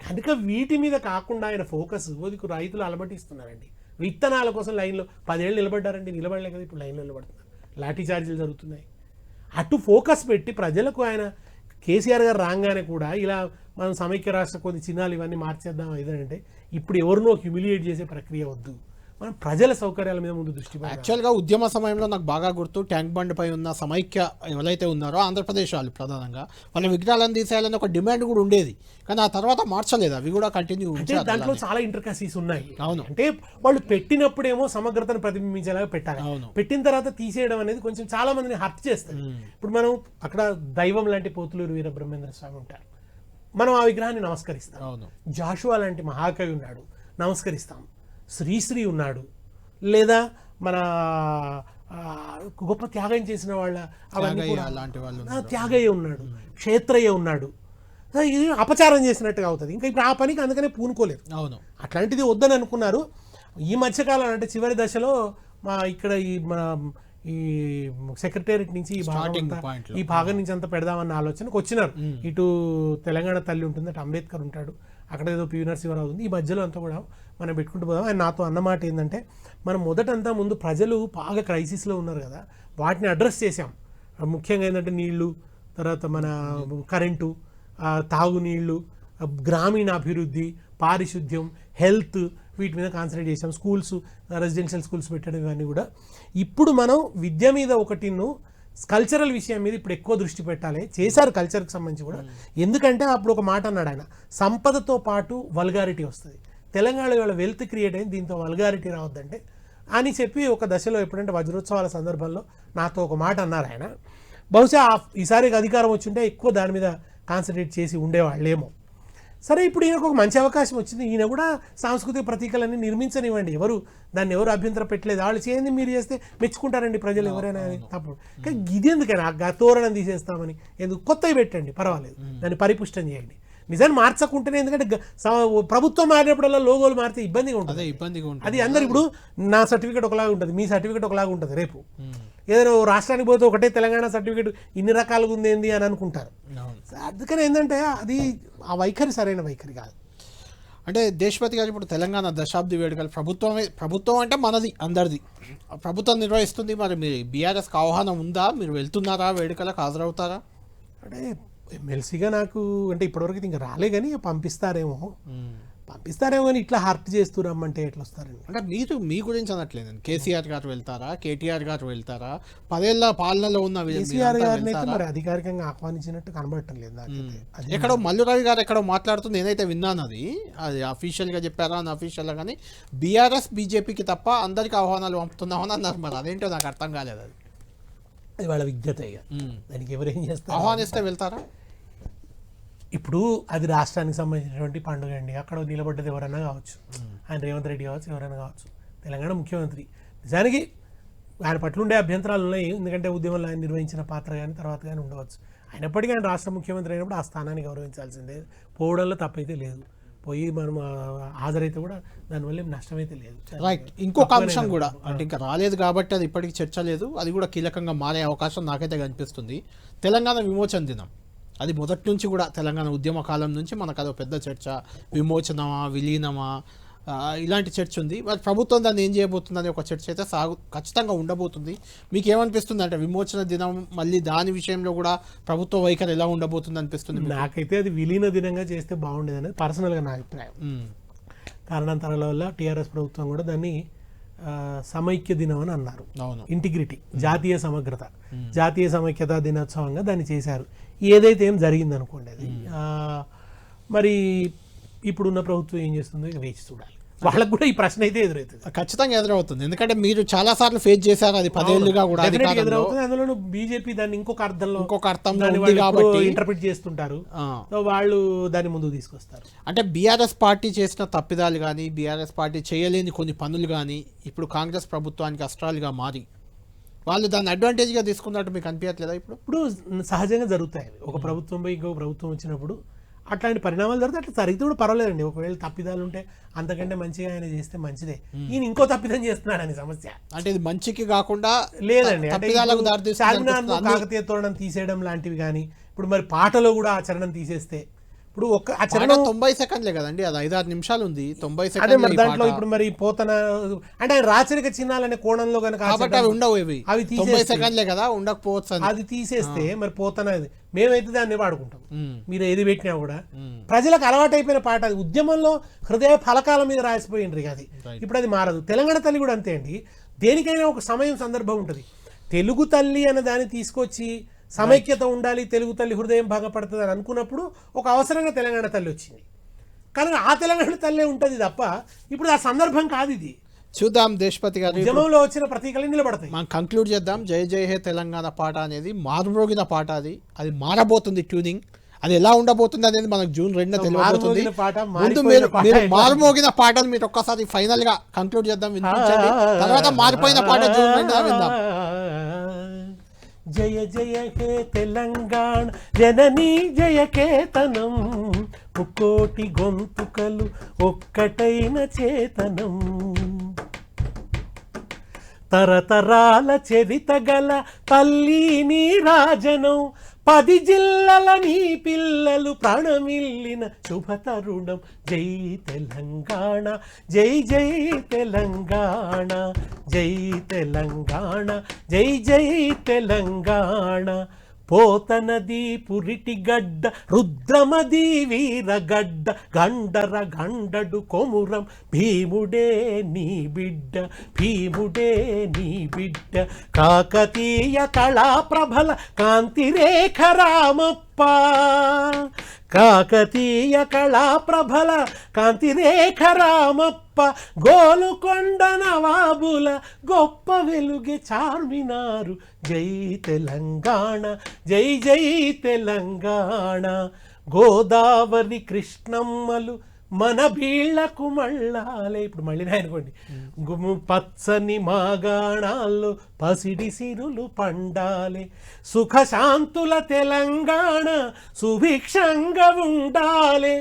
కనుక వీటి మీద కాకుండా ఆయన ఫోకస్ రైతులు అలమటిస్తున్నారండి. విత్తనాల కోసం లైన్లో 10 ఏళ్ళు నిలబడ్డారండి, నిలబడలే కదా ఇప్పుడు లైన్లో నిలబడుతున్నారు. లాఠీ చార్జీలు జరుగుతున్నాయి. అటు ఫోకస్ పెట్టి ప్రజలకు ఆయన కేసీఆర్ గారు రాగానే కూడా ఇలా మనం సమైక్య రాష్ట్ర కొన్ని చిహ్నాలు ఇవన్నీ మార్చేద్దాం ఏదంటే, ఇప్పుడు ఎవరినో హ్యూమిలియేట్ చేసే ప్రక్రియ వద్దు, మనం ప్రజల సౌకర్యాల మీద ముందు దృష్టి పెట్టాలి. యాక్చువల్గా ఉద్యమ సమయంలో నాకు బాగా గుర్తు, ట్యాంక్ బండ్ పై ఉన్న సమైక్య ఎవరైతే ఉన్నారో ఆంధ్రప్రదేశ్ వాళ్ళు ప్రధానంగా వాళ్ళ విగ్రహాలను తీసేయాలని ఒక డిమాండ్ కూడా ఉండేది. కానీ ఆ తర్వాత మార్చలేదు, అవి కూడా కంటిన్యూ. అంటే దాంట్లో చాలా ఇంటర్కసీస్ ఉన్నాయి. అవును, అంటే వాళ్ళు పెట్టినప్పుడేమో సమగ్రతను ప్రతిబింబించేలాగా పెట్టాలి. పెట్టిన తర్వాత తీసేయడం అనేది కొంచెం చాలా మందిని హర్ట్ చేస్తుంది. ఇప్పుడు మనం అక్కడ దైవం లాంటి పోతులూరు వీరబ్రహ్మేంద్ర స్వామి ఉంటారు, మనం ఆ విగ్రహాన్ని నమస్కరిస్తాం. జాషువా లాంటి మహాకవి ఉన్నాడు, నమస్కరిస్తాం. శ్రీశ్రీ ఉన్నాడు, లేదా మన గొప్ప త్యాగం చేసిన వాళ్ళ త్యాగయ్య ఉన్నాడు, క్షేత్రయ్య ఉన్నాడు. ఇది అపచారం చేసినట్టుగా అవుతుంది. ఇంకా ఇప్పుడు ఆ పనికి అందుకనే పూనుకోలేదు. అవును, అట్లాంటిది వద్దని అనుకున్నారు. ఈ మధ్యకాలం అంటే చివరి దశలో ఇక్కడ ఈ సెక్రటేరియట్ నుంచి ఈ భాగం నుంచి అంతా పెడదామన్న ఆలోచనకు వచ్చినారు. ఇటు తెలంగాణ తల్లి ఉంటుంది, అటు అంబేద్కర్ ఉంటాడు, అక్కడ ఏదో పివి నరసింహారావు ఉంది. ఈ మధ్యలో అంతా కూడా మనం పెట్టుకుంటూ పోదాం. ఆయన నాతో అన్నమాట ఏంటంటే, మనం మొదటంతా ముందు ప్రజలు బాగా క్రైసిస్లో ఉన్నారు కదా, వాటిని అడ్రస్ చేసాం. ముఖ్యంగా ఏంటంటే నీళ్లు, తర్వాత మన కరెంటు, తాగునీళ్ళు, గ్రామీణ అభివృద్ధి, పారిశుద్ధ్యం, హెల్త్, వీటి మీద కాన్సన్ట్రేట్ చేసాం. స్కూల్స్, రెసిడెన్షియల్ స్కూల్స్ పెట్టడం, ఇవన్నీ కూడా. ఇప్పుడు మనం విద్య మీద ఒకటిను కల్చరల్ విషయం మీద ఇప్పుడు ఎక్కువ దృష్టి పెట్టాలి. చేశారు కల్చర్కి సంబంధించి కూడా. ఎందుకంటే అప్పుడు ఒక మాట అన్నాడు ఆయన, సంపదతో పాటు వల్గారిటీ వస్తుంది. తెలంగాణ వాళ్ళ వెల్త్ క్రియేట్ అయింది, దీంతో వల్గారిటీ రావద్దంటే అని చెప్పి ఒక దశలో ఎప్పుడంటే వజ్రోత్సవాల సందర్భంలో నాతో ఒక మాట అన్నారు ఆయన. బహుశా ఈసారి అధికారం వచ్చుంటే ఎక్కువ దాని మీద కాన్సన్ట్రేట్ చేసి ఉండేవాళ్ళేమో. సరే, ఇప్పుడు ఈయనకు ఒక మంచి అవకాశం వచ్చింది. ఈయన కూడా సాంస్కృతిక ప్రతీకలన్నీ నిర్మించనివ్వండి, దాన్ని ఎవరు అభ్యంతరం పెట్టలేదు. వాళ్ళు చేయండి, మీరు చేస్తే మెచ్చుకుంటారండి ప్రజలు, ఎవరైనా తప్పుడు. కానీ ఇది ఎందుకని ఆ తోరణం తీసేస్తామని ఎందుకు? కొత్తవి పెట్టండి, పర్వాలేదు, దాన్ని పరిపుష్టం చేయండి. నిజాన్ని మార్చకుంటేనే, ఎందుకంటే ప్రభుత్వం మారినప్పుడల్లా లోగోలు మారితే ఇబ్బందిగా ఉంటుంది. అది అందరు ఇప్పుడు నా సర్టిఫికేట్ ఒకలాగా ఉంటుంది, మీ సర్టిఫికేట్ ఒకలాగా ఉంటుంది. రేపు ఏదైనా రాష్ట్రానికి పోతే ఒకటే తెలంగాణ సర్టిఫికేట్ ఇన్ని రకాలుగా ఉంది ఏంది అని అనుకుంటారు. అందుకని ఏంటంటే అది ఆ వైఖరి సరైన వైఖరి కాదు. అంటే దేశపతి గారు ఇప్పుడు తెలంగాణ దశాబ్ది వేడుకలు ప్రభుత్వం అంటే మనది, అందరిది, ప్రభుత్వం నిర్వహిస్తుంది. మరి మీరు బీఆర్ఎస్కి ఆహ్వానం ఉందా? మీరు వెళ్తున్నారా? వేడుకలకు హాజరవుతారా? అంటే ఎమ్మెల్సీగా నాకు అంటే ఇప్పటివరకు ఇంకా రాలే, కానీ పంపిస్తారేమో కానీ ఇట్లా హర్ట్ చేస్తూ రమ్మంటే ఎట్లా వస్తారండి? అంటే మీరు మీ గురించి అనట్లేదు, కేసీఆర్ గారు వెళ్తారా, కేటీఆర్ గారు వెళ్తారా? 10 ఏళ్ల పాలనలో ఉన్న కేసీఆర్ గారిని అయితే మరి అధికారికంగా ఆహ్వానించినట్టు కనబడటం లేదు నాకైతే. ఎక్కడో మల్లురావి గారు ఎక్కడో మాట్లాడుతుంది, నేనైతే విన్నాను. అది అఫీషియల్గా చెప్పారా అని అఫీషియల్గా, కానీ బీఆర్ఎస్ బీజేపీకి తప్ప అందరికి ఆహ్వానాలు పంపుతున్నామని అన్నారు. మరి అదేంటో నాకు అర్థం కాలేదు. అది వాళ్ళ విజ్ఞత, దానికి ఎవరేం చేస్తారు? ఆహ్వానిస్తే వెళ్తారా? ఇప్పుడు అది రాష్ట్రానికి సంబంధించినటువంటి పండుగ అండి. అక్కడ నిలబడ్డది ఎవరైనా కావచ్చు, ఆయన రేవంత్ రెడ్డి కావచ్చు, ఎవరైనా కావచ్చు, తెలంగాణ ముఖ్యమంత్రి. నిజానికి ఆయన పట్ల ఉండే అభ్యంతరాలు ఉన్నాయి, ఎందుకంటే ఉద్యమంలో ఆయన నిర్వహించిన పాత్ర కానీ తర్వాత కానీ ఉండవచ్చు. అయినప్పటికీ ఆయన రాష్ట్ర ముఖ్యమంత్రి అయినప్పుడు ఆ స్థానాన్ని గౌరవించాల్సిందే, పోవడంలో తప్పైతే లేదు. పోయి మనం హాజరైతే కూడా దానివల్ల ఏం నష్టమైతే లేదు. రైట్. ఇంకొక అంశం కూడా అంటే ఇంకా రాలేదు కాబట్టి అది ఇప్పటికి చర్చ లేదు, అది కూడా కీలకంగా మారే అవకాశం నాకైతే కనిపిస్తుంది. తెలంగాణ విమోచన దినం అది మొదటి నుంచి కూడా తెలంగాణ ఉద్యమ కాలం నుంచి మనకు అదో పెద్ద చర్చ, విమోచనమా విలీనమా ఇలాంటి చర్చ ఉంది. మరి ప్రభుత్వం దాన్ని ఏం చేయబోతుందని ఒక చర్చ అయితే ఖచ్చితంగా ఉండబోతుంది. మీకు ఏమనిపిస్తుంది అంటే విమోచన దినం మళ్ళీ దాని విషయంలో కూడా ప్రభుత్వ వైఖరి ఎలా ఉండబోతుంది అనిపిస్తుంది? నాకైతే అది విలీన దినంగా చేస్తే బాగుండేది అనేది పర్సనల్గా నా అభిప్రాయం. కారణాంతరాల వల్ల టీఆర్ఎస్ ప్రభుత్వం కూడా దాన్ని సమైక్య దినం అని అన్నారు. ఇంటిగ్రిటీ, జాతీయ సమగ్రత, జాతీయ సమైక్యత దినోత్సవంగా దాన్ని చేశారు. ఏదైతే ఏం జరిగింది అనుకోండి అది. మరి ఇప్పుడున్న ప్రభుత్వం ఏం చేస్తుందో ఇక వేచి చూడాలి. వాళ్ళకు కూడా ఈ ప్రశ్న అయితే ఎదురవుతుంది, ఖచ్చితంగా ఎదురవుతుంది. ఎందుకంటే మీరు చాలా సార్లు ఫేస్ చేశారు, అది 10 ఏళ్ళుగా కూడా ఎదురవుతుంది. అందులో బీజేపీ దాన్ని ఇంకొక అర్థంలో ఇంటర్ప్రిట్ చేస్తుంటారు, వాళ్ళు దాన్ని ముందుకు తీసుకొస్తారు. అంటే బీఆర్ఎస్ పార్టీ చేసిన తప్పిదాలు కానీ, బీఆర్ఎస్ పార్టీ చేయలేని కొన్ని పనులు కానీ ఇప్పుడు కాంగ్రెస్ ప్రభుత్వానికి అస్త్రాలుగా మారి వాళ్ళు దాన్ని అడ్వాంటేజ్గా తీసుకున్నట్టు మీకు అనిపించట్లేదా? ఇప్పుడు సహజంగా జరుగుతాయి. ఒక ప్రభుత్వంపై ఇంకొక ప్రభుత్వం వచ్చినప్పుడు అట్లాంటి పరిణామాలు జరిగితే అట్లా జరిగితే కూడా పర్వాలేదండి. ఒకవేళ తప్పిదాలు ఉంటే అంతకంటే మంచిగా ఆయన చేస్తే మంచిదే. ఈయన ఇంకో తప్పిదం చేస్తున్నాడు అని సమస్య. అంటే ఇది మంచికి కాకుండా లేదండి. కాకతీయ తోరణం తీసేయడం లాంటివి కానీ, ఇప్పుడు మరి పాటలో కూడా ఆ చరణం తీసేస్తే, ఇప్పుడు ఒక ఆ చరణం 90 సెకండ్లే కదండి, అది 5-6 నిమిషాలు ఉంది. 90 అదే సెకండ్లు మరి దాంట్లో ఇప్పుడు మరి పోతన అంటే ఆయన రాచరిక చిహ్నాలనే కోణంలో కనుక అవి ఉండవు, అవి 90 తీసేస్తే సెకండ్లే కదా, ఉండకపోవచ్చు. అది తీసేస్తే మరి పోతన మేమైతే దాన్ని వాడుకుంటాం. మీరు ఏది పెట్టినా కూడా ప్రజలకు అలవాటు అయిపోయిన పాట అది. ఉద్యమంలో హృదయ ఫలకాల మీద రాసిపోయిండ్రు అది. ఇప్పుడు అది మారదు. తెలంగాణ తల్లి కూడా అంతే అండి. దేనికైనా ఒక సమయం సందర్భం ఉంటుంది. తెలుగు తల్లి అనే దాన్ని తీసుకొచ్చి సమైక్యత ఉండాలి, తెలుగు తల్లి హృదయం బాగుపడుతుంది అని అనుకున్నప్పుడు ఒక అవసరంగా తెలంగాణ తల్లి వచ్చింది. కానీ ఆ తెలంగాణ తల్లే ఉంటుంది తప్ప ఇప్పుడు ఆ సందర్భం కాదు ఇది. చూద్దాం దేశపతి గారు, ఉద్యమంలో వచ్చిన ప్రతీకలు నిలబడతాయి. మనం కంక్లూడ్ చేద్దాం. జై జై హే తెలంగాణ పాట అనేది మారుమోగిన పాట, అది మారబోతుంది. ట్యూనింగ్ అది ఎలా ఉండబోతుంది అనేది మనకు జూన్ 2న తెలియబోతుంది. ముందు మీరు మారుమోగిన పాటను మీరు ఒక్కసారి ఫైనల్ గా కంక్లూడ్ చేద్దాం, వినిపించండి. తర్వాత మారిపోయిన పాట జూన్ 2న విందాం. జయ జయ హే తెలంగాణ జననీ జయ కేతనం, ముక్కోటి గొంతుకలు ఒక్కటైన చేతనం, తరతరాల చరిత గల తల్లి నీ రాజనం, 10 జిల్లల నీ పిల్లలు ప్రాణమిల్లిన శుభతరుణం. జై తెలంగాణ, జై జై తెలంగాణ, జై తెలంగాణ, జై జై తెలంగాణ. పోతనది పురిటి గడ్డ, రుద్రమది వీరగడ్డ, గండర గండడు కొమురం, భీముడే నీ బిడ్డ, భీముడే నీ బిడ్డ. కాకతీయ కళాప్రభల కాంతిరేఖ రామప్ప, కాకతీయ కళాప్రభల కాంతిరేఖ రామప్ప, గోలుకొండ నవాబుల గొప్ప వెలుగే చార్మినారు. జై తెలంగాణ, జై జై తెలంగాణ. గోదావరి కృష్ణమ్మలు మన బీళ్లకు మళ్ళాలే. ఇప్పుడు మళ్ళీ అనుకోండి, పచ్చని మాగాణాల్లో పసిడి సిరులు పండాలే, సుఖశాంతుల తెలంగాణ సుభిక్షంగా ఉండాలే,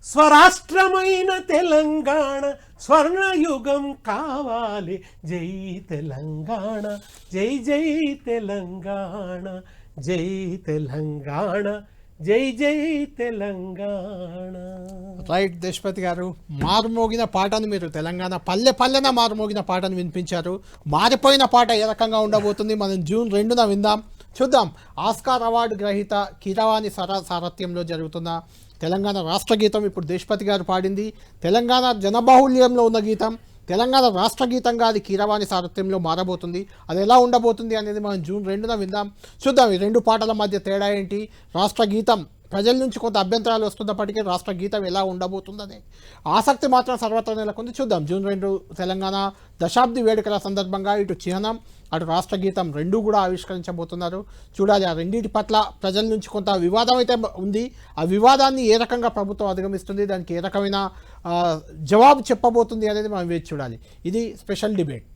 స్వరాష్ట్రమైన తెలంగాణ స్వర్ణయుగం కావాలి. జై తెలంగాణ, జై జై తెలంగాణ, జై తెలంగాణ, జై జై తెలంగాణ. రైట్ దేశపతి గారు, మారుమోగిన పాటను మీరు తెలంగాణ పల్లె పల్లెన మారుమోగిన పాటను వినిపించారు. మారిపోయిన పాట ఏ రకంగా ఉండబోతుంది మనం జూన్ 2న విందాం, చూద్దాం. ఆస్కార్ అవార్డు గ్రహీత కీరవాణి సారథ్యంలో జరుగుతున్న తెలంగాణ రాష్ట్ర గీతం ఇప్పుడు దేశపతి గారు పాడింది. తెలంగాణ జనబాహుల్యంలో ఉన్న గీతం, తెలంగాణ రాష్ట్ర గీతంగా అది కీరవాణి సారథ్యంలో మారబోతుంది. అది ఎలా ఉండబోతుంది అనేది మనం జూన్ 2న విందాం, చూద్దాం. ఈ 2 పాటల మధ్య తేడా ఏంటి, రాష్ట్ర గీతం ప్రజల నుంచి కొంత అభ్యంతరాలు వస్తున్నప్పటికీ రాష్ట్ర గీతం ఎలా ఉండబోతుందనే ఆసక్తి మాత్రం సర్వత్రా నెలకొంది. చూద్దాం. జూన్ 2 తెలంగాణ దశాబ్ది వేడుకల సందర్భంగా ఇటు చిహ్నం అటు రాష్ట్ర గీతం రెండూ కూడా ఆవిష్కరించబోతున్నారు. చూడాలి. ఆ రెండింటి పట్ల ప్రజల నుంచి కొంత వివాదం అయితే ఉంది. ఆ వివాదాన్ని ఏ రకంగా ప్రభుత్వం అధిగమిస్తుంది, దానికి ఏ రకమైన జవాబు చెప్పబోతుంది అనేది మనం వేచి చూడాలి. ఇది స్పెషల్ డిబేట్.